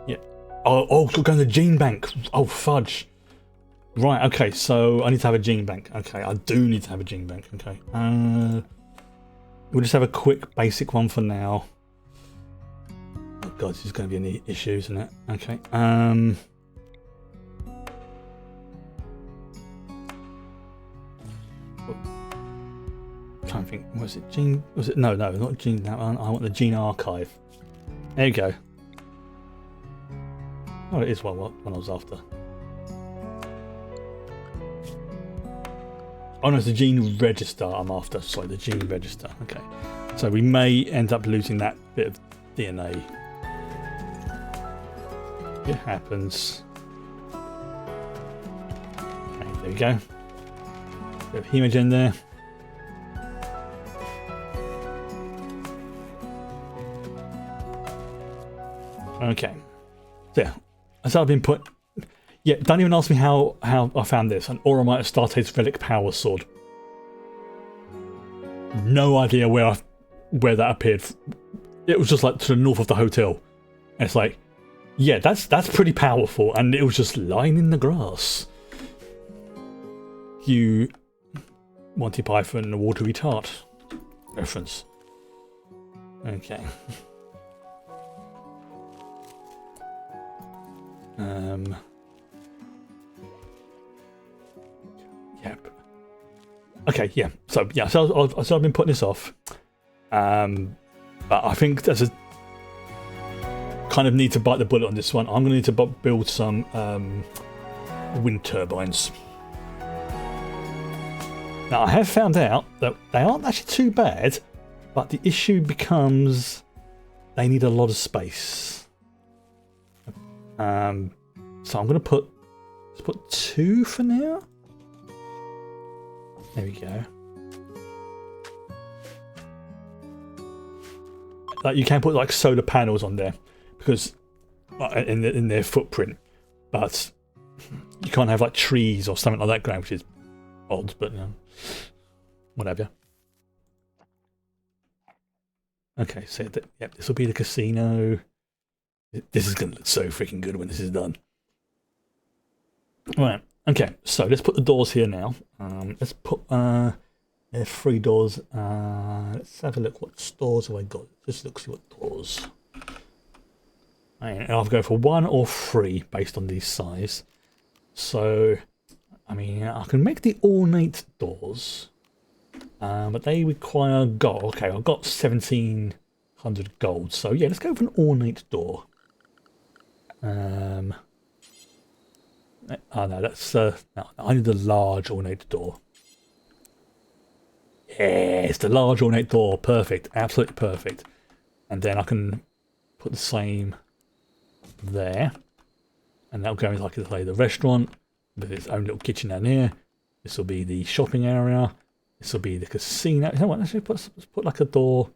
Yeah. Oh, we're going to the gene bank. Oh fudge. Right. Okay. So I need to have a gene bank. Okay, I do need to have a gene bank. Okay. We'll just have a quick basic one for now. Oh god, this is going to be an issue, isn't it? Okay. Try and think, was it Gene? Was it? No, not Gene. That one. I want the Gene Archive. There you go. Oh, it is one I was after. Oh no, it's the Gene Register I'm after. Sorry, the Gene Register. Okay. So we may end up losing that bit of DNA. It happens. Okay, there we go. Bit of hemogen there. Okay. So yeah. So I've been put. Yeah, don't even ask me how I found this. An Auramite Astartes Relic Power Sword. No idea where that appeared. It was just like to the north of the hotel. And it's like, yeah, that's pretty powerful, and it was just lying in the grass. You Monty Python and the Watery Tart reference. Okay. Yep. Okay, yeah. So I've been putting this off. But I think there's a kind of need to bite the bullet on this one. I'm going to need to build some wind turbines. Now I have found out that they aren't actually too bad, but the issue becomes they need a lot of space. So I'm going to let's put 2 for now. There we go. Like you can put like solar panels on there because in their footprint, but you can't have like trees or something like that ground, which is odd, but whatever. Okay, so yep, this will be the casino. This is going to look so freaking good when this is done. Right. Okay, so let's put the doors here now. Let's put there's 3 doors. Let's have a look. What doors have I got? Just look, see what doors. And I'll go for 1 or 3 based on the size. So, I mean, I can make the ornate doors, but they require gold. Okay, I've got 1700 gold. So yeah, let's go for an ornate door. Oh no, that's no, I need the large ornate door. Yes, the large ornate door, perfect, absolutely perfect. And then I can put the same there, and that'll go into, like I say, the restaurant with its own little kitchen down here. This will be the shopping area. This will be the casino. You know what? Let's put like a door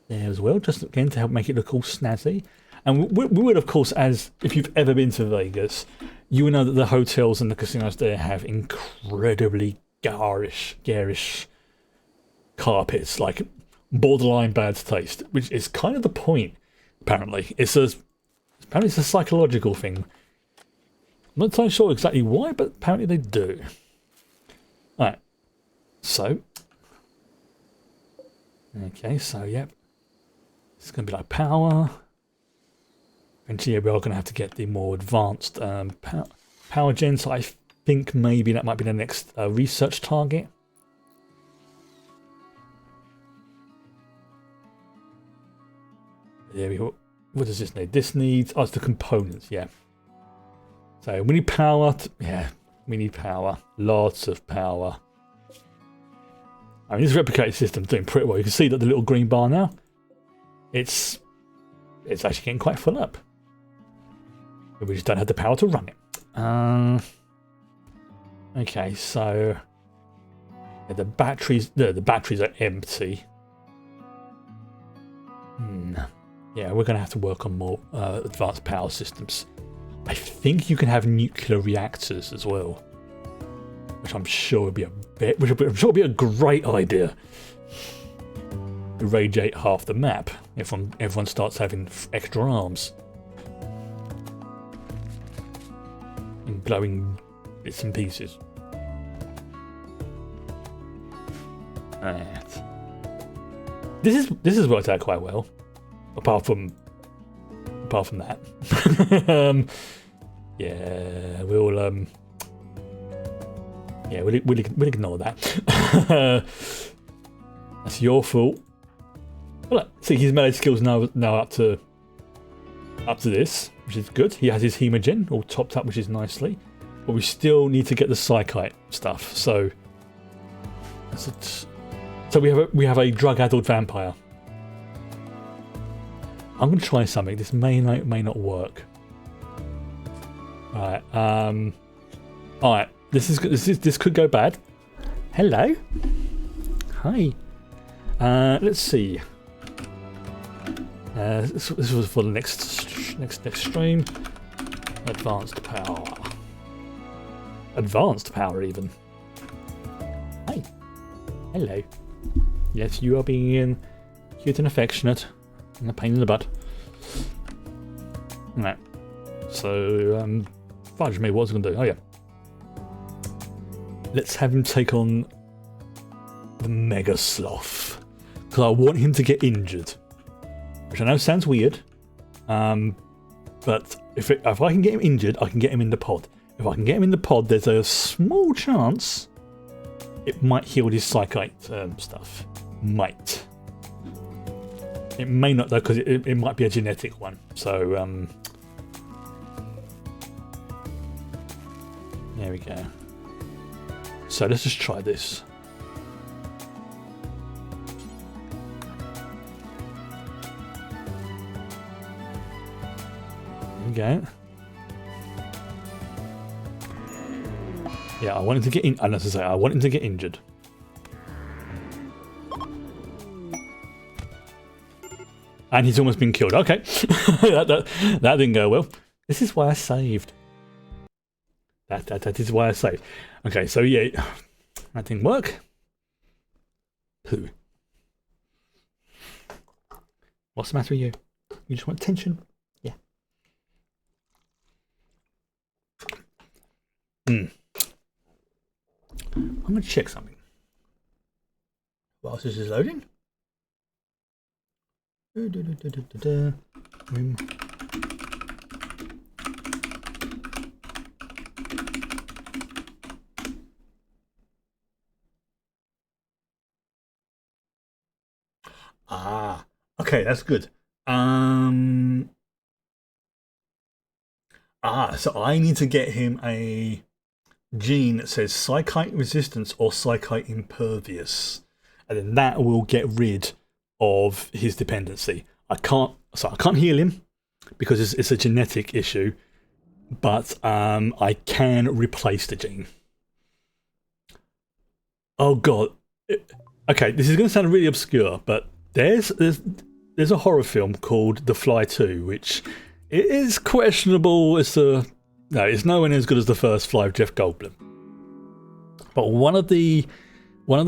there as well, just again to help make it look all snazzy. And we would, of course, as if you've ever been to Vegas, you will know that the hotels and the casinos there have incredibly garish carpets, like borderline bad taste, which is kind of the point. Apparently, it's a psychological thing. I'm not entirely sure exactly why, but apparently they do. All right, so okay, so yep, it's going to be like power. Eventually, we are going to have to get the more advanced power gen, so I think maybe that might be the next research target. There we go. What does this need? This needs... Oh, it's the components, yeah. So we need power. Yeah, we need power. Lots of power. I mean, this replicated system is doing pretty well. You can see that the little green bar now, it's actually getting quite full up. We just don't have the power to run it. Okay, so yeah, the batteries are empty. Yeah, we're going to have to work on more advanced power systems. I think you can have nuclear reactors as well, which I'm sure would be a great idea. Irradiate half the map if everyone starts having extra arms. And glowing bits and pieces. Right. This has worked out quite well, apart from that. Yeah, we'll Yeah, we'll ignore that. That's your fault. Well, look, see, his melee skills now up to this, which is good. He has his hemogen all topped up, which is nicely. But we still need to get the psychite stuff. So that's it. So we have a drug-addled vampire. I'm going to try something. This may not work. All right. This could go bad. Hello. Hi. Let's see. This was for the next stream. Advanced power even. Hi. Hello. Yes, you are being cute and affectionate and a pain in the butt. Right. So, fudge me, what was I going to do? Oh yeah. Let's have him take on the Mega Sloth. Because I want him to get injured. Which I know sounds weird. But if I can get him injured, I can get him in the pod. If I can get him in the pod, there's a small chance it might heal his psychite stuff. Might. It may not though, because it might be a genetic one. So, there we go. So let's just try this. There we go. Yeah, I want him to get in. As I say, I want him to get injured. And he's almost been killed. Okay, that didn't go well. This is why I saved. That is why I saved. Okay, so yeah, that didn't work. Pooh. What's the matter with you? You just want attention? Yeah. I'm going to check something. Whilst this is loading. Okay, that's good. So I need to get him a gene that says psychite resistance or psychite impervious, and then that will get rid of his dependency. I can't heal him because it's a genetic issue, but I can replace the gene. Oh god. Okay, this is going to sound really obscure, but there's a horror film called The Fly 2, which it is questionable as to... No, it's nowhere near as good as the first Fly of Jeff Goldblum. But one of the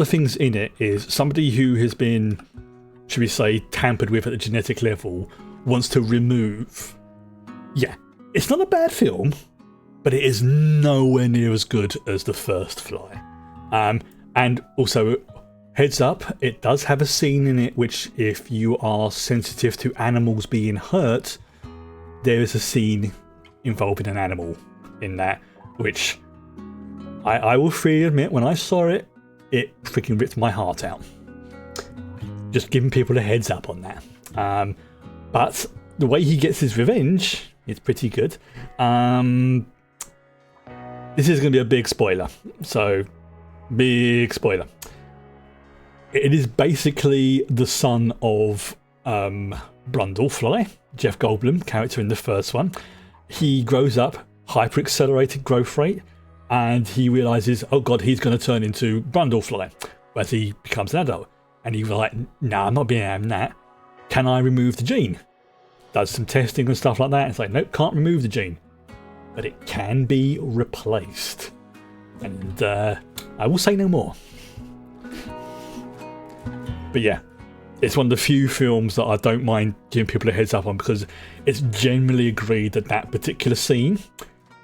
things in it is somebody who has been, should we say, tampered with at the genetic level wants to remove... Yeah, it's not a bad film, but it is nowhere near as good as the first Fly. And also... Heads up, it does have a scene in it which, if you are sensitive to animals being hurt, there is a scene involving an animal in that, which I will freely admit, when I saw it, it freaking ripped my heart out. Just giving people a heads up on that. But the way he gets his revenge is pretty good. This is going to be a big spoiler, so big spoiler. It is basically the son of Brundlefly, Jeff Goldblum, character in the first one. He grows up, hyper-accelerated growth rate, and he realises, oh god, he's going to turn into Brundlefly as he becomes an adult. And he was like, nah, I'm not being that. Can I remove the gene? Does some testing and stuff like that. It's like, nope, can't remove the gene. But it can be replaced. And I will say no more. But yeah, it's one of the few films that I don't mind giving people a heads up on, because it's generally agreed that that particular scene,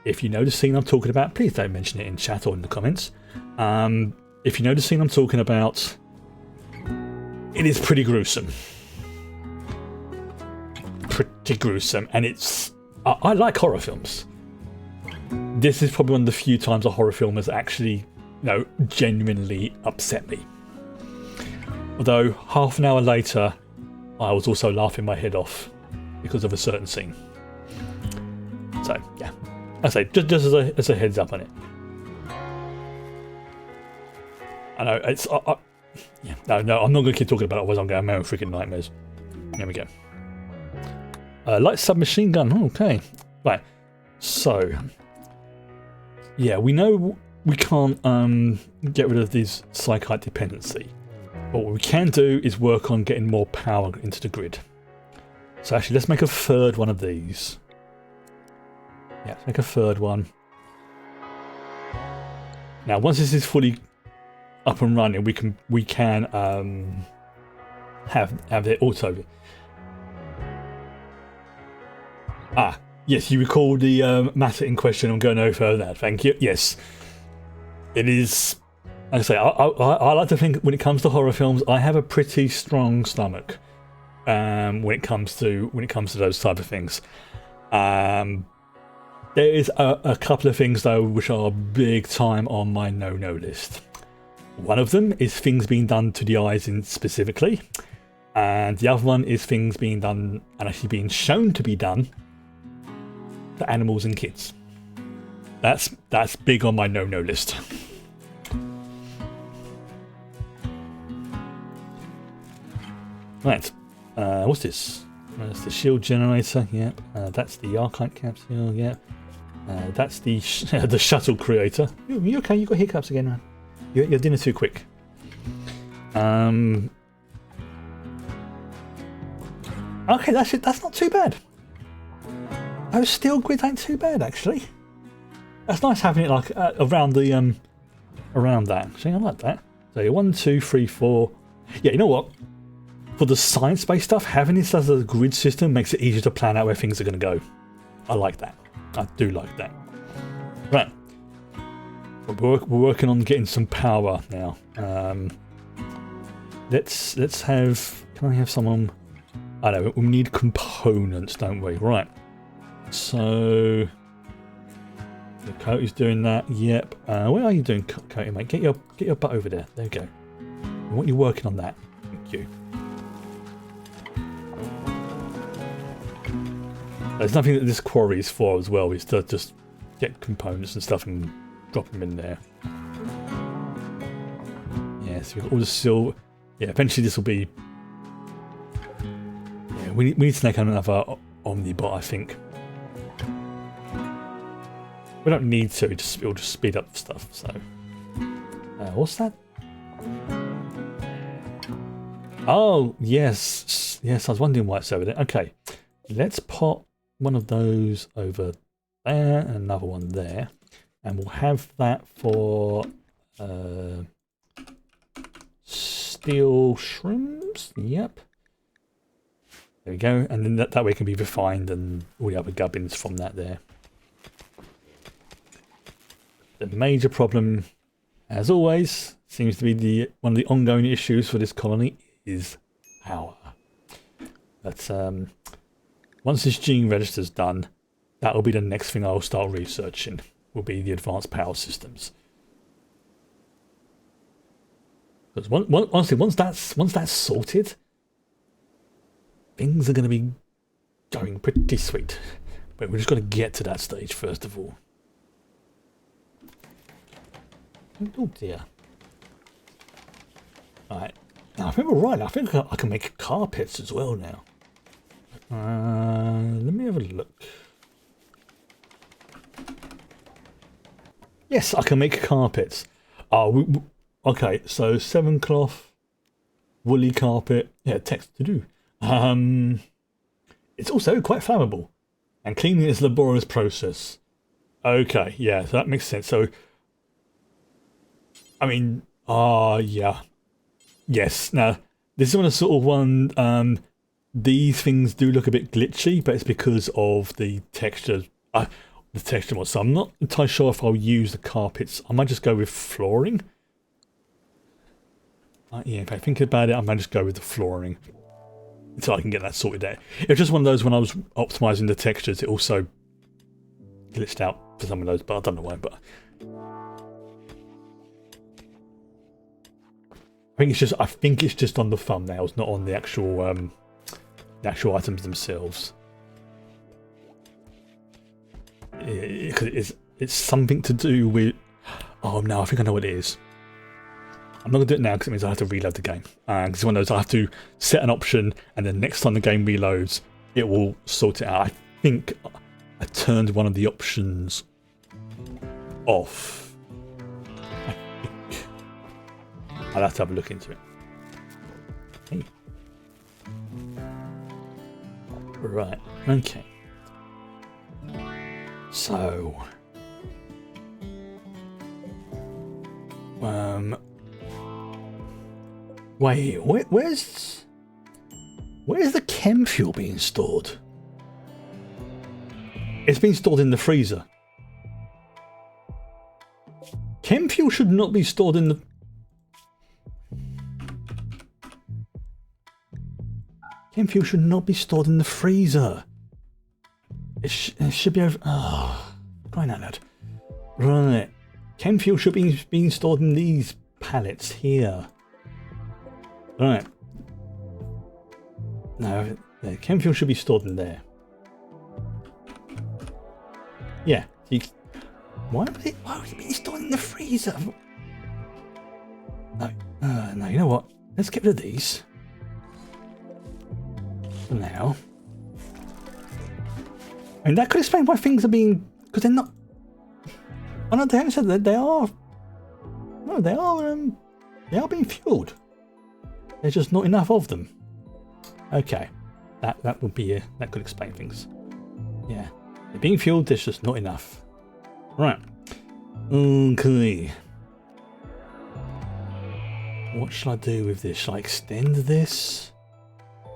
if you know the scene I'm talking about, please don't mention it in chat or in the comments. If you know the scene I'm talking about, it is pretty gruesome. Pretty gruesome. And it's... I like horror films. This is probably one of the few times a horror film has actually genuinely upset me. Although half an hour later, I was also laughing my head off because of a certain scene. So yeah, I say just as a heads up on it. I know it's yeah, no, I'm not going to keep talking about it, otherwise I'm going to have my own freaking nightmares. There we go. Light submachine gun. Okay, right. So yeah, we know we can't get rid of this psychite dependency. But what we can do is work on getting more power into the grid. So actually, let's make a third one of these. Yeah, let's make a third one. Now, once this is fully up and running, we can have it auto. Ah, yes, you recall the matter in question. I'm going no further than that. Thank you. Yes, it is. Like I say, I like to think when it comes to horror films, I have a pretty strong stomach. When it comes to those type of things, there is a couple of things though which are big time on my no list. One of them is things being done to the eyes specifically, and the other one is things being done and actually being shown to be done to animals and kids. That's big on my no list. Right, what's this? That's the shield generator, yeah. That's the archite capsule, yeah. That's the the shuttle creator. You okay? You got hiccups again, man. Your dinner too quick. Okay, that's it. That's not too bad. Those steel grids ain't too bad, actually. That's nice having it like around the around that. See, I like that. So you're 1, 2, 3, 4. Yeah, you know what? For the science-based stuff, having this as a grid system makes it easier to plan out where things are going to go. I like that. I do like that. Right. We're working on getting some power now. Let's have... Can I have someone... I don't know, we need components, don't we? Right. So... The Cody's doing that. Yep. Where are you doing, Cody, mate? Get your butt over there. There you go. I want you working on that. Thank you. There's nothing that this quarry is for as well. It's to just get components and stuff and drop them in there. Yeah, so we've got all the silver. Yeah, eventually this will be... Yeah, we need to make another Omnibot, I think. We don't need to, it'll just speed up stuff, so... what's that? Oh, yes. Yes, I was wondering why it's over there. Okay, let's pop one of those over there and another one there, and we'll have that for steel shrooms. Yep, there we go, and then that way it can be refined and all the other gubbins from that there. The major problem, as always, seems to be one of the ongoing issues for this colony is power. But once this gene register's done, that will be the next thing I'll start researching, will be the advanced power systems. Because honestly, once that's sorted, things are going to be going pretty sweet. But we're just got to get to that stage first of all. Oh dear. Alright. Now, if I remember right, I think I can make carpets as well now. Let me have a look. Yes, I can make carpets. Okay, so 7 cloth, woolly carpet. Yeah, text to do. It's also quite flammable, and cleaning is a laborious process. Okay, yeah, so that makes sense. So, I mean, yeah. Yes, now, this is one of the sort of one, these things do look a bit glitchy, but it's because of the texture, the texture mod. So I'm not entirely sure if I'll use the carpets. I might just go with flooring. Yeah, if I think about it, I might just go with the flooring until I can get that sorted out. It's just one of those, when I was optimizing the textures, it also glitched out for some of those, but I don't know why. But I think it's just on the thumbnails, not on the actual items themselves. It's something to do with. Oh no, I think I know what it is. I'm not gonna do it now because it means I have to reload the game. Because it's one of those I have to set an option, and then next time the game reloads, it will sort it out. I think I turned one of the options off. I think I'll have to have a look into it. Hey. Right. Okay. So. Wait, where's the chem fuel being stored? It's been stored in the freezer. Chem fuel should not be stored in the... Chem fuel should not be stored in the freezer. It should be over... Oh, crying out loud. Right. Chem fuel should be being stored in these pallets here. Right. No, the chem fuel should be stored in there. Yeah. Why would it be stored in the freezer? No. No, you know what? Let's get rid of these. For now. And that could explain why things are being... Because they're not... Oh no, they haven't said that they are... No, they are being fueled. There's just not enough of them. Okay. That would be... that could explain things. Yeah. They're being fueled, there's just not enough. Right. Okay. What shall I do with this? Shall I extend this?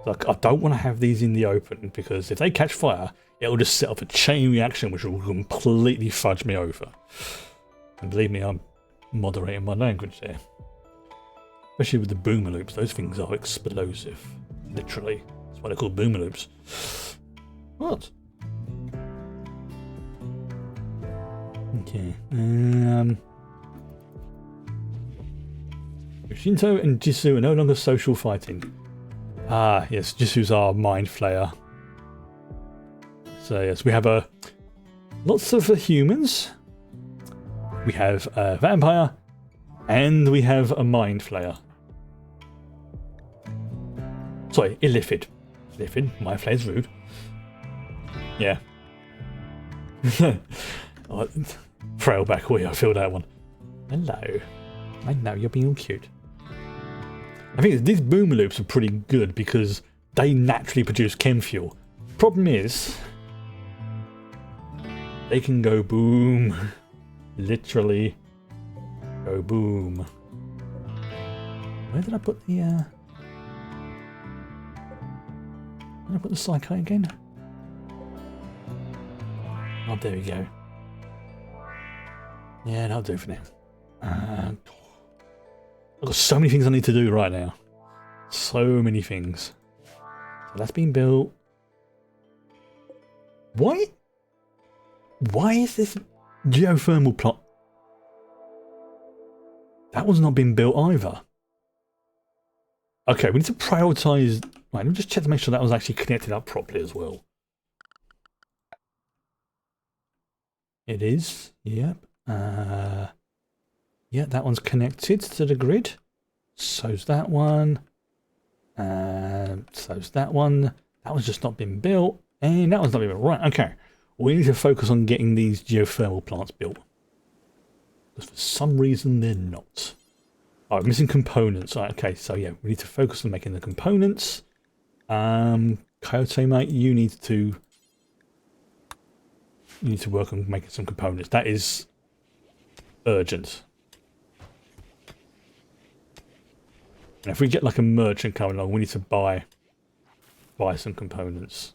Like, I don't want to have these in the open because if they catch fire, it'll just set off a chain reaction which will completely fudge me over. And believe me, I'm moderating my language there. Especially with the boomer loops, those things are explosive. Literally. That's why they're called boomer loops. What? Okay. Shinto and Jisoo are no longer social fighting. Ah, yes, Jisu's our mind flayer. So yes, we have lots of humans. We have a vampire, and we have a mind flayer. Sorry, illithid. Illithid, mind flayer's rude. Yeah. Oh, frail back away, I feel that one. Hello. I know you're being all cute. I think these boomer loops are pretty good because they naturally produce chem fuel. Problem is, they can go boom. Literally go boom. Where did I put the where did I put the psycho again? Oh, there we go. Yeah, that'll do for now. I've got so many things I need to do right now. So many things. So that's been built. Why is this geothermal plot? That one's not been built either. Okay, we need to prioritize. Right, let me just check to make sure that was actually connected up properly as well. It is. Yep. Yeah, that one's connected to the grid. So's that one. So's that one. That one's just not been built. And that one's not been built. Right, okay. We need to focus on getting these geothermal plants built. Because for some reason they're not. Oh, missing components. Right, okay, so yeah, we need to focus on making the components. Coyote, mate, you need to work on making some components. That is urgent. And if we get like a merchant coming along, we need to buy some components.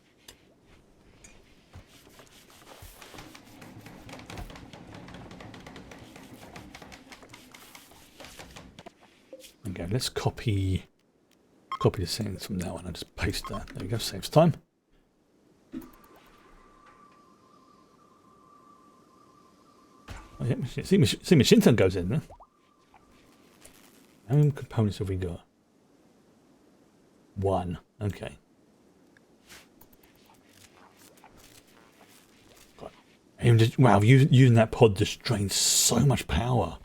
Okay, let's copy the settings from that one. I'll just paste that. There we go, saves time. Oh, yeah, see Shinton goes in there. How many components have we got? 1. Okay. Even just, wow, using that pod just drains so much power.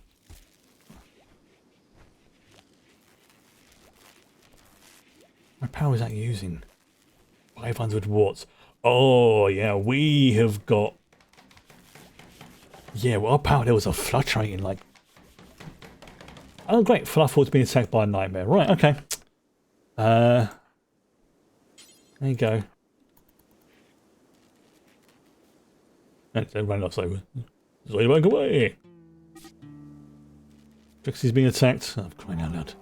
What power is that using? 500 watts. Oh, yeah, we have got... Yeah, well, our power levels are fluctuating like... Oh, great. Flufford's being attacked by a nightmare. Right, okay. There you go. And then run off over. Zoe, back away! Trixie's being attacked. Oh, I'm crying out loud.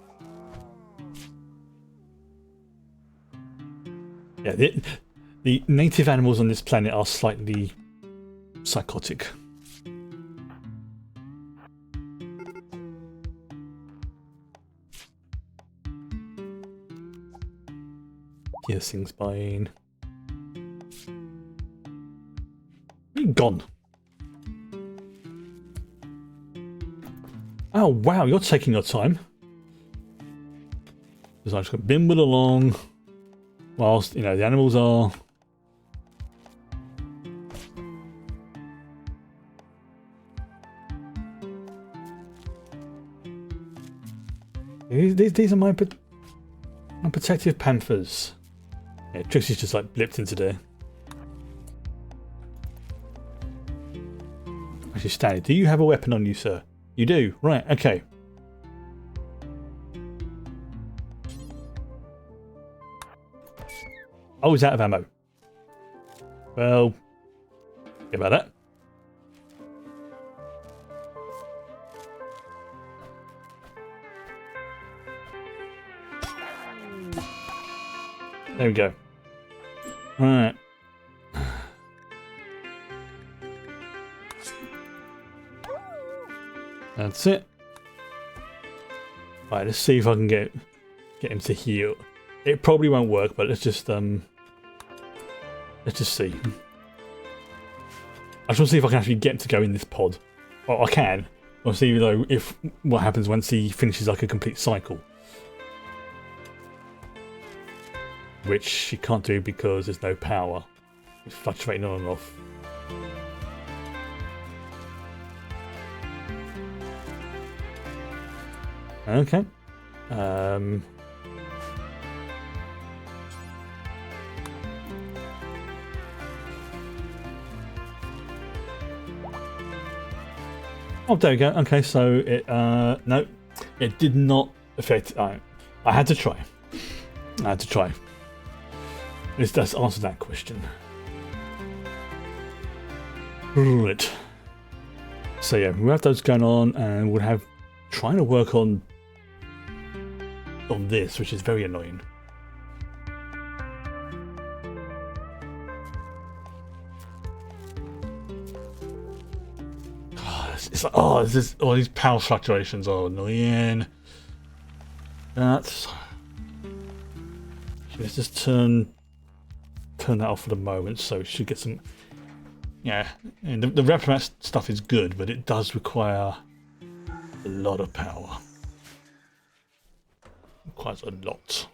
Yeah, the native animals on this planet are slightly psychotic. Yes, things buying. You're gone. Oh wow, you're taking your time. Because I just got bimbled along. Whilst, you know, the animals are... These are my protective panthers. Yeah, Trixie's just like blipped into there. Actually, Stanley, do you have a weapon on you, sir? You do? Right, okay. Oh, he's out of ammo. Well, get about that. There we go. Right. That's it. Right, let's see if I can get him to heal. It probably won't work, but let's just see. I just want to see if I can actually get him to go in this pod. Well, I can. I'll see though if what happens once he finishes like a complete cycle. Which he can't do because there's no power. It's fluctuating on and off. Okay. Oh, there we go. Okay, so it no, it did not affect. I had to try. I had to try. Let's answer that question. Right. So yeah, we have those going on, and we'll have trying to work on this, which is very annoying. It's like, oh, it's just, all these power fluctuations are annoying. Let's just turn that off for the moment, so we should get some. Yeah, and the replimat stuff is good, but it does require a lot of power. Quite a lot.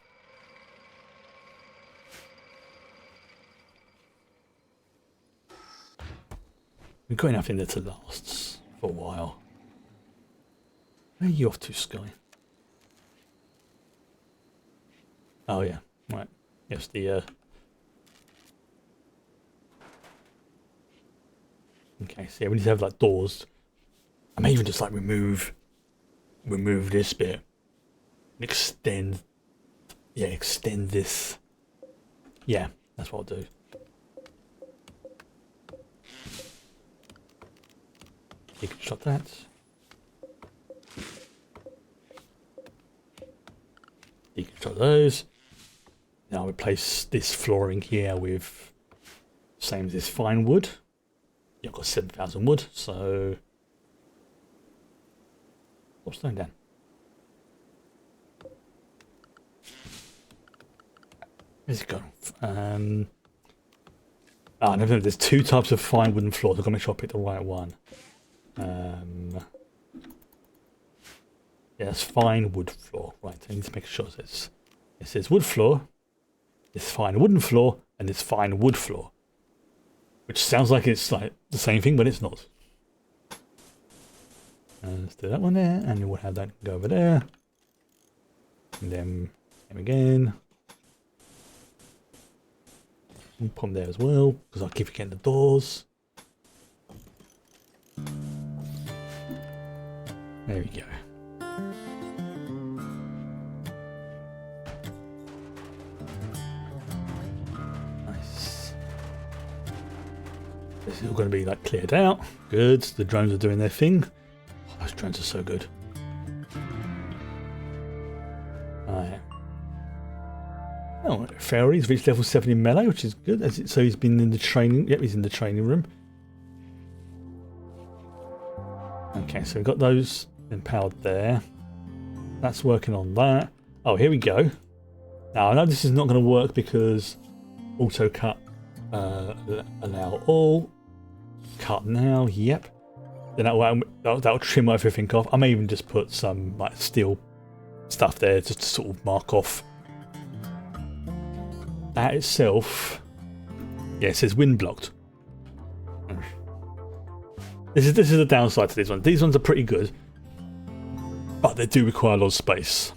We've got enough in there to last for a while. Where are you off to, Sky? Oh yeah, right. Yes, the okay, so yeah, we need to have like doors. I may even just like remove this bit. Extend this. Yeah, that's what I'll do. Deconstruct that. Deconstruct those. Now I'll replace this flooring here with same as this fine wood. Yeah, I've got 7,000 wood, so what's going down? Where's it gone? No, there's two types of fine wooden floors. I've got to make sure I pick the right one. Yes, fine wood floor. Right, I need to make sure it says wood floor, it's fine wooden floor, and it's fine wood floor. Which sounds like it's like the same thing, but it's not. Let's do that one there, and then we'll have that go over there. And then same again. We'll put them there as well, because I'll keep forgetting the doors. There we go. Nice. This is all going to be like cleared out. Good. The drones are doing their thing. Oh, those drones are so good. Alright. Oh, Fairy's reached level 7 in melee, which is good. So he's been in the training. Yep, he's in the training room. Okay, so we've got those empowered there. That's working on that. Oh, here we go. Now, I know this is not going to work because auto cut, allow all. Cut now, yep. Then that'll trim everything off. I may even just put some like steel stuff there just to sort of mark off. That itself, yeah, it says wind blocked. This is the downside to these ones. These ones are pretty good, but they do require a lot of space.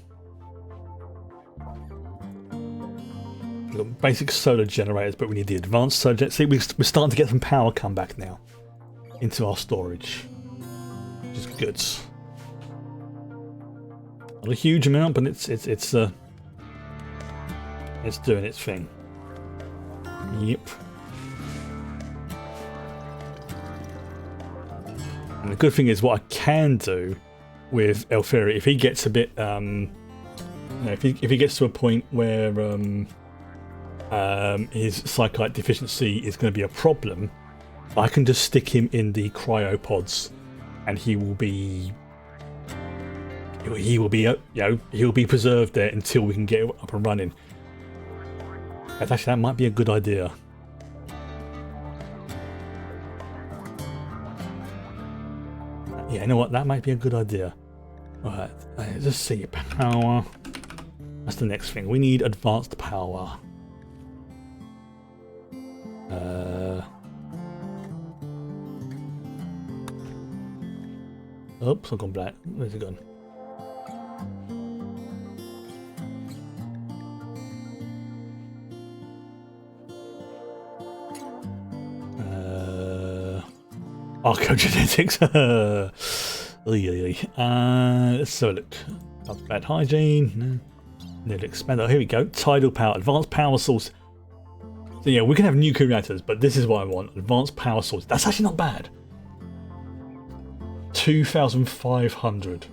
We've got basic solar generators, but we need the advanced solar generators. See, we're starting to get some power come back now into our storage, which is good. Not a huge amount, but it's doing its thing. Yep. And the good thing is, what I can do with Elferi, if he gets a bit, if he gets to a point where his psychite deficiency is going to be a problem, I can just stick him in the cryopods, and he will be he'll be preserved there until we can get it up and running. Actually, that might be a good idea. Yeah, you know what? That might be a good idea. Alright, let's see. Power. That's the next thing. We need advanced power. Oops, I've gone black. Where's it gone? Archaeogenetics. Let's have a look. That's bad hygiene. No. Expand. Oh, here we go. Tidal power. Advanced power source. So yeah, we can have nuclear reactors, but this is what I want. Advanced power source. That's actually not bad. 2,500.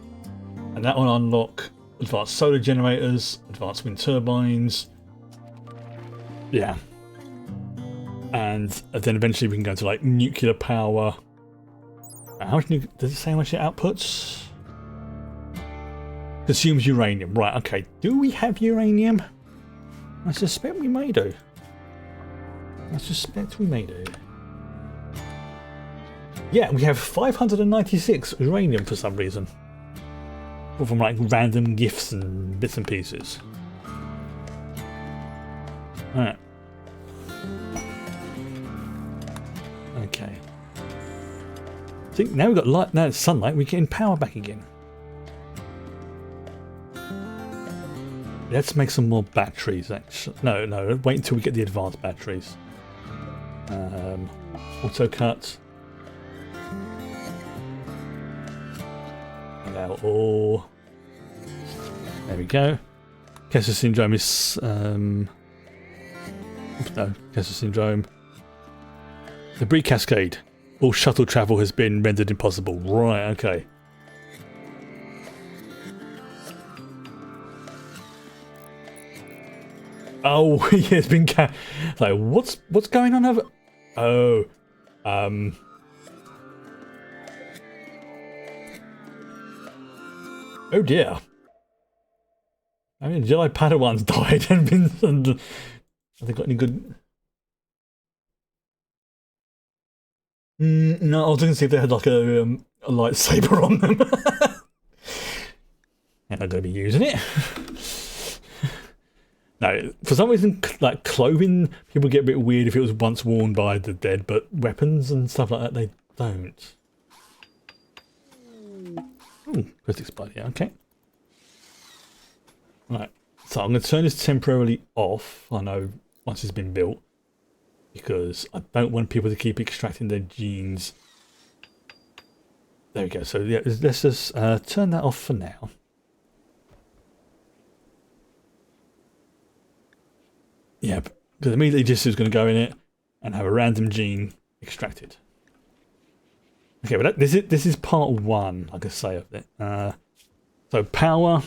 And that will unlock advanced solar generators, advanced wind turbines. Yeah. And then eventually we can go to like nuclear power. How much does it say how much it outputs? Consumes uranium. Right, okay. Do we have uranium? I suspect we may do. Yeah, we have 596 uranium for some reason. From like random gifts and bits and pieces. Alright. Okay. See, now we've got light, now it's sunlight, we're getting power back again. Let's make some more batteries, actually. No, wait until we get the advanced batteries. Auto cut. Allow all. There we go. Kessler syndrome is Kessler syndrome. Debris cascade. All shuttle travel has been rendered impossible. Right, okay. Oh, yeah, it's been like what's going on over? Oh, oh dear. I mean, Jedi Padawans died and been. Have they got any good? No, I was going to see if they had like a lightsaber on them. And I'm going to be using it. No, for some reason, like clothing, people get a bit weird if it was once worn by the dead, but weapons and stuff like that, they don't. Ooh, just exploded, yeah, okay. Right, so I'm going to turn this temporarily off, I know, once it's been built, because I don't want people to keep extracting their genes. There we go, so yeah, let's just turn that off for now. Yep, because immediately just is going to go in it and have a random gene extracted. Okay, but this is part one, like I say, of it. So power,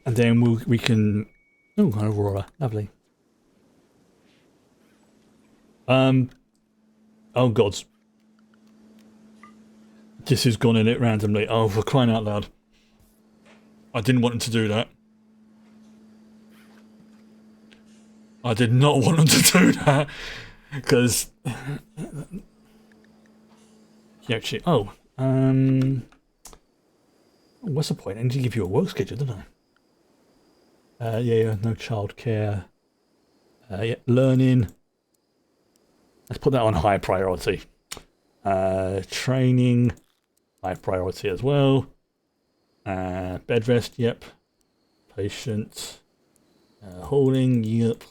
and then we can. Oh, an aurora, lovely. Oh gods, this has gone in it randomly. Oh, for crying out loud! I didn't want him to do that. I did not want them to do that, because yeah, actually, what's the point? I need to give you a work schedule, don't I? Yeah, no childcare. Yeah, learning. Let's put that on high priority. Training, high priority as well. Bed rest, yep. Patient. Hauling, yep.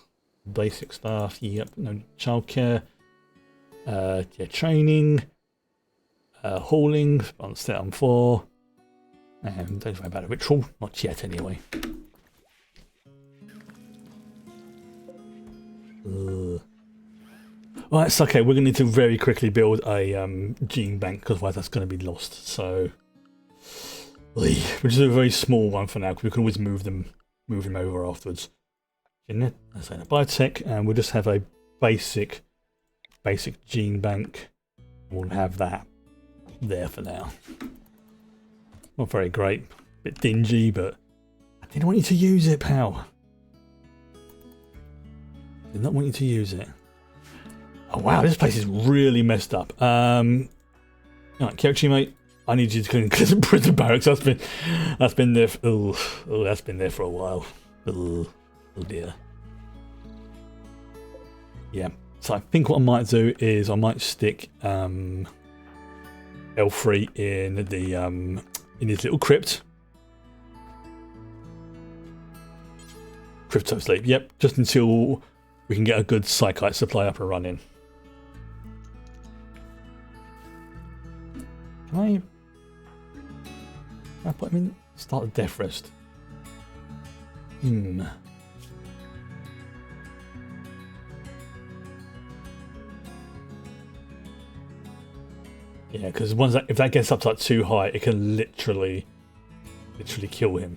Basic stuff, yep. No childcare. Yeah, training. Hauling, on set on 4. And don't worry about a ritual, not yet anyway. Right, it's okay, we're going to need to very quickly build a gene bank, because otherwise that's going to be lost. So, we'll just do a very small one for now, because we can always move them over afterwards. Let's say a biotech, and we'll just have a basic gene bank. We'll have that there for now. Not very great, bit dingy, but I didn't want you to use it, pal. Did not want you to use it. Oh wow, this place is really messed up. Right, Kyochi, mate, I need you to clean the prison barracks. That's been there. That's been there for a while. Oh dear. Yeah. So I think what I might do is I might stick L3 in the in his little crypt. Crypto sleep. Yep. Just until we can get a good psychite supply up and running. Can I put him in? Start the death rest. Yeah, because if that gets up to like too high, it can literally kill him.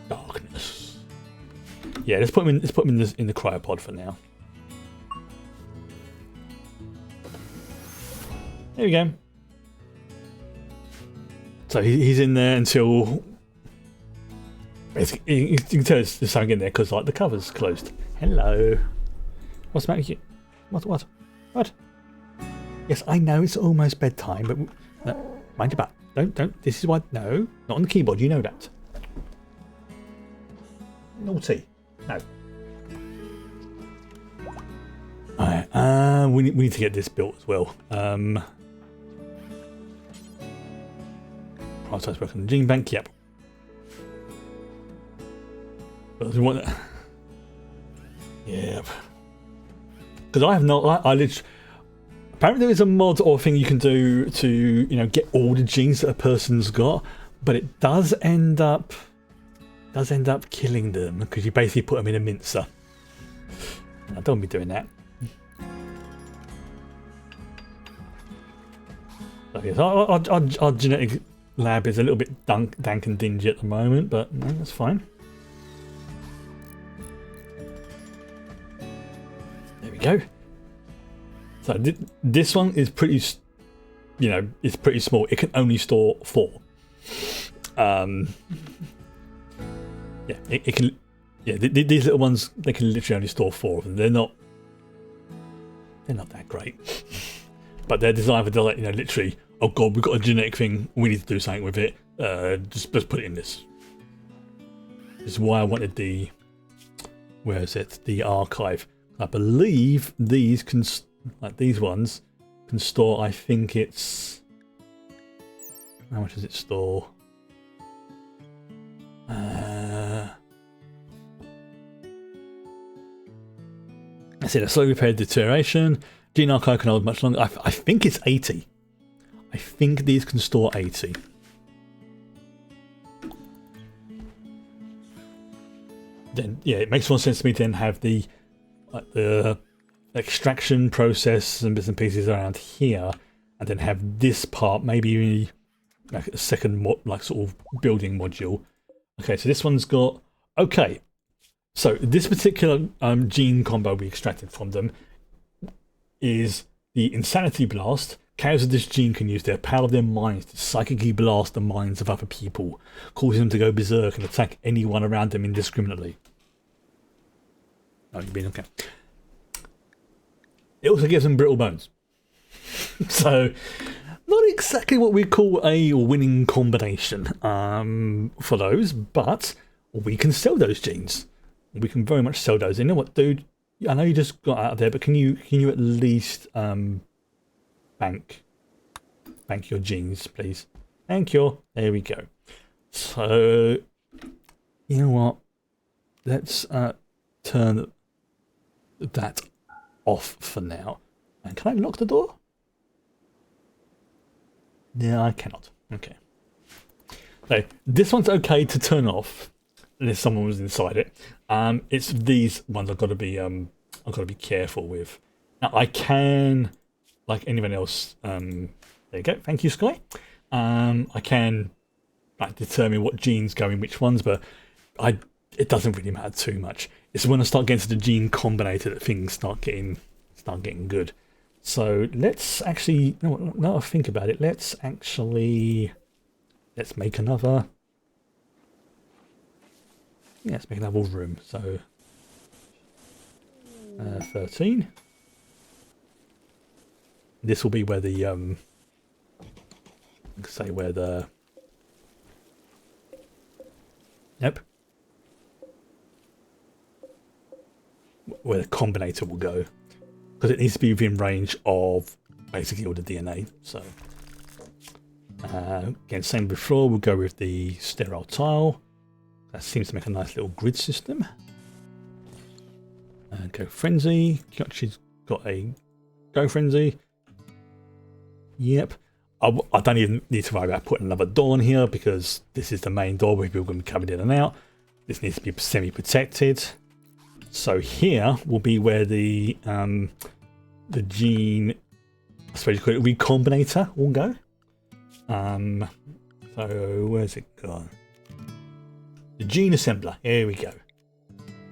Darkness. Yeah, let's put him in the cryopod for now. There we go. So he's in there until you can tell there's something in there because like the cover's closed. Hello. What's the matter with you? What? Yes, I know it's almost bedtime, but no, mind your butt. Don't. This is why. No, not on the keyboard. You know that. Naughty. No. Alright. We need to get this built as well. Prioritize work on the gene bank. Yep. But we want that. Yep. Because I have no. I literally. Apparently there is a mod or thing you can do to, get all the genes that a person's got, but it does end up killing them because you basically put them in a mincer. I don't want to be doing that. So yes, our genetic lab is a little bit dank and dingy at the moment, but no, that's fine. There we go. So this one is pretty, it's pretty small. It can only store 4. Yeah, it can. Yeah, these little ones, they can literally only store 4 of them. They're not that great, but they're designed for literally oh god, we've got a genetic thing, we need to do something with it. Just put it in this. This is why I wanted the, where is it? The archive. I believe these can, like these ones, can store, I think it's, how much does it store? I said a slow repair deterioration. Gene archive can hold much longer. I think it's 80. I think these can store 80. Then yeah, it makes more sense to me to then have the extraction process and bits and pieces around here, and then have this part maybe like a second like sort of building module. Okay, so this one's got, okay, so this particular gene combo we extracted from them is the Insanity Blast. Carriers of this gene can use their power of their minds to psychically blast the minds of other people, causing them to go berserk and attack anyone around them indiscriminately. Oh, you've been okay. It also gives them brittle bones. So, not exactly what we call a winning combination for those, but we can sell those genes. We can very much sell those. You know what, dude? I know you just got out of there, but can you at least bank your genes, please? Thank you. There we go. So, you know what? Let's turn that off for now. And can I lock the door? Yeah, I cannot. Okay. So this one's okay to turn off unless someone was inside it. It's these ones I've got to be careful with. Now I can, like anyone else. There you go. Thank you, Sky. I can like determine what genes go in which ones, but it doesn't really matter too much. It's when I start getting to the gene combinator that things start getting good. So let's actually, now I think about it, let's make another. Yeah, let's make another room. So 13. This will be where the where the combinator will go, because it needs to be within range of basically all the DNA. So again, same before, we'll go with the sterile tile. That seems to make a nice little grid system. Go frenzy. Kyochi's got a go frenzy. Yep. I don't even need to worry about putting another door in here, because this is the main door where people are going to be coming in and out. This needs to be semi-protected. So here will be where the gene, I suppose you call it, recombinator will go. So where's it gone? The gene assembler. Here we go.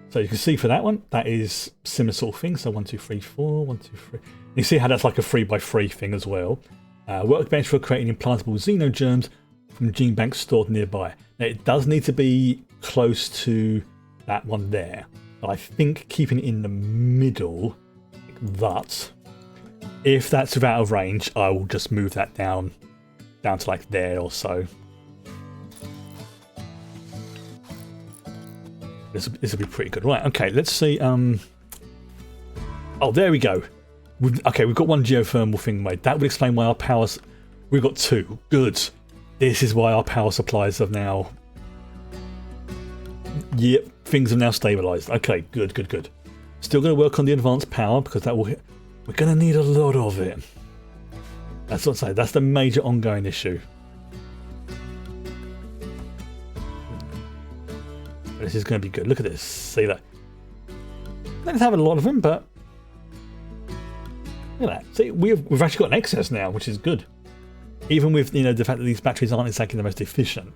So you can see for that one, that is similar sort of thing. So 1, 2, 3, 4, 1, 2, 3. You see how that's like a 3x3 thing as well. Workbench for creating implantable xenogerms from gene banks stored nearby. Now it does need to be close to that one there. I think keeping it in the middle, like that. If that's out of range, I will just move that down to like there or so. This will be pretty good. Right, okay, let's see. Oh, there we go. Okay, we've got one geothermal thing made. That would explain why our powers... We've got 2. Good. This is why our power supplies have now... Yep, things have now stabilised. Okay, good. Still going to work on the advanced power, because that will... We're going to need a lot of it. That's what I'm saying. That's the major ongoing issue. This is going to be good. Look at this. See that? Let's have a lot of them, but look at that. See, we've actually got an excess now, which is good. Even with the fact that these batteries aren't exactly the most efficient,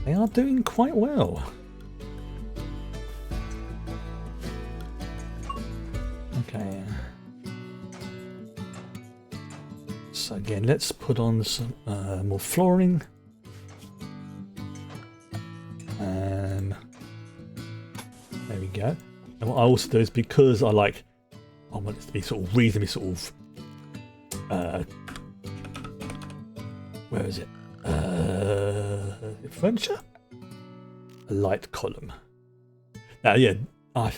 they are doing quite well. Okay. So again, let's put on some more flooring. There we go. And what I also do is, because I want it to be sort of reasonably sort of Where is it? Furniture? A light column. Now, yeah, no,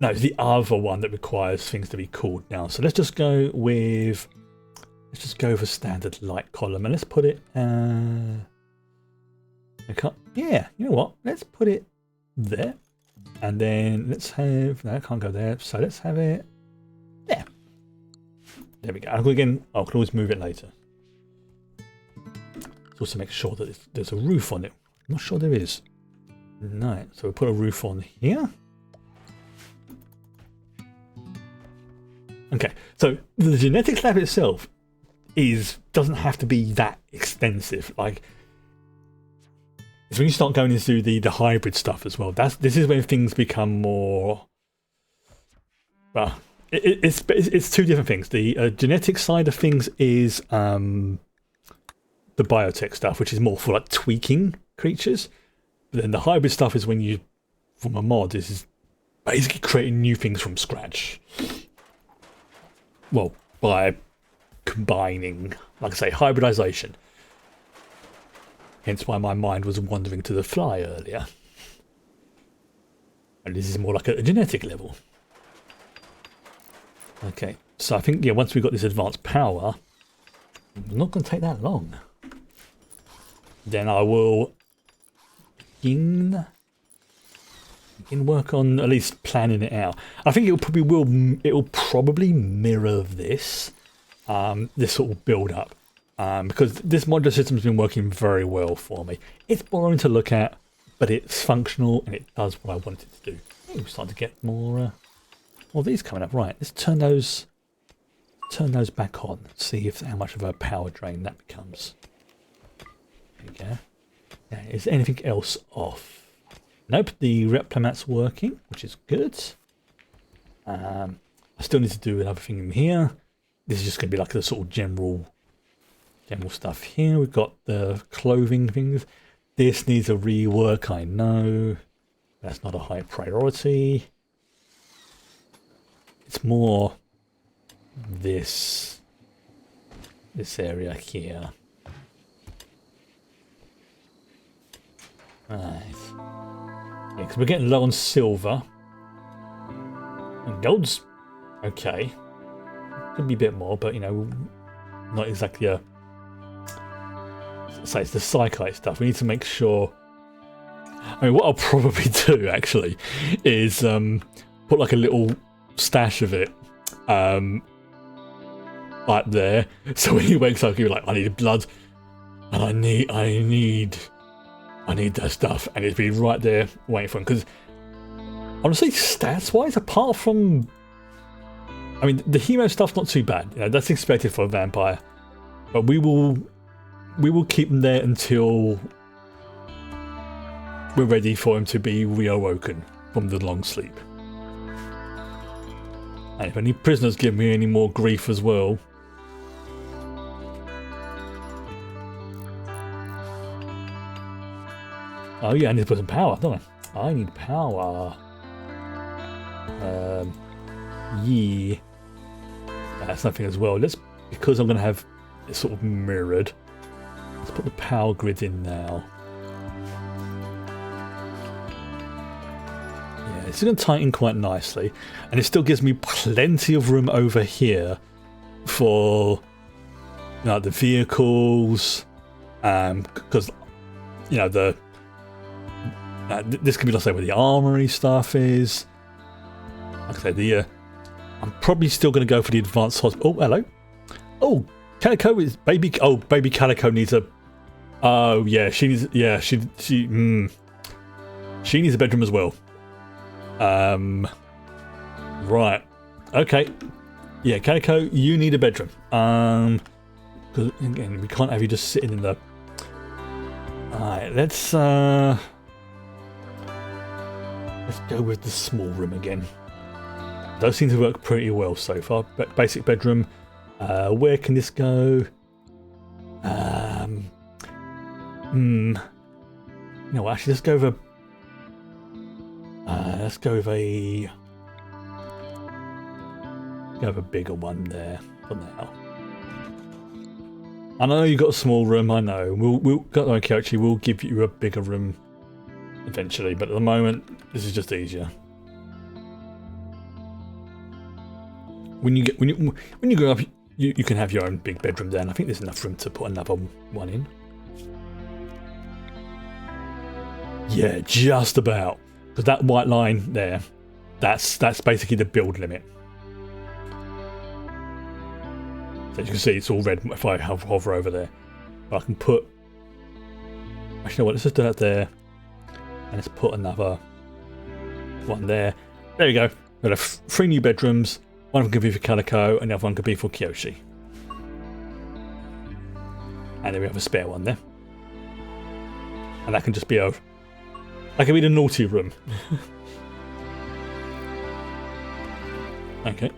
it's the other one that requires things to be cooled now. So let's just go with standard light column, and let's put it. Yeah, you know what? Let's put it there, and then let's have. No, I can't go there. So let's have it there. There we go. And again, I can always move it later. Let's also make sure that there's a roof on it. I'm not sure there is. No, so we'll put a roof on here. Okay, so the genetics lab itself doesn't have to be that extensive. Like, it's when you start going into the hybrid stuff as well. This is when things become more. Well, it's two different things. The genetic side of things is the biotech stuff, which is more for like tweaking creatures. But then the hybrid stuff is when you, from a mod, is basically creating new things from scratch. Well, by combining, like I say, hybridization. Hence why my mind was wandering to the fly earlier. And this is more like a genetic level. Okay, so I think, yeah, once we've got this advanced power, it's not going to take that long. Then I will begin work on at least planning it out. I think it will probably mirror this sort of build up, because this modular system has been working very well for me. It's boring to look at, but it's functional and it does what I want it to do. Oh, we're starting to get more of these coming up. Right, let's turn those back on. See how much of a power drain that becomes. There we go. Now, is anything else off? Nope, the Replimat's working, which is good. I still need to do another thing in here. This is just going to be like the sort of general stuff here. We've got the clothing things. This needs a rework, I know. That's not a high priority. It's more this area here. Right. Yeah, because we're getting low on silver. And gold's okay. Could be a bit more, but you know, not exactly a. Say it's the psychite stuff. We need to make sure. I mean, what I'll probably do actually is put like a little stash of it, like there. So when he wakes up, he'll be like, "I need blood, and I need that stuff," and it'd be right there waiting for him. Because honestly, stats-wise, apart from, I mean, the hero stuff's not too bad. You know, that's expected for a vampire, but we will keep him there until we're ready for him to be reawoken from the long sleep. And if any prisoners give me any more grief as well. Oh yeah, I need to put some power, don't I? I need power. Yeah. That's nothing as well. Because I'm going to have it sort of mirrored, let's put the power grid in now. Yeah, it's going to tighten quite nicely. And it still gives me plenty of room over here for, you know, the vehicles. Because, you know, this could be, let's say, where the armory stuff is. Like I said, I'm probably still going to go for the advanced hospital. Oh, hello. Oh, Calico is baby. Oh, baby Calico needs a. Oh yeah, she needs. Yeah, she needs a bedroom as well. Right. Okay. Yeah, Calico, you need a bedroom. Because again, we can't have you just sitting in the. Alright, let's go with the small room again. Those seem to work pretty well so far. But basic bedroom. Where can this go? You know what, actually, let's go with a bigger one there for now. I know you got a small room. I know. Actually, we'll give you a bigger room eventually, but at the moment, this is just easier. When you grow up, you can have your own big bedroom there. And I think there's enough room to put another one in. Yeah, just about. Because that white line there, that's basically the build limit. So you can see it's all red if I hover over there. But I can put... Actually, you know what? Let's just do that there. And let's put another one there. There you go. We've got 3 new bedrooms. One of them could be for Calico, and the other one could be for Kyoshi. And then we have a spare one there. And that can just be a... That can be the naughty room. Okay.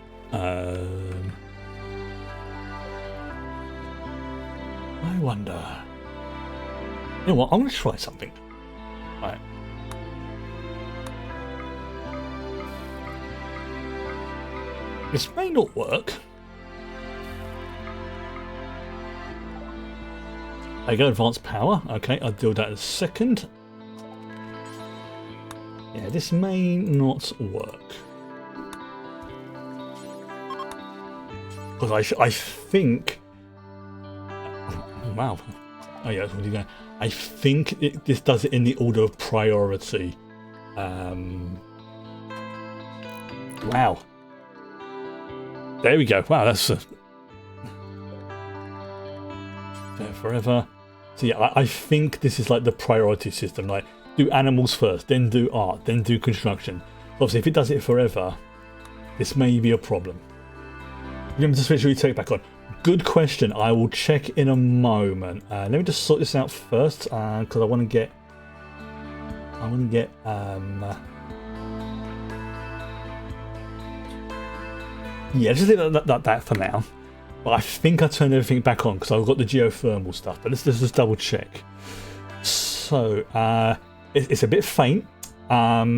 I wonder... You know what? I'm going to try something. Right. This may not work. There you go, advanced power. Okay, I'll do that in a second. Yeah, this may not work. Because I think... Oh, wow. Oh yeah, that's what you're going. I think this does it in the order of priority. Wow. There we go. Wow, that's... there forever. So yeah, I think this is like the priority system. Like, do animals first, then do art, then do construction. Obviously, if it does it forever, this may be a problem. Remember to switch take it back on. Good question. I will check in a moment. Let me just sort this out first, because I want to get... yeah, just leave that for now. But I think I turned everything back on because I've got the geothermal stuff. But let's just double check. So it's a bit faint, but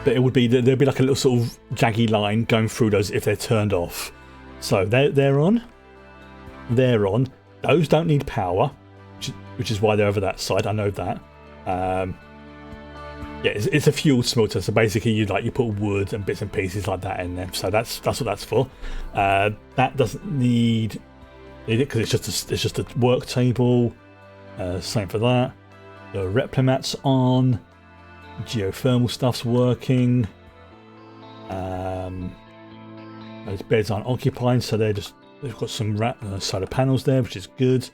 it would be there'd be like a little sort of jaggy line going through those if they're turned off. So they're on. They're on. Those don't need power, which is why they're over that side. I know that. Yeah, it's a fuel smelter, so basically you put wood and bits and pieces like that in there. So that's what that's for. That doesn't need it because it's just a work table. Same for that. The Replimats on. Geothermal stuff's working. Those beds aren't occupied, so they've got some solar panels there, which is good.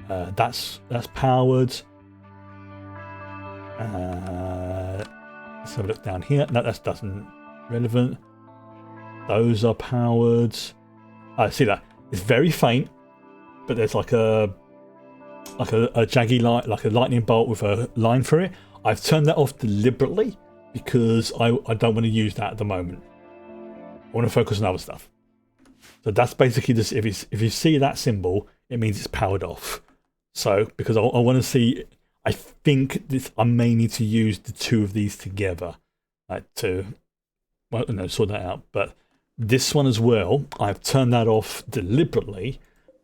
That's powered. Let's have a look down here. No, that doesn't relevant. Those are powered. I see that. It's very faint, but there's like a jaggy light, like a lightning bolt with a line through it. I've turned that off deliberately because I don't want to use that at the moment. I want to focus on other stuff. So that's basically this. If you see that symbol, it means it's powered off. So because I want to see. I think I may need to use the two of these together to sort that out. But this one as well, I've turned that off deliberately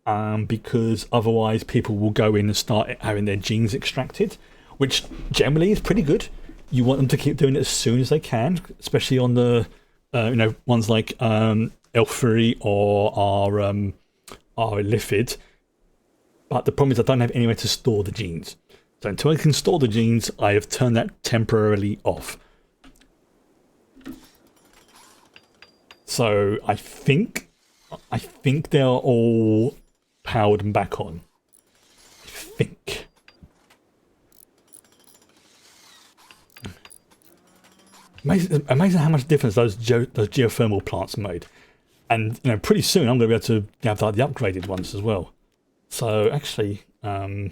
because otherwise people will go in and start having their genes extracted, which generally is pretty good. You want them to keep doing it as soon as they can, especially on the ones like L3 or our Lifid. But the problem is I don't have anywhere to store the genes. So until I can store the genes, I have turned that temporarily off. So I think they are all powered and back on. I think. Amazing how much difference those geothermal plants made. And pretty soon I'm going to be able to have the upgraded ones as well. So actually, here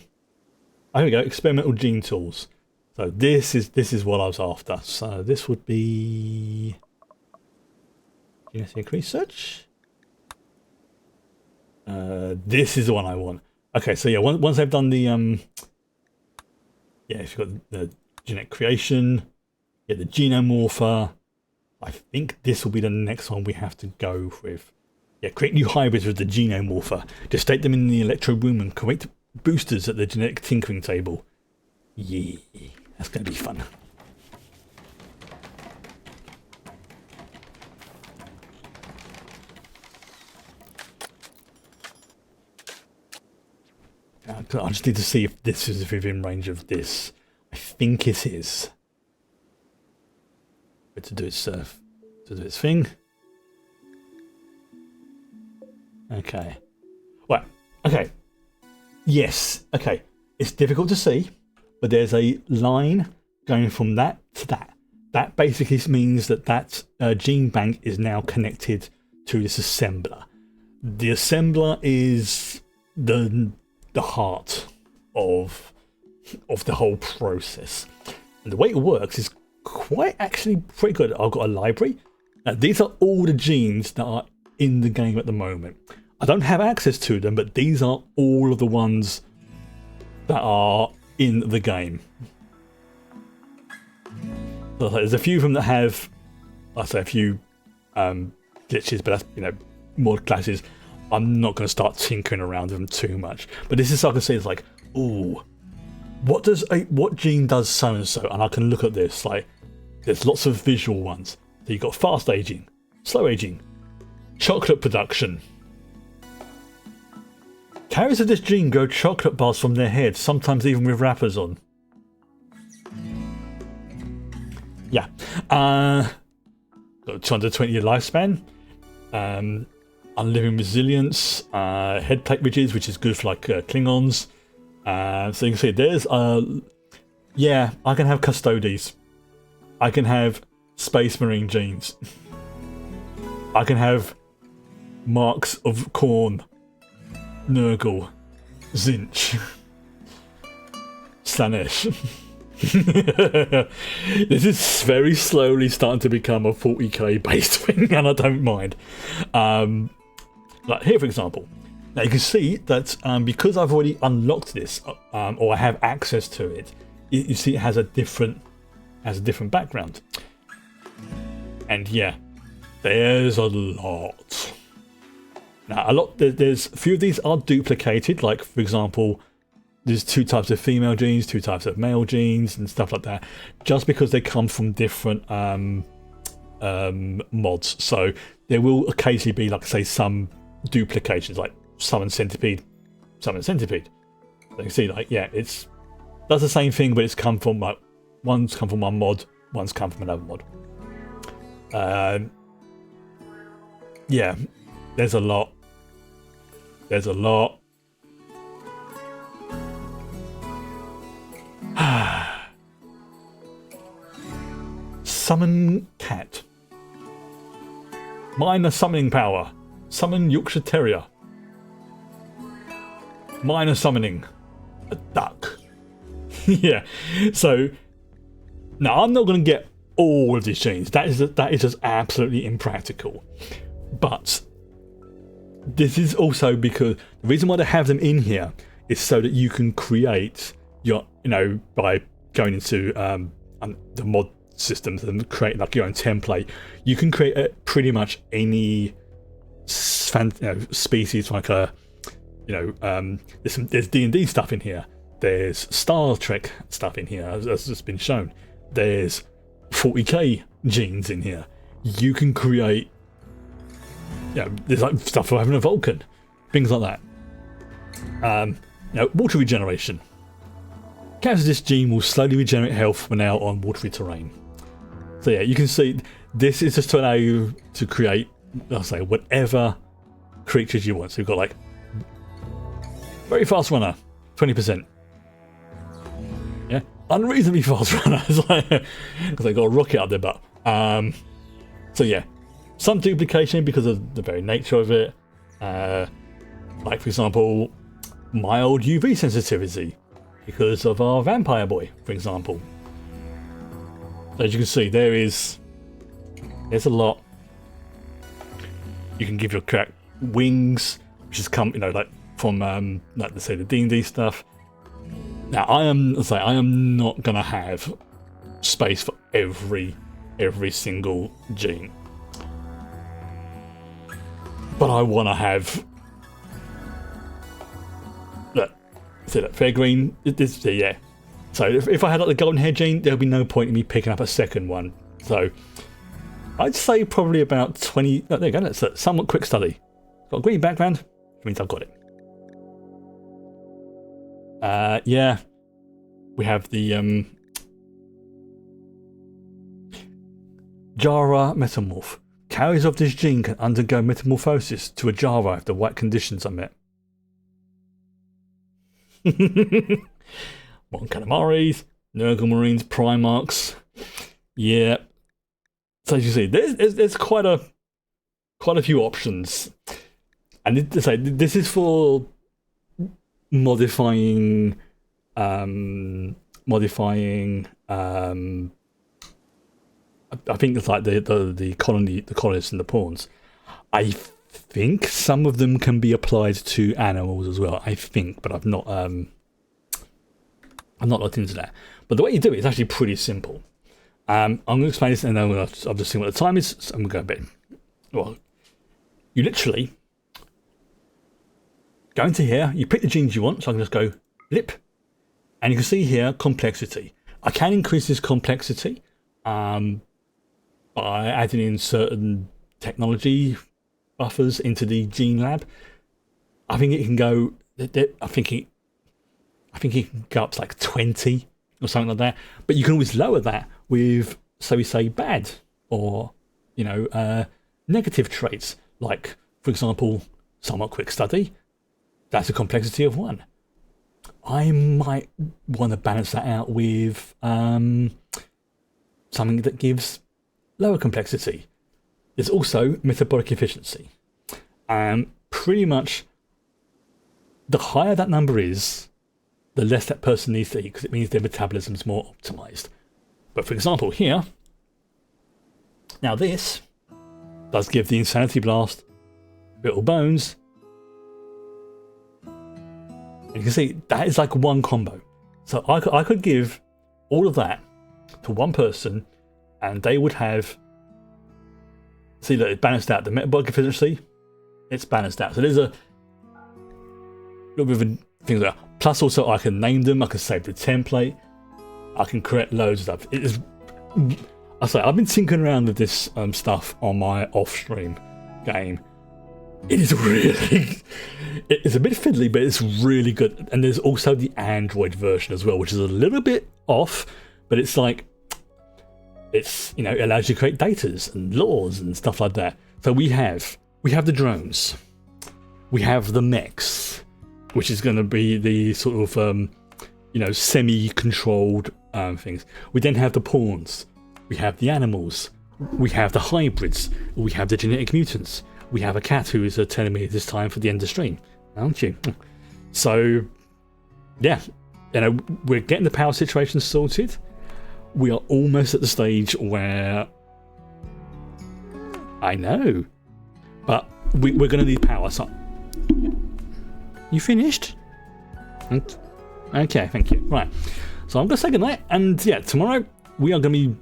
we go, experimental gene tools. So this is what I was after. So this would be genetic research. This is the one I want. Okay, so yeah, once I've done the if you've got the genetic creation, yeah, the genome morpher, I think this will be the next one we have to go with. Yeah, create new hybrids with the genome morpher. Gestate them in the electro room and create boosters at the genetic tinkering table. Yeah, that's going to be fun. I just need to see if this is within range of this. I think it is. But to do its thing. Okay. Well, okay. Yes, okay. It's difficult to see, but there's a line going from that to that. That basically means that that gene bank is now connected to this assembler. The assembler is the heart of the whole process. And the way it works is quite actually pretty good. I've got a library. Now, these are all the genes that are in the game at the moment. I don't have access to them, but these are all of the ones that are in the game. So there's a few of them that have, I say a few glitches, but that's more classes. I'm not going to start tinkering around with them too much. But this is so I can see it's like, ooh, what gene does so and so, and I can look at this. Like, there's lots of visual ones. So you've got fast aging, slow aging, chocolate production. Carriers of this gene grow chocolate bars from their heads, sometimes even with wrappers on. Yeah. Got 220-year lifespan. Unliving resilience. Head plate ridges, which is good for like Klingons. So you can see there's yeah, I can have custodies. I can have space marine genes. I can have marks of corn, Nurgle, Zinch, Slanesh. This is very slowly starting to become a 40k based thing, and I don't mind. Like here, for example. Now you can see that because I've already unlocked this, or I have access to it, you see it has a different background. And yeah, there's a lot. Now there's a few of these are duplicated. Like for example, there's 2 types of female genes, 2 types of male genes, and stuff like that. Just because they come from different mods, so there will occasionally be, like say, some duplications, like summon centipede. So you can see, like, yeah, does the same thing, but it's come from like one's come from one mod, one's come from another mod. Yeah, there's a lot. Summon cat. Minor summoning power. Summon Yorkshire Terrier. Minor summoning. A duck. Yeah. So now I'm not going to get all of these genes. That is just absolutely impractical. But this is also because the reason why they have them in here is so that you can create your, by going into the mod systems and create like your own template. You can create pretty much any species, like there's D&D stuff in here. There's Star Trek stuff in here, as just been shown. There's 40k genes in here. You can create, there's like stuff for having a Vulcan, things like that. Water regeneration. Carriers of this gene will slowly regenerate health when out on watery terrain. So yeah, you can see this is just to allow you to create, I'll say, whatever creatures you want. So you've got like very fast runner, 20%. Yeah, unreasonably fast runner, because they got a rocket up their butt. So yeah, some duplication because of the very nature of it. Like for example, mild UV sensitivity because of our vampire boy, for example. As you can see, there's a lot. You can give your cat wings, which has come, like from like let's say the D&D stuff. Now I am not gonna have space for every single gene, but I want to have. Look, see that fair green. Yeah. So if I had like the golden hair gene, there'll be no point in me picking up a second one. So I'd say probably about 20. Oh, there you go. That's a somewhat quick study. Got a green background, which means I've got it. Yeah. We have the Jara metamorph. Carriers of this gene can undergo metamorphosis to a Jara if the right conditions are met. Modern Calamaris, Nurgle Primarchs. Yeah. So as you see, there's quite a few options. And this is for modifying I think it's like the colonists and the pawns. I think some of them can be applied to animals as well. I think, but I've not looked into that. But the way you do it is actually pretty simple. I'm going to explain this, and then I've just seen what the time is. So I'm going to go a bit. Well, you literally go into here. You pick the genes you want. So I can just go blip, and you can see here complexity. I can increase this complexity by adding in certain technology buffers into the gene lab. I think it can go. I think it can go up to like 20 or something like that. But you can always lower that with, so we say, bad or negative traits. Like, for example, somewhat quick study. That's a complexity of 1. I might want to balance that out with something that gives lower complexity. There's also metabolic efficiency. Pretty much the higher that number is, the less that person needs to eat, because it means their metabolism is more optimized. But for example, here, now this does give the Insanity Blast, Brittle Bones, and you can see that is like one combo. So I could give all of that to one person, and they would have. See that it's balanced out. The metabolic efficiency, it's balanced out. So there's a little bit of a thing there. Plus, also I can name them. I can save the template. I can create loads of stuff. It is. I've been tinkering around with this stuff on my off-stream game. It is really. It's a bit fiddly, but it's really good. And there's also the Android version as well, which is a little bit off, but it's like. It's, it allows you to create datas and laws and stuff like that. So we have the drones, we have the mechs, which is going to be the sort of semi-controlled things. We then have the pawns, we have the animals, we have the hybrids, we have the genetic mutants, we have a cat who is telling me this time for the end of stream, aren't you? So yeah, we're getting the power situation sorted. We are almost at the stage where I know, but we're going to need power. So you finished? Okay, thank you. Right, so I'm going to say goodnight, and yeah, tomorrow we are going to be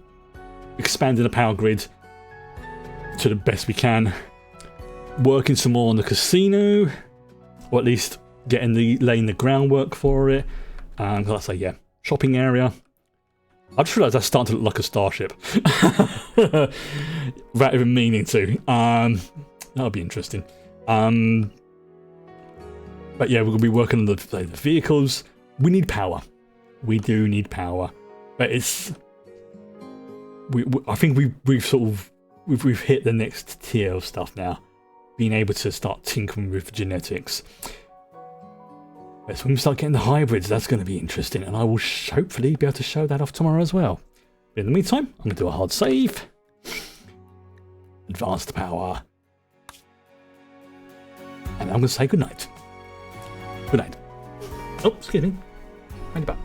expanding the power grid to the best we can, working some more on the casino, or at least laying the groundwork for it. Like I say, yeah, shopping area. I just realised that's starting to look like a starship. Without even meaning to. That'll be interesting. But yeah, we're going to be working on the vehicles. We need power. We do need power. But it's... I think we've hit the next tier of stuff now. Being able to start tinkering with genetics. So when we start getting the hybrids, that's going to be interesting, and I will hopefully be able to show that off tomorrow as well. But in the meantime, I'm going to do a hard save. Advanced power. And I'm going to say goodnight. Good night. Oh, excuse me. Mind your butt.